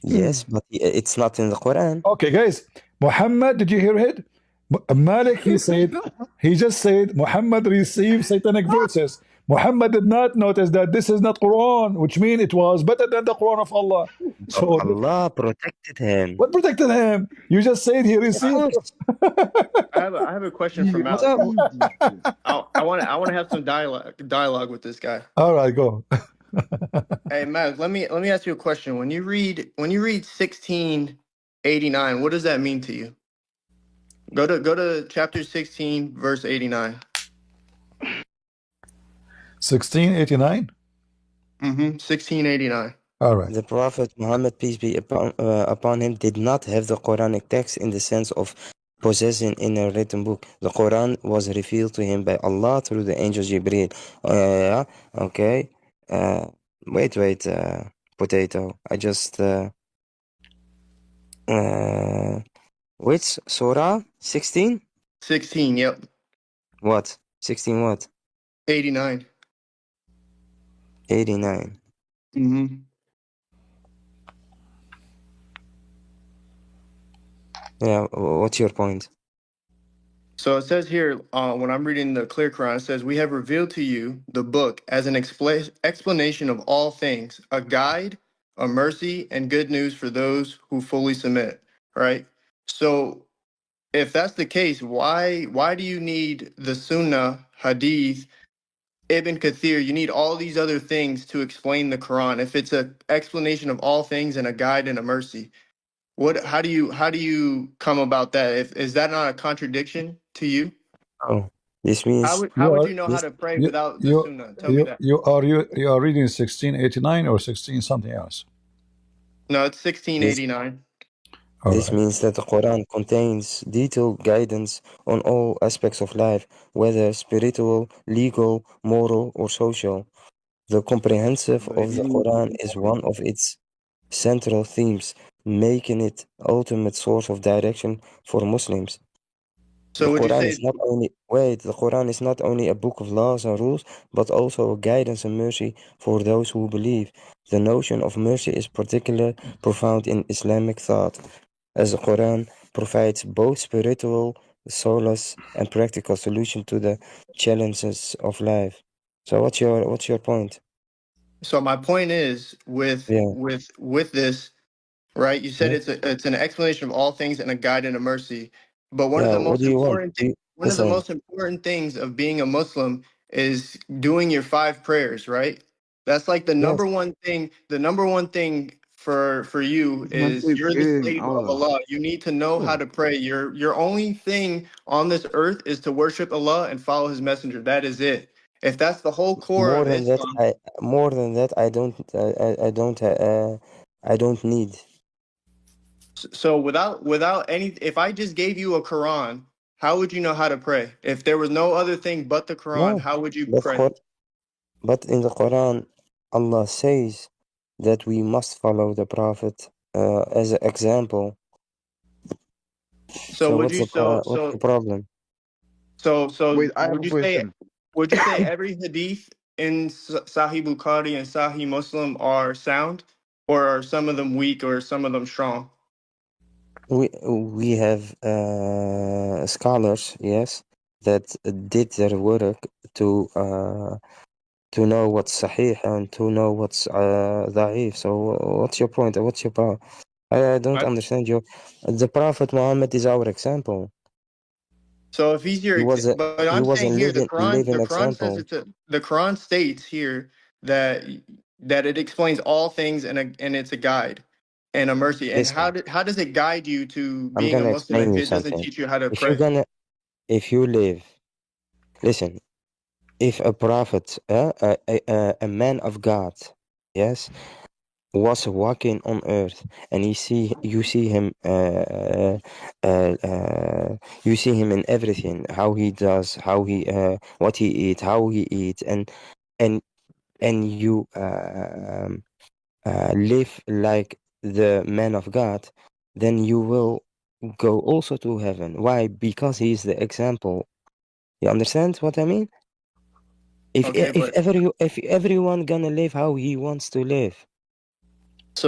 E: Yes, but it's not in the Quran.
A: Okay, guys, Muhammad, did you hear it? Malik, he just said Muhammad received satanic verses. Muhammad did not notice that this is not Quran, which means it was better than the Quran of Allah. So
E: Allah protected him.
A: what protected him? You just said he
E: Of
A: received.
E: course.
D: I have a question for Mal.
E: So,
D: I want to have some dialogue with this guy.
A: All right, go.
D: Hey, Matt, let me ask you a question. When you read 1689, what does that mean to you? Go to chapter 16, verse 89.
A: 1689.
D: 1689.
A: All right.
E: the Prophet Muhammad, peace be upon him, did not have the Quranic text in the sense of possessing in a written book. The Quran was revealed to him by Allah through the angel Jibreel. Yeah, okay. Wait, potato. I just which surah? 16?
D: 16, yep.
E: What? 16 what?
D: 89.
E: 89. Yeah, what's your point?
D: So it says here, when I'm reading the clear Quran, it says, "We have revealed to you the book as an explanation of all things, a guide, a mercy, and good news for those who fully submit." Right? So if that's the case, why do you need the Sunnah, Hadith, Ibn Kathir? You need all these other things to explain the Quran. If it's an explanation of all things and a guide and a mercy, how do you come about that? Is that not a contradiction to you?
E: Oh, this means
D: How would
A: are
D: you know how
E: this.
D: to pray
A: you
D: without the
A: you
D: Sunnah? Tell me that.
A: you are reading 1689 or 16 something else.
D: No, it's 1689.
A: All
E: This
A: right.
E: means that the Quran contains detailed guidance on all aspects of life, whether spiritual, legal, moral, or social. The comprehensive of the Quran is one of its central themes, making it ultimate source of direction for Muslims. The
D: So would you
E: Quran
D: say
E: is not only the Quran is not only a book of laws and rules, but also a guidance and mercy for those who believe. The notion of mercy is particularly profound in Islamic thought, as the Quran provides both spiritual solace and practical solution to the challenges of life. So what's your point?
D: so? My point is
E: Yeah.
D: with this, right? You said
E: Yeah.
D: it's an explanation of all things and a guide and a mercy. But one of
E: Yeah.
D: the
E: What
D: most
E: do you want?
D: important one of the
E: Listen.
D: most important things of being a Muslim is doing your 5 prayers, right? That's like the
E: Yes.
D: number one thing. The number one thing for you
C: Man
D: is
C: said
D: you're the
C: praying
D: slave of
C: Allah.
D: Allah. You need to know how to pray. Your only thing on this earth is to worship Allah and follow His messenger. That is it. If that's the whole core
E: More
D: of
E: than that,
D: Islam,
E: I don't need.
D: so without any, if I just gave you a Quran, how would you know how to pray? If there was no other thing but the Quran,
E: No,
D: how would you
E: but
D: pray?
E: but in the Quran, Allah says that we must follow the Prophet as an example.
D: So
E: So
D: would you
E: what's the problem?
C: Wait, I have
D: would
C: a
D: you say
C: question.
D: every hadith in Sahih Bukhari and Sahih Muslim are sound, or are some of them weak, or some of them strong?
E: We have scholars, yes, that did their work to know what's sahih and to know what's da'if. So what's your point? What's your problem? I don't
D: Right.
E: understand you. The Prophet Muhammad is our example.
D: So if he's
E: He
D: your,
E: was a
D: but
E: he
D: I'm
E: was a
D: saying here,
E: living
D: the Quran says
E: example.
D: it's the Quran states here that it explains all things, and it's a guide and a mercy. And
E: Listen,
D: how does it guide you to
E: I'm
D: being a
E: gonna
D: Muslim
E: explain
D: if
E: you
D: it doesn't
E: something.
D: teach you how to
E: If you're
D: pray?
E: gonna if you live, listen. If a prophet, a man of God, yes, was walking on earth, and you see him you see him in everything, how he does, how he what he eat, how he eat, and you live like the man of God, then you will go also to heaven. Why? Because he is the example. You understand what I mean?
D: Okay, but
E: If everyone gonna live how he wants to live,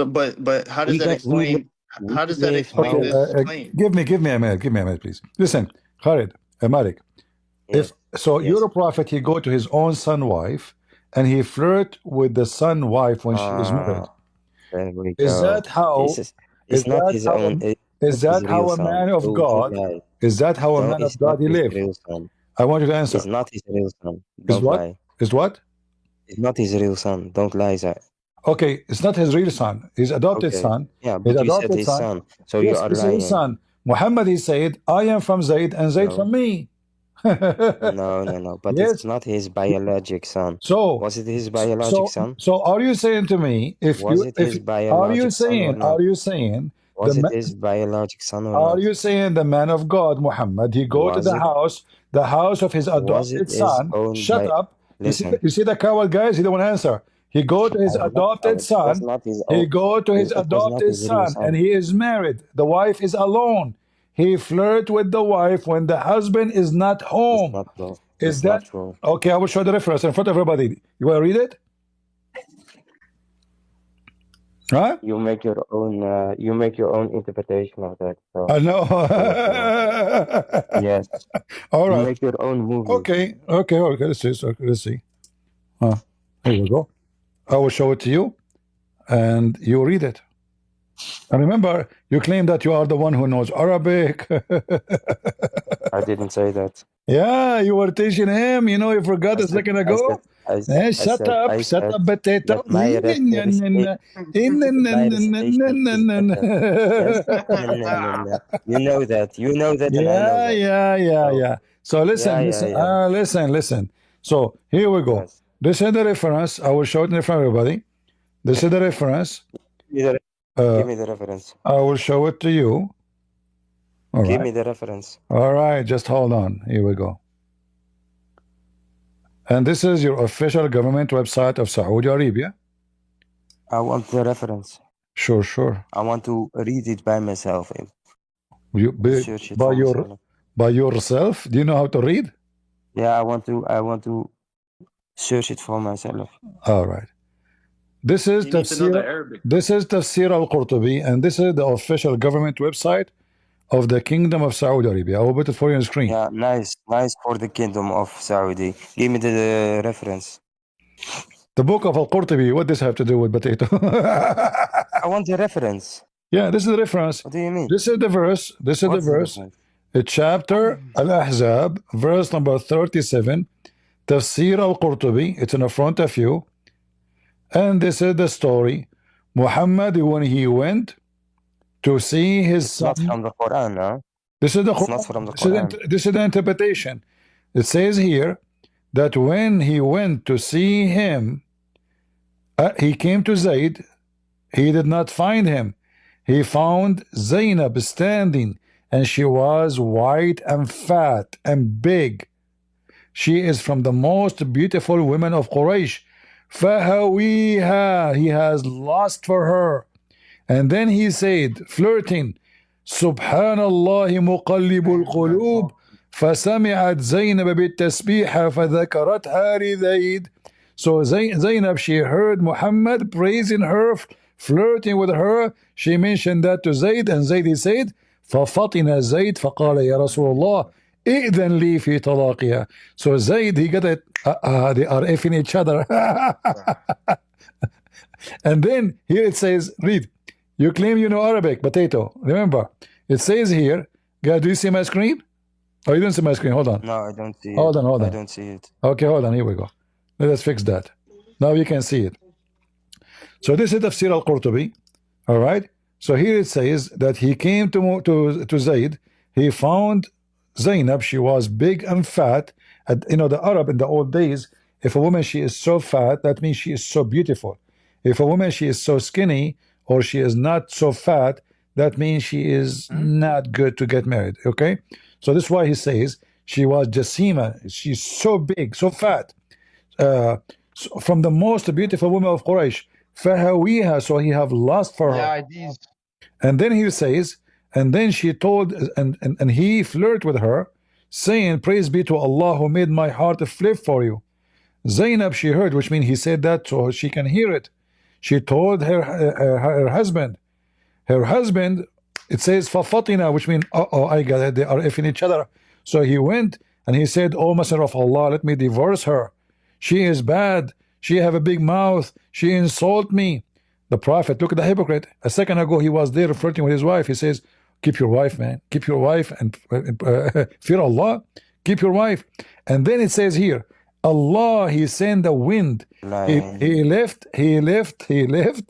D: but how does
E: we
D: that
E: got
D: explain?
E: we
D: How does that
E: live
D: explain
A: Okay.
E: how
D: this claim?
A: Give me a minute. Give me a minute, please. Listen, Khalid, Malik.
E: yes
A: If so, you're
E: yes
A: a prophet. He go to his own son wife, and he flirt with the son wife when she is
E: uh
A: married.
E: There we
A: Is
E: go.
A: that how?
E: It's not his own.
A: Is that how a man of God? Is that how a man of God he lived? I want you to answer.
E: It's not his real son.
A: Is what? Is what?
E: It's not his real son. Don't lie, Zach.
A: Okay, it's not his real son. His adopted son.
E: Yeah, but you said his son. So
A: yes,
E: you are
A: it's
E: lying.
A: his son. Muhammad, he said, I am from Zayd and Zayd from me.
E: No. But
A: yes.
E: It's not his biologic son.
A: So
E: was it his biologic son?
A: So are you saying to me,
E: Was it his biologic son?
A: Are you saying
E: was it his biologic son or
A: Are you saying the man of God, Muhammad, he go to the house of his adopted son? Shut up.
E: Listen.
A: You see the coward, guys? He don't want to answer. He go to his adopted son. He go to his adopted son, and he is married. The wife is alone. He flirt with the wife when the husband is not home. Is that true? Okay? I will show the reference in front of everybody. You want to read it? Huh?
E: You make your own. You make your own interpretation of that. So.
A: I know.
E: Yes.
A: All right.
E: You make your own movie.
A: Okay. Let's see. Here we go. I will show it to you, and you read it. And remember, you claim that you are the one who knows Arabic.
E: I didn't say that.
A: Yeah, you were teaching him. You know, you forgot a second ago. Shut up, potato. You
E: know that. You know that.
A: Yeah. So listen. So here we go.
E: Yes.
A: This is the reference. I will show it in front of everybody. This is the reference.
E: Give me the reference.
A: I will show it to you.
E: Give me the reference.
A: All right, just hold on. Here we go. And this is your official government website of Saudi Arabia.
E: I want the reference.
A: Sure.
E: I want to read it by myself.
A: By yourself? Do you know how to read?
E: Yeah, I want to search it for myself.
A: All right. This is Tafsir al-Qurtubi, and this is the official government website of the Kingdom of Saudi Arabia. I will put it for you on the screen.
E: Yeah, nice for the Kingdom of Saudi. Give me the reference.
A: The book of al-Qurtubi, what does this have to do with potato?
E: I want the reference.
A: Yeah, this is the reference.
E: What do you mean?
A: This is the verse. It's chapter Al-Ahzab, verse number 37. Tafsir al-Qurtubi. It's in the front of you. And this is the story. Muhammad, when he went to see his son.
E: Not from the Quran, no?
A: This is the
E: Quran. Not from the Quran.
A: This is the interpretation. It says here that when he went to see him, he came to Zayd. He did not find him. He found Zainab standing, and she was white and fat and big. She is from the most beautiful women of Quraysh. فَهَوِيهَا, he has lust for her. And then he said, flirting, Subhanallah مقلب القلوب فسمعت زينب بالتسبيح فذكرتها لزيد. So Zainab, she heard Muhammad praising her, flirting with her. She mentioned that to Zayd, and Zayd he said, ففطن زيد فقال يا رسول الله إذن لي في طلاقها. So Zayd, he got it. They are effing each other. And then here it says, read. You claim you know Arabic, potato. Remember, it says here, guys, do you see my screen? Oh, you don't see my screen. Hold on.
E: No, I don't see it.
A: Hold on.
E: I don't see it.
A: Okay, hold on. Here we go. Let us fix that. Now you can see it. So this is Tafsir al-Qurtubi. All right. So here it says that he came to Zayd. He found Zainab. She was big and fat. You know, the Arab in the old days, if a woman, she is so fat, that means she is so beautiful. If a woman, she is so skinny, or she is not so fat, that means she is not good to get married. Okay, so this is why he says she was Jasima. She's so big, so fat, from the most beautiful woman of Quraysh. فَهَوِيهَا, so he have lust for her. And then he says, and then she told, and he flirted with her, saying, praise be to Allah who made my heart flip for you. Zainab, she heard, which means he said that so she can hear it. She told her husband. Her husband, it says فَفَطِنَا, which means, I got it, they are effing each other. So he went and he said, oh Messenger of Allah, let me divorce her. She is bad. She have a big mouth. She insult me. The Prophet, look at the hypocrite. A second ago, he was there flirting with his wife. He says, keep your wife, man. Keep your wife and fear Allah. Keep your wife. And then it says here, Allah, He sent a wind. He left the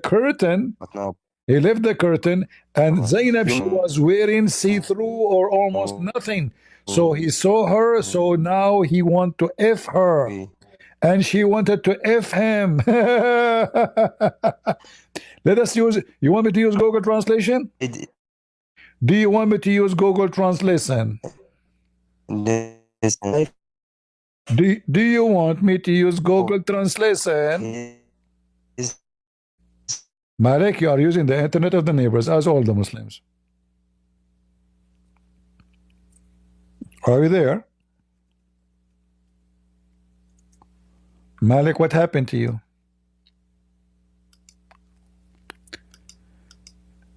A: curtain.
E: No.
A: He left the curtain, and Zainab, she was wearing see-through or almost nothing. So he saw her, so now he want to F her. And she wanted to F him. Let us use, you want me to use Google Translation? Do you want me to use Google Translation? Do you want me to use Google Translation? Malik, you are using the internet of the neighbors, as all the Muslims. Are you there? Malik, what happened to you?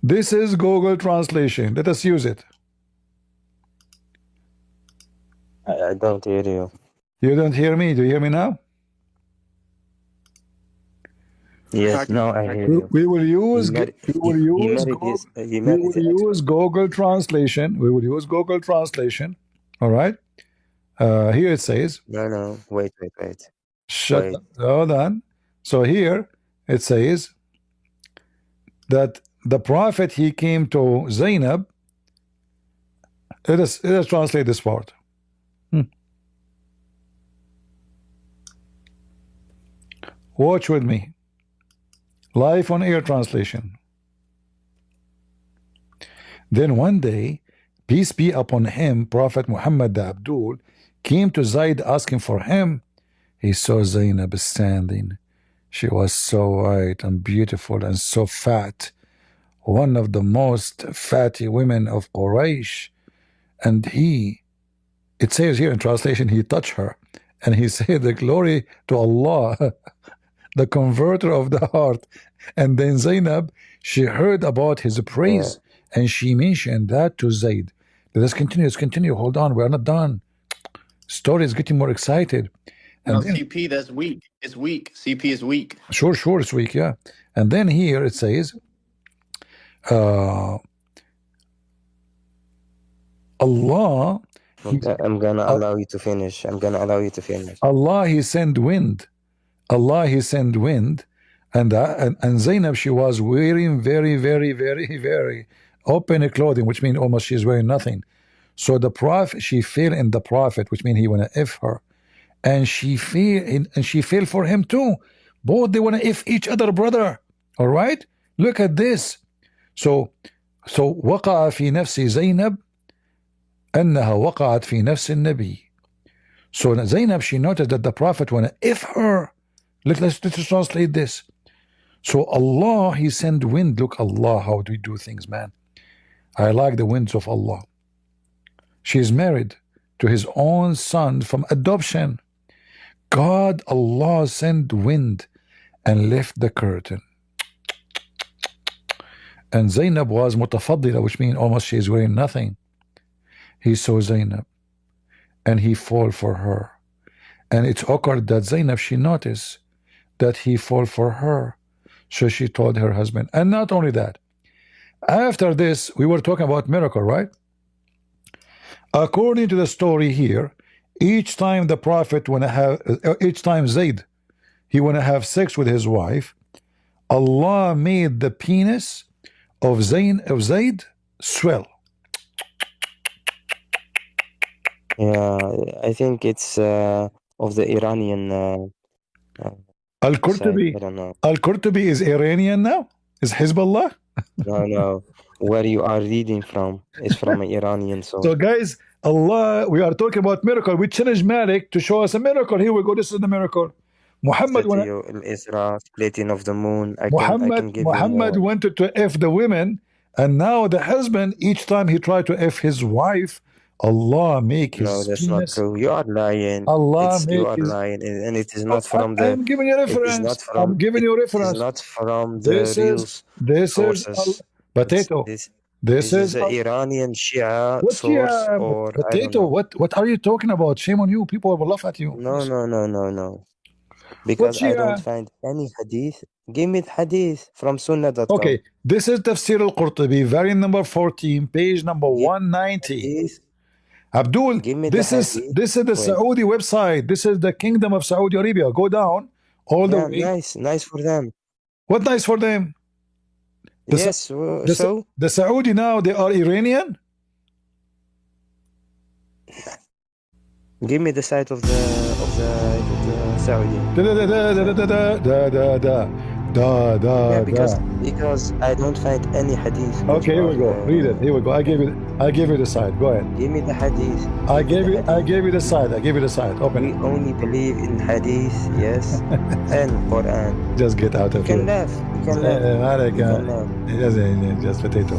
A: This is Google Translation. Let us use it.
E: I don't hear you.
A: You don't hear me? Do you hear me now?
E: Yes, no, I hear you.
A: We will use Google Translation. We will use Google Translation. All right. Here it says.
E: No. Wait.
A: Shut up. Hold on. So here it says that the Prophet, he came to Zainab. Let us translate this part. Watch with me. Live on air translation. Then one day, peace be upon him, Prophet Muhammad the Abdul came to Zayd asking for him. He saw Zainab standing. She was so white and beautiful and so fat, one of the most fatty women of Quraysh. And it says here in translation, he touched her and he said, the glory to Allah, the converter of the heart. And then Zainab, she heard about his praise and she mentioned that to Zayd. Let's continue. Hold on, we're not done. Story is getting more excited. And
D: no, CP, that's weak. It's weak. CP is weak.
A: Sure, it's weak, yeah. And then here it says, Allah.
E: I'm gonna allow you to finish.
A: Allah, He sent wind. And Zainab, she was wearing very open clothing, which means almost she's wearing nothing. So the Prophet, she fell in the Prophet, which means he wanna F her, and she fell for him too. Both they wanna F each other, brother. All right, look at this. So وقع في نفس زينب أنها وقعت في نفس النبي. So Zainab, she noticed that the Prophet wanna F her. Let's translate this. So Allah, He sent wind. Look, Allah, how do we do things, man? I like the winds of Allah. She is married to His own son from adoption. God, Allah sent wind and left the curtain. And Zainab was mutafaddila, which means almost she is wearing nothing. He saw Zainab and he fall for her. And it's awkward that Zainab, she noticed that he fall for her. So she told her husband. And not only that, after this, we were talking about miracle, right? According to the story here, each time the Prophet each time Zayd, he wanna have sex with his wife, Allah made the penis of Zayd swell.
E: Yeah, I think it's of the Iranian
A: Al-Qurtubi.
E: I don't know.
A: Al-Qurtubi is Iranian now? Is Hezbollah?
E: No. Where you are reading from is from an Iranian source.
A: So guys, Allah, we are talking about miracle. We challenge Malik to show us a miracle. Here we go. This is the miracle. Muhammad
E: Isra, splitting of the moon.
A: Muhammad wanted to F the women, and now the husband, each time he tried to F his wife, Allah make his
E: that's
A: penis.
E: not true. You are lying.
A: You
E: are lying, and it is not from the.
A: I'm giving you reference. I'm giving you reference.
E: It's not from the
A: this
E: sources.
A: Is potato. This is
E: an Iranian Shia source or
A: potato. What are you talking about? Shame on you. People will laugh at you.
E: No. Because I
A: Shia?
E: don't find any hadith. Give me the hadith from sunnah.com.
A: Okay, this is Tafsir al-Qurtubi, variant number 14, page number 190.
E: Hadith.
A: Abdul,
E: Give me
A: this
E: the
A: is
E: hadith.
A: the
E: Wait.
A: Saudi website. This is the Kingdom of Saudi Arabia. Go down all the way.
E: Nice for them.
A: What nice for them?
E: Yes, so
A: the Saudi now, they are Iranian?
E: give me the site of the Saudi. Yeah, because I don't find any hadith.
A: Okay, here we go. Read it. Here we go. I gave you the site. Go ahead.
E: Give me the hadith.
A: I gave you the site. I gave you the site. Open
E: We
A: it.
E: only believe in hadith, yes, and Quran.
A: Just get out of
E: You
A: here.
E: can laugh. You can laugh.
A: Just potato.